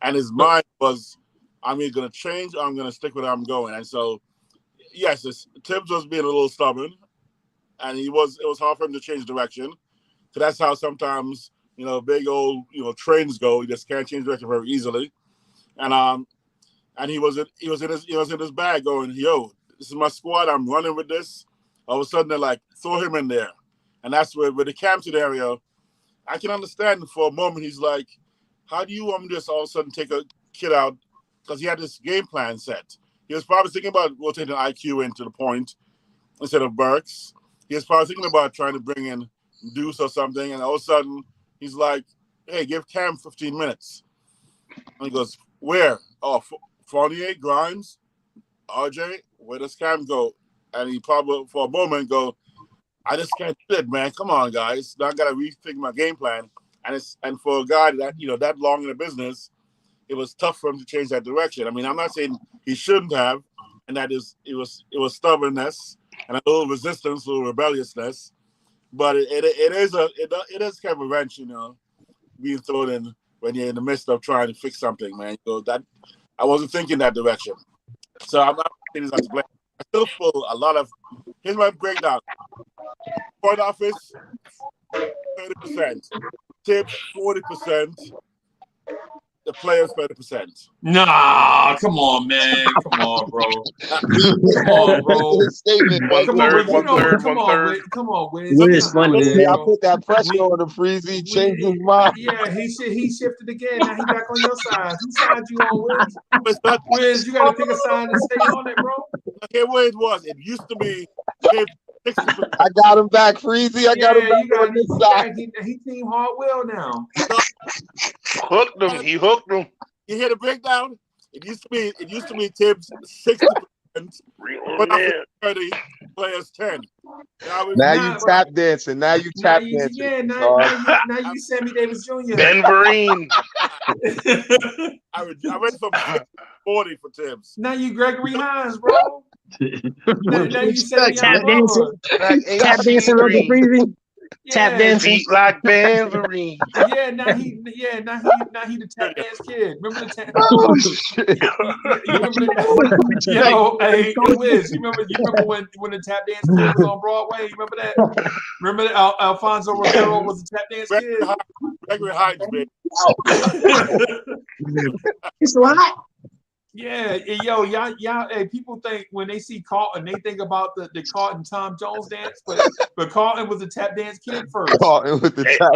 And his mind was, I'm either going to change or I'm going to stick with where I'm going. And so, yes, Tibbs was being a little stubborn, and it was hard for him to change direction. So that's how sometimes, big old, trains go. You just can't change direction very easily. And he was in his bag going, yo, this is my squad. I'm running with this. All of a sudden, they're like, throw him in there. And that's where with the Cam scenario, I can understand for a moment. He's like, how do you want me to just all of a sudden take a kid out? Because he had this game plan set. He was probably thinking about rotating IQ into the point instead of Burks. He was probably thinking about trying to bring in Deuce or something. And all of a sudden, he's like, hey, give Cam 15 minutes. And he goes, where? Oh, Fournier, Grimes, RJ, where does Cam go? And he probably, for a moment, go, I just can't do it, man. Come on, guys. Now I got to rethink my game plan. And for a guy that, that long in the business, it was tough for him to change that direction. I mean, I'm not saying he shouldn't have, and that is, it was stubbornness and a little resistance, a little rebelliousness. But it is kind of a wrench, being thrown in when you're in the midst of trying to fix something, man. That I wasn't thinking that direction. So I'm not saying he's not to blame. I still feel a lot of. Here's my breakdown. Front office, 30%. Tips, 40%. The players, 30%. Nah, come on, man. Come on, bro. Come on, bro. Come on, Wiz. Wiz funny. I put that pressure on him, Freezy. Changed his mind. Yeah, he shifted again. Now he back on your side. Who side you on, Wiz? Wiz, you got to pick a side and stay on it, bro. Okay, what it was. It used to be. I got him back, Freezy. I got him back on this side. He team Hardwell now. Hooked him. He hooked him. You hear the breakdown? It used to be Tibbs 60%, 30, players 10. Now you tap dancing. Now you tap dancing. Yeah, now you Sammy Davis Jr. Ben Vereen. I went from 40 for Tibbs. Now you Gregory Hines, bro. now you tap dancing. Tap dancing on the Freezy. tap dancing. Beat like Banverine. Yeah, now he the tap dance kid. Remember the tap? Oh shit! You remember the, yo, hey, Wiz, you remember when the tap dance kid was on Broadway? You remember that? Remember that Alfonso Ribeiro was the tap dance kid? Gregory Heights, baby. It's so hot. Yeah, yo, y'all, hey, people think when they see Carlton, they think about the Carlton Tom Jones dance, but Carlton was the tap dance kid first. Carlton with the tap.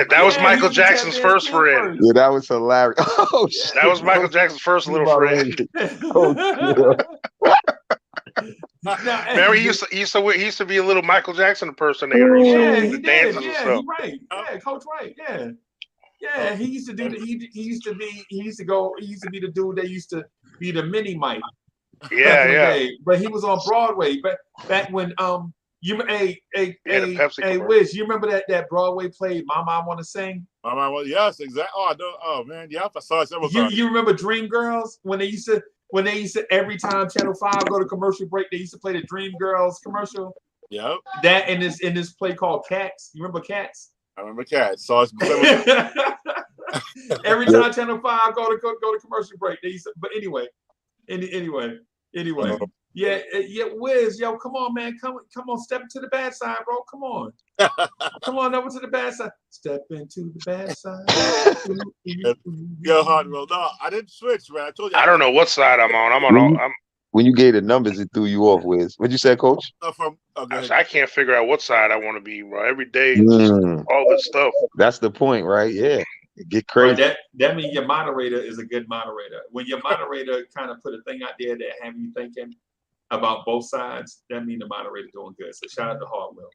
That was Michael Jackson's first friend. Yeah, that was hilarious. Oh shit! That was Michael Jackson's first little friend. Oh, Remember, he used to be a little Michael Jackson impersonator. Yeah, he did. Dances Yeah, and he right. Yeah, Coach Wright. Yeah. Yeah, he used to do. He used to be the dude that used to be the mini Mike. Yeah, yeah. But he was on Broadway. But back when Wiz, you remember that Broadway play "Mama I Want to Sing"? Mama, yes, exactly. Oh, I don't. Oh man, yeah, I saw it several times. You remember Dreamgirls when they used to every time Channel 5 go to commercial break, they used to play the Dreamgirls commercial. Yep. That in this play called Cats. You remember Cats? I remember Cats. So it's every time Channel 5 go to commercial break, they used to, but anyway. Yeah, Wiz, yo, come on, man. Come on, step into the bad side, bro. Come on. Come on over to the bad side. Step into the bad side. Yo, hard roll. No, I didn't switch, man. I told you. I don't know what side I'm on. When you gave the numbers, it threw you off, Wiz. What'd you say, Coach? I can't figure out what side I want to be, bro. Every day, all this stuff. That's the point, right? Yeah. Get crazy. Right, that means your moderator is a good moderator. When your moderator kind of put a thing out there that have you thinking about both sides, that means the moderator doing good. So shout out to Hardwell.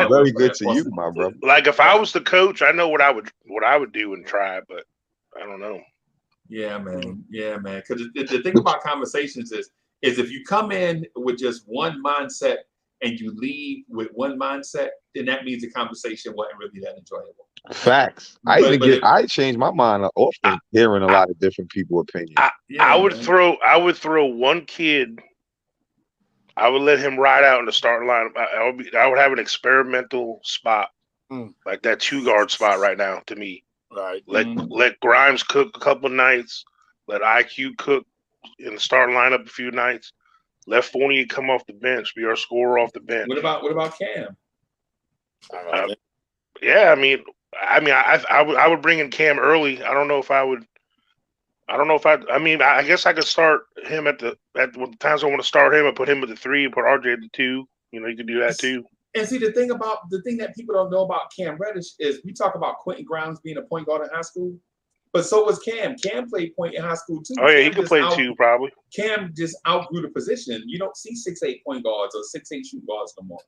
Very good to you, my brother. Like if I was the coach, I know what I would do and try, but I don't know. Yeah, man. Because the thing about conversations is if you come in with just one mindset and you leave with one mindset, then that means the conversation wasn't really that enjoyable. Facts. I changed my mind often hearing a lot of different people's opinions. I would throw one kid. I would let him ride out in the starting line. I would have an experimental spot, like that 2-guard spot right now. To me, right. Let Grimes cook a couple nights. Let IQ cook in the starting lineup a few nights. Let Fournier come off the bench, be our scorer off the bench. What about Cam? Yeah, I would bring in Cam early. I guess I could start him at the times I want to start him. I put him at the 3 and put RJ at the 2. You know, you could do that too. And see, the thing that people don't know about Cam Reddish is we talk about Quentin Grimes being a point guard in high school, but so was Cam. Cam played point in high school too. Oh yeah, he could play 2 probably. Cam just outgrew the position. You don't see 6'8" point guards or 6'8" shoot guards no more.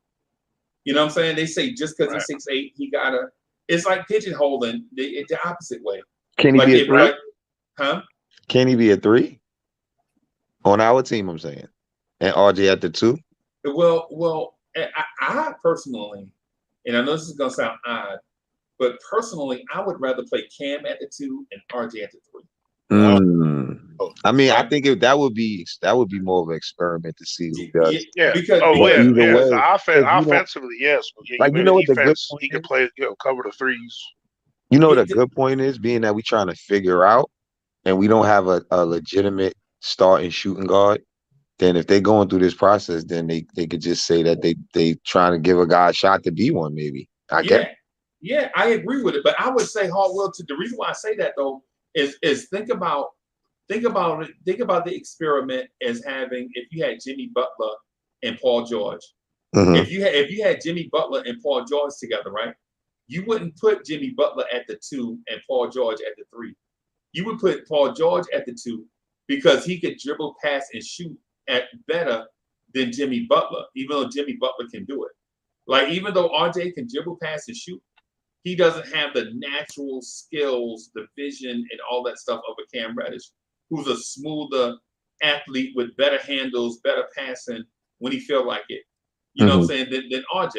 You know what I'm saying? They say just because he's 6'8", he gotta. It's like pigeonholing the opposite way. Can he be a 3? Huh? Can he be a 3? On our team, I'm saying. And RJ at the 2? Well, I personally, and I know this is gonna sound odd, but personally, I would rather play Cam at the 2 and RJ at the 3. I mean, I think that would be more of an experiment to see who does. Yeah, because offensively, yes. Like you know what the good point he could play, cover the threes. You know what the good point is, being that we're trying to figure out, and we don't have a legitimate starting shooting guard. Then if they're going through this process, then they could just say that they trying to give a guy a shot to be one. Maybe I get. Yeah, I agree with it, but I would say Hardwell. The reason why I say that though is think about the experiment as having if you had Jimmy Butler and Paul George. Mm-hmm. If you had Jimmy Butler and Paul George together, right? You wouldn't put Jimmy Butler at the 2 and Paul George at the 3. You would put Paul George at the 2 because he could dribble, pass, and shoot at better than Jimmy Butler, even though Jimmy Butler can do it. Like even though RJ can dribble, pass, and shoot, he doesn't have the natural skills, the vision, and all that stuff of a Cam Reddish, who's a smoother athlete with better handles, better passing when he feel like it. You know what I'm saying? Than RJ,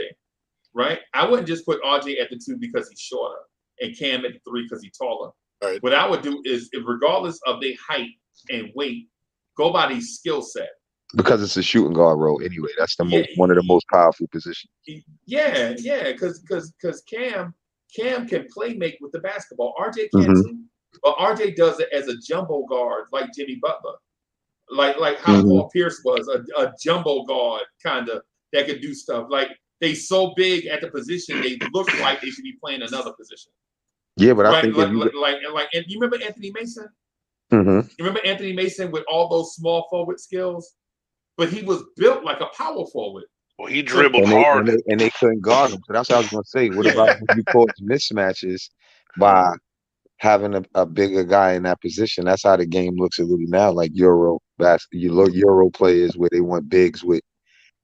right? I wouldn't just put RJ at the 2 because he's shorter and Cam at the 3 because he's taller. Right. What I would do is, regardless of their height and weight, go by their skill set. Because it's a shooting guard role anyway. That's Yeah, one of the most powerful positions. yeah, because Cam can play make with the basketball. RJ can Mm-hmm. too, but RJ does it as a jumbo guard like Jimmy Butler, like how Mm-hmm. Paul Pierce was a jumbo guard kind of that could do stuff. Like they so big at the position they look like they should be playing another position. Yeah, but I Right, think if you and you remember Anthony Mason? mm-hmm. You remember Anthony Mason with all those small forward skills, but he was built like a power forward. Well, he dribbled and hard. they couldn't guard him. So that's what I was gonna say. What Yeah. about when you cause mismatches by having a bigger guy in that position? That's how the game looks a little now, like Euro players where they want bigs with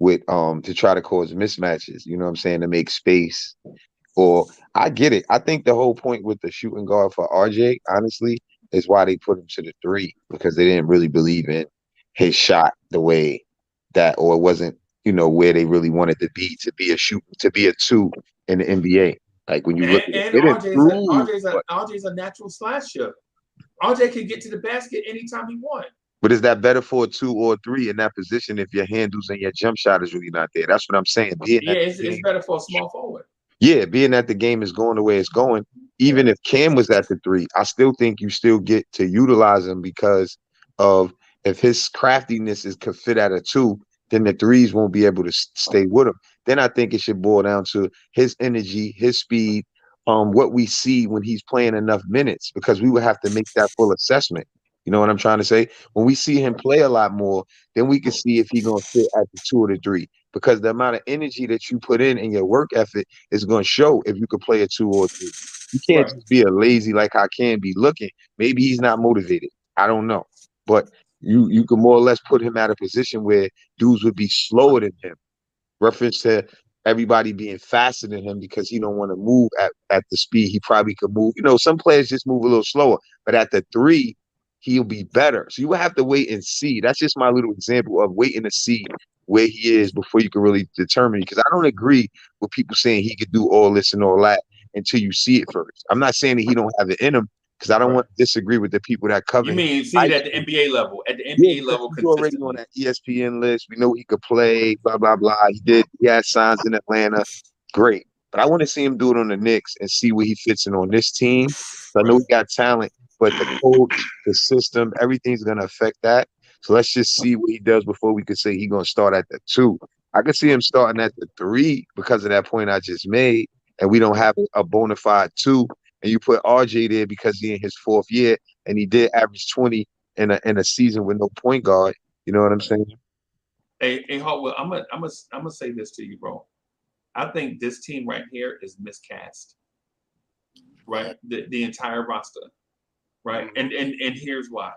to try to cause mismatches. You know what I'm saying? To make space. Or I get it. I think the whole point with the shooting guard for RJ, honestly, is why they put him to the 3, because they didn't really believe in his shot the way that, or it wasn't, where they really wanted to be to be a 2 in the NBA. Like when you look at it, And it improved, RJ's a natural slasher. RJ can get to the basket anytime he wants. but is that better for a 2 or a 3 in that position if your handles and your jump shot is really not there? That's what I'm saying. Yeah, it's better for a small forward. Yeah, being that the game is going the way it's going, even if Cam was at the 3, I still think you still get to utilize him because of if his craftiness could fit at a 2, then the 3s won't be able to stay with him. Then I think it should boil down to his energy, his speed, what we see when he's playing enough minutes, because we would have to make that full assessment. You know what I'm trying to say? When we see him play a lot more, then we can see if he's going to fit at the 2 or the 3. Because the amount of energy that you put in and your work effort is going to show if you could play a 2 or a 3. You can't just be a lazy like I can be looking. Maybe he's not motivated. I don't know. But you can more or less put him at a position where dudes would be slower than him. Reference to everybody being faster than him because he don't want to move at the speed he probably could move. Some players just move a little slower, but at the 3, he'll be better. So you will have to wait and see. That's just my little example of waiting to see where he is before you can really determine. Because I don't agree with people saying he could do all this and all that until you see it first. I'm not saying that he don't have it in him, because I don't want to disagree with the people that cover him. You mean see it at the NBA level? At the NBA level, he's already on that ESPN list. We know he could play, blah, blah, blah. He had signs in Atlanta. Great. But I want to see him do it on the Knicks and see where he fits in on this team. So I know he got talent, but the coach, the system, everything's going to affect that. So let's just see what he does before we could say he's going to start at the 2. I could see him starting at the 3 because of that point I just made, and we don't have a bona fide 2. And you put RJ there because he's in his 4th year, and he did average 20 in a season with no point guard. You know what I'm saying? Hey, Hartwell, I'm gonna say this to you, bro. I think this team right here is miscast. Right, the entire roster. Right, and here's why.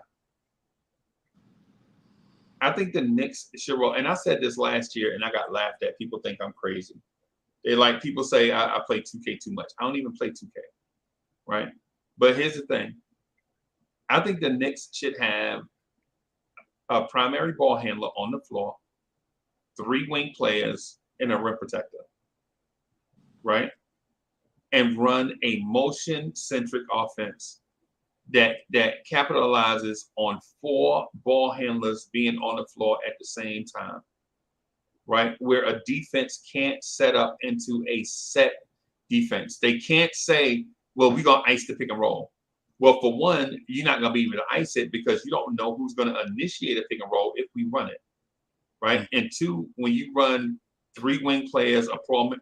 I think the Knicks should roll. And I said this last year, and I got laughed at. People think I'm crazy. People say I play 2K too much. I don't even play 2K. Right, but here's the thing. I think the Knicks should have a primary ball handler on the floor, 3 wing players, and a rim protector. Right, and run a motion-centric offense that capitalizes on 4 ball handlers being on the floor at the same time, right? Where a defense can't set up into a set defense. They can't say, well, we're going to ice the pick and roll. Well, for one, you're not going to be able to ice it because you don't know who's going to initiate a pick and roll if we run it, right? And 2, when you run 3 wing players, a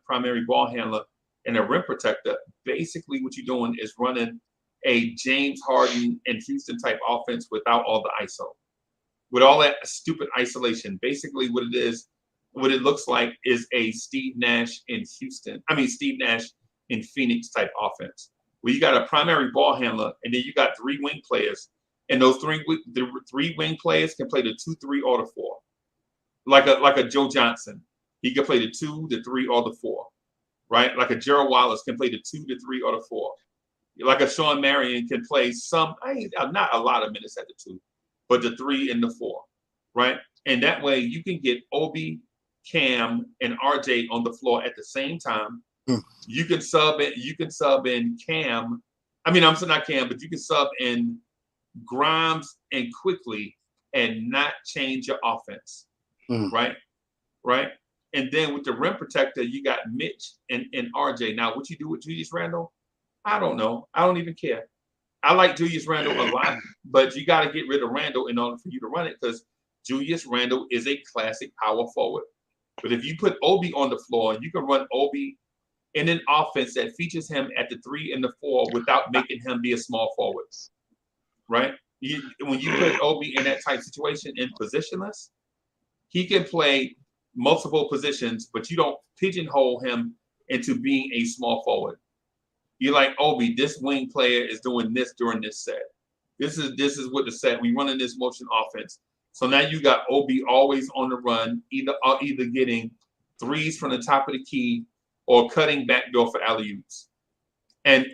primary ball handler, and a rim protector, basically what you're doing is running a James Harden and Houston type offense without all the ISO, with all that stupid isolation. Basically what it looks like is a Steve Nash in Phoenix type offense, where you got a primary ball handler and then you got 3 wing players, and those 3 wing players can play the 2, 3, or the 4, like a Joe Johnson. He can play the 2, the 3, or the 4, right? Like a Gerald Wallace can play the 2, the 3, or the 4. Like a Sean Marion can play not a lot of minutes at the 2, but the 3 and the 4, right? And that way you can get Obi, Cam, and RJ on the floor at the same time. You can sub in Cam. I mean, I'm saying not Cam, but you can sub in Grimes and Quickly and not change your offense. right? And then with the rim protector, you got Mitch and RJ. Now, what you do with Julius Randle, I don't know. I don't even care. I like Julius Randle a lot, but you got to get rid of Randle in order for you to run it because Julius Randle is a classic power forward. But if you put Obi on the floor, you can run Obi in an offense that features him at the 3 and the 4 without making him be a small forward, right? When you put Obi in that type situation in positionless, he can play multiple positions, but you don't pigeonhole him into being a small forward. You're like, Obi, this wing player is doing this during this set. This is what the set. We running this motion offense. So now you got Obi always on the run, either getting threes from the top of the key or cutting backdoor for alley-oops. And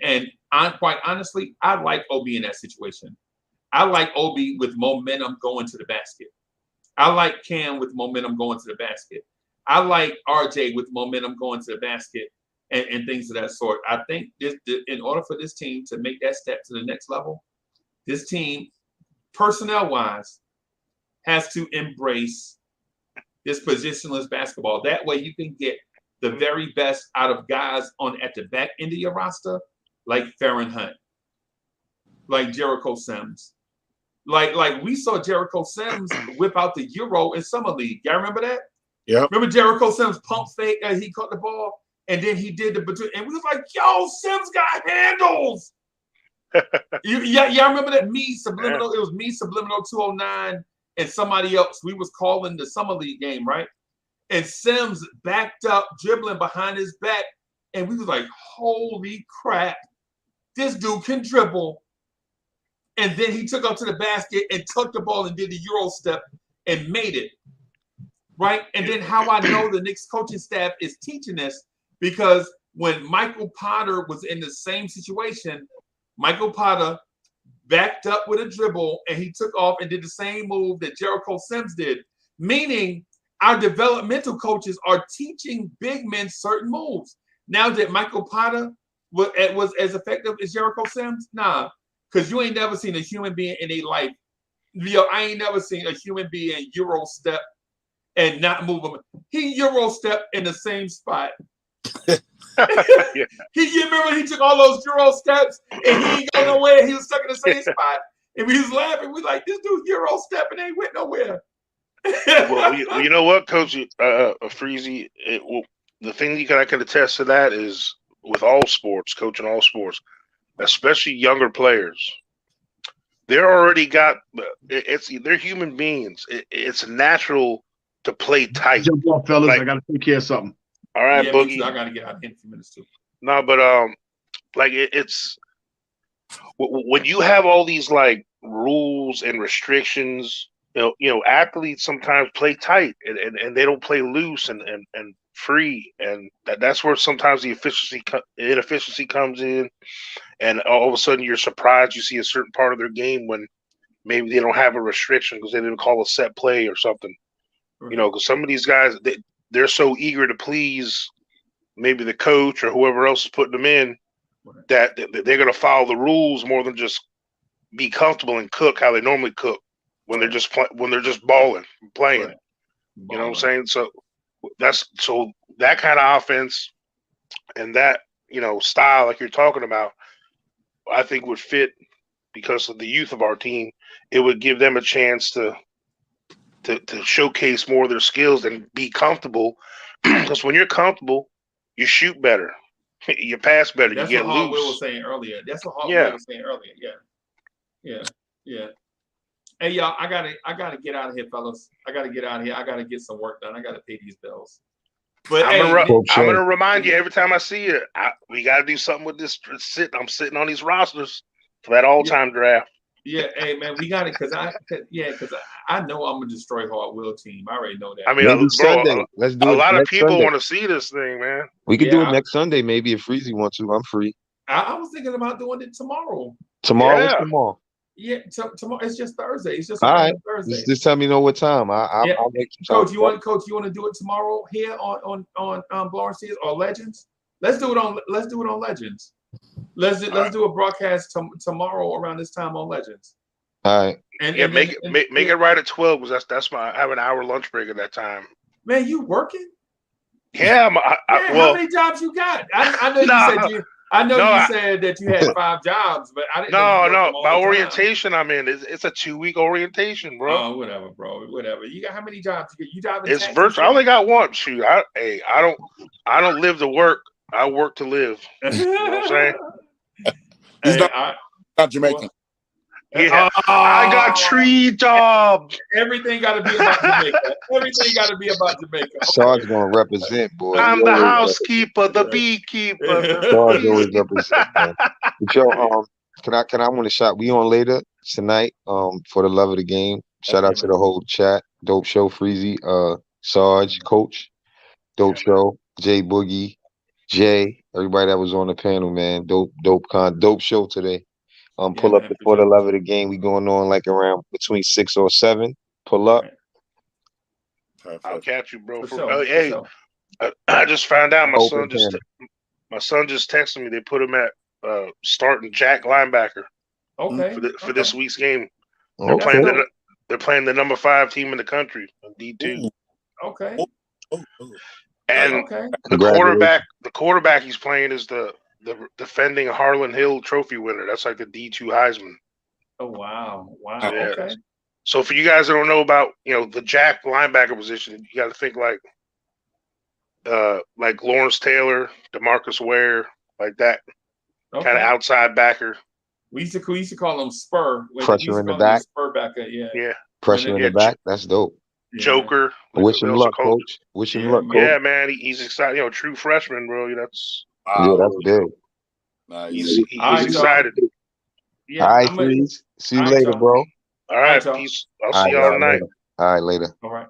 quite honestly, I like Obi in that situation. I like Obi with momentum going to the basket. I like Cam with momentum going to the basket. I like RJ with momentum going to the basket and things of that sort. I think in order for this team to make that step to the next level, this team, personnel-wise, has to embrace this positionless basketball. That way you can get the very best out of guys at the back end of your roster, like Farron Hunt, like Jericho Sims. Like we saw Jericho Sims whip out the Euro in Summer League. Y'all remember that? Yeah. Remember Jericho Sims pump fake? He caught the ball and then he did the between, and we was like, "Yo, Sims got handles." Y'all remember that? Subliminal. It was me, Subliminal 209, and somebody else. We was calling the Summer League game, right? And Sims backed up, dribbling behind his back, and we was like, "Holy crap, this dude can dribble." And then he took up to the basket and tucked the ball and did the Euro step and made it, right? And then how I know the Knicks coaching staff is teaching this, because when Michael Potter was in the same situation, Michael Potter backed up with a dribble and he took off and did the same move that Jericho Sims did, meaning our developmental coaches are teaching big men certain moves. Now that Michael Potter was as effective as Jericho Sims? Nah. Because you ain't never seen a human being in a life. I ain't never seen a human being Euro step and not move him. He Euro step in the same spot. He remember he took all those Euro steps and he ain't go nowhere. He was stuck in the same spot. And we was laughing. We like, this dude Euro step and ain't went nowhere. Well, you know what, Coach Freezy? The thing I can attest to that is with all sports, coaching all sports, especially younger players, they're already got they're human beings. It's natural to play tight. Jump off, fellas. I gotta take care of something. All right, Boogie. I gotta get out in a few minutes too. No, but it's when you have all these like rules and restrictions. You know, athletes sometimes play tight and they don't play loose and free, and that's where sometimes the inefficiency comes in, and all of a sudden you're surprised you see a certain part of their game when maybe they don't have a restriction because they didn't call a set play or something. Right. You know, because some of these guys they're so eager to please maybe the coach or whoever else is putting them in, right, that they're going to follow the rules more than just be comfortable and cook how they normally cook when they're just balling, playing. Right. You know what I'm saying? So that kind of offense and that, you know, style like you're talking about, I think would fit because of the youth of our team. It would give them a chance to showcase more of their skills and be comfortable. Because when you're comfortable, you shoot better, you pass better, you get loose. That's what Will was saying earlier. Will was saying earlier. Yeah. Hey y'all, I gotta get out of here, fellas. I gotta get out of here. I gotta get some work done. I gotta pay these bills. But I'm gonna remind you every time I see you. We gotta do something with this. I'm sitting on these rosters for that all-time draft. Yeah, hey man, we got it because I know I'm gonna destroy Hard Will team. I already know that. I mean, Sunday. Let's do it. A lot of people want to see this thing, man. We could do it next Sunday, maybe if Freezy wants to. I'm free. I was thinking about doing it tomorrow. Tomorrow. Yeah, tomorrow. It's just Thursday. It's just all right. Thursday. Just tell me what time. I'll make some Coach, you want to do it tomorrow here on Blorange Tears or Legends? Let's do it on Legends. Let's do a broadcast tomorrow around this time on Legends. All right. Yeah, make it right at 12 because that's my I have an hour lunch break at that time. Man, you working? Yeah, How many jobs you got? I know you said that you had 5 jobs, but I didn't know you worked them all my the time. orientation I'm in it's a 2-week orientation, bro. Oh, whatever, bro. Whatever. You got how many jobs you get? You driving It's taxis? virtual. I only got one. Shoot, I don't live to work. I work to live. You know what I'm saying? He's not Jamaican. Yeah, I got 3 jobs. Everything got to be about Jamaica. Everything got to be about Jamaica. Sarge gonna represent, boy. I'm the housekeeper, the beekeeper. Sarge always represent, man. But yo, can I want a shot? We on later tonight. For the love of the game. Shout out to the whole chat. Dope show, Freezy. Sarge, Coach. Dope show. Jay Boogie, Jay, everybody that was on the panel, man. Dope show today. Pull up before the love of the game. We going on like around between 6 or 7. Pull up. I'll catch you, bro. Sure. I just found out my son just texted me. They put him at starting Jack linebacker. Okay. For this week's game. Okay. They're playing the number 5 team in the country, D2. Okay. And the quarterback he's playing is the defending Harlan Hill Trophy winner. That's like the D2 Heisman. Oh wow! Yeah. Okay. So for you guys that don't know about the Jack linebacker position, you got to think like Lawrence Taylor, DeMarcus Ware, like that kind of outside backer. We used to call them spur. Pressure in the back. Spur backer, yeah. Pressure in the back. That's dope. Joker. Wish him luck, Coach. Wish him luck, Coach. Yeah, man. He's excited. True freshman, bro. That's big. He's excited. Yeah, all right, please. See you later, bro. All right, peace. I'll see y'all tonight. All right, later. All right.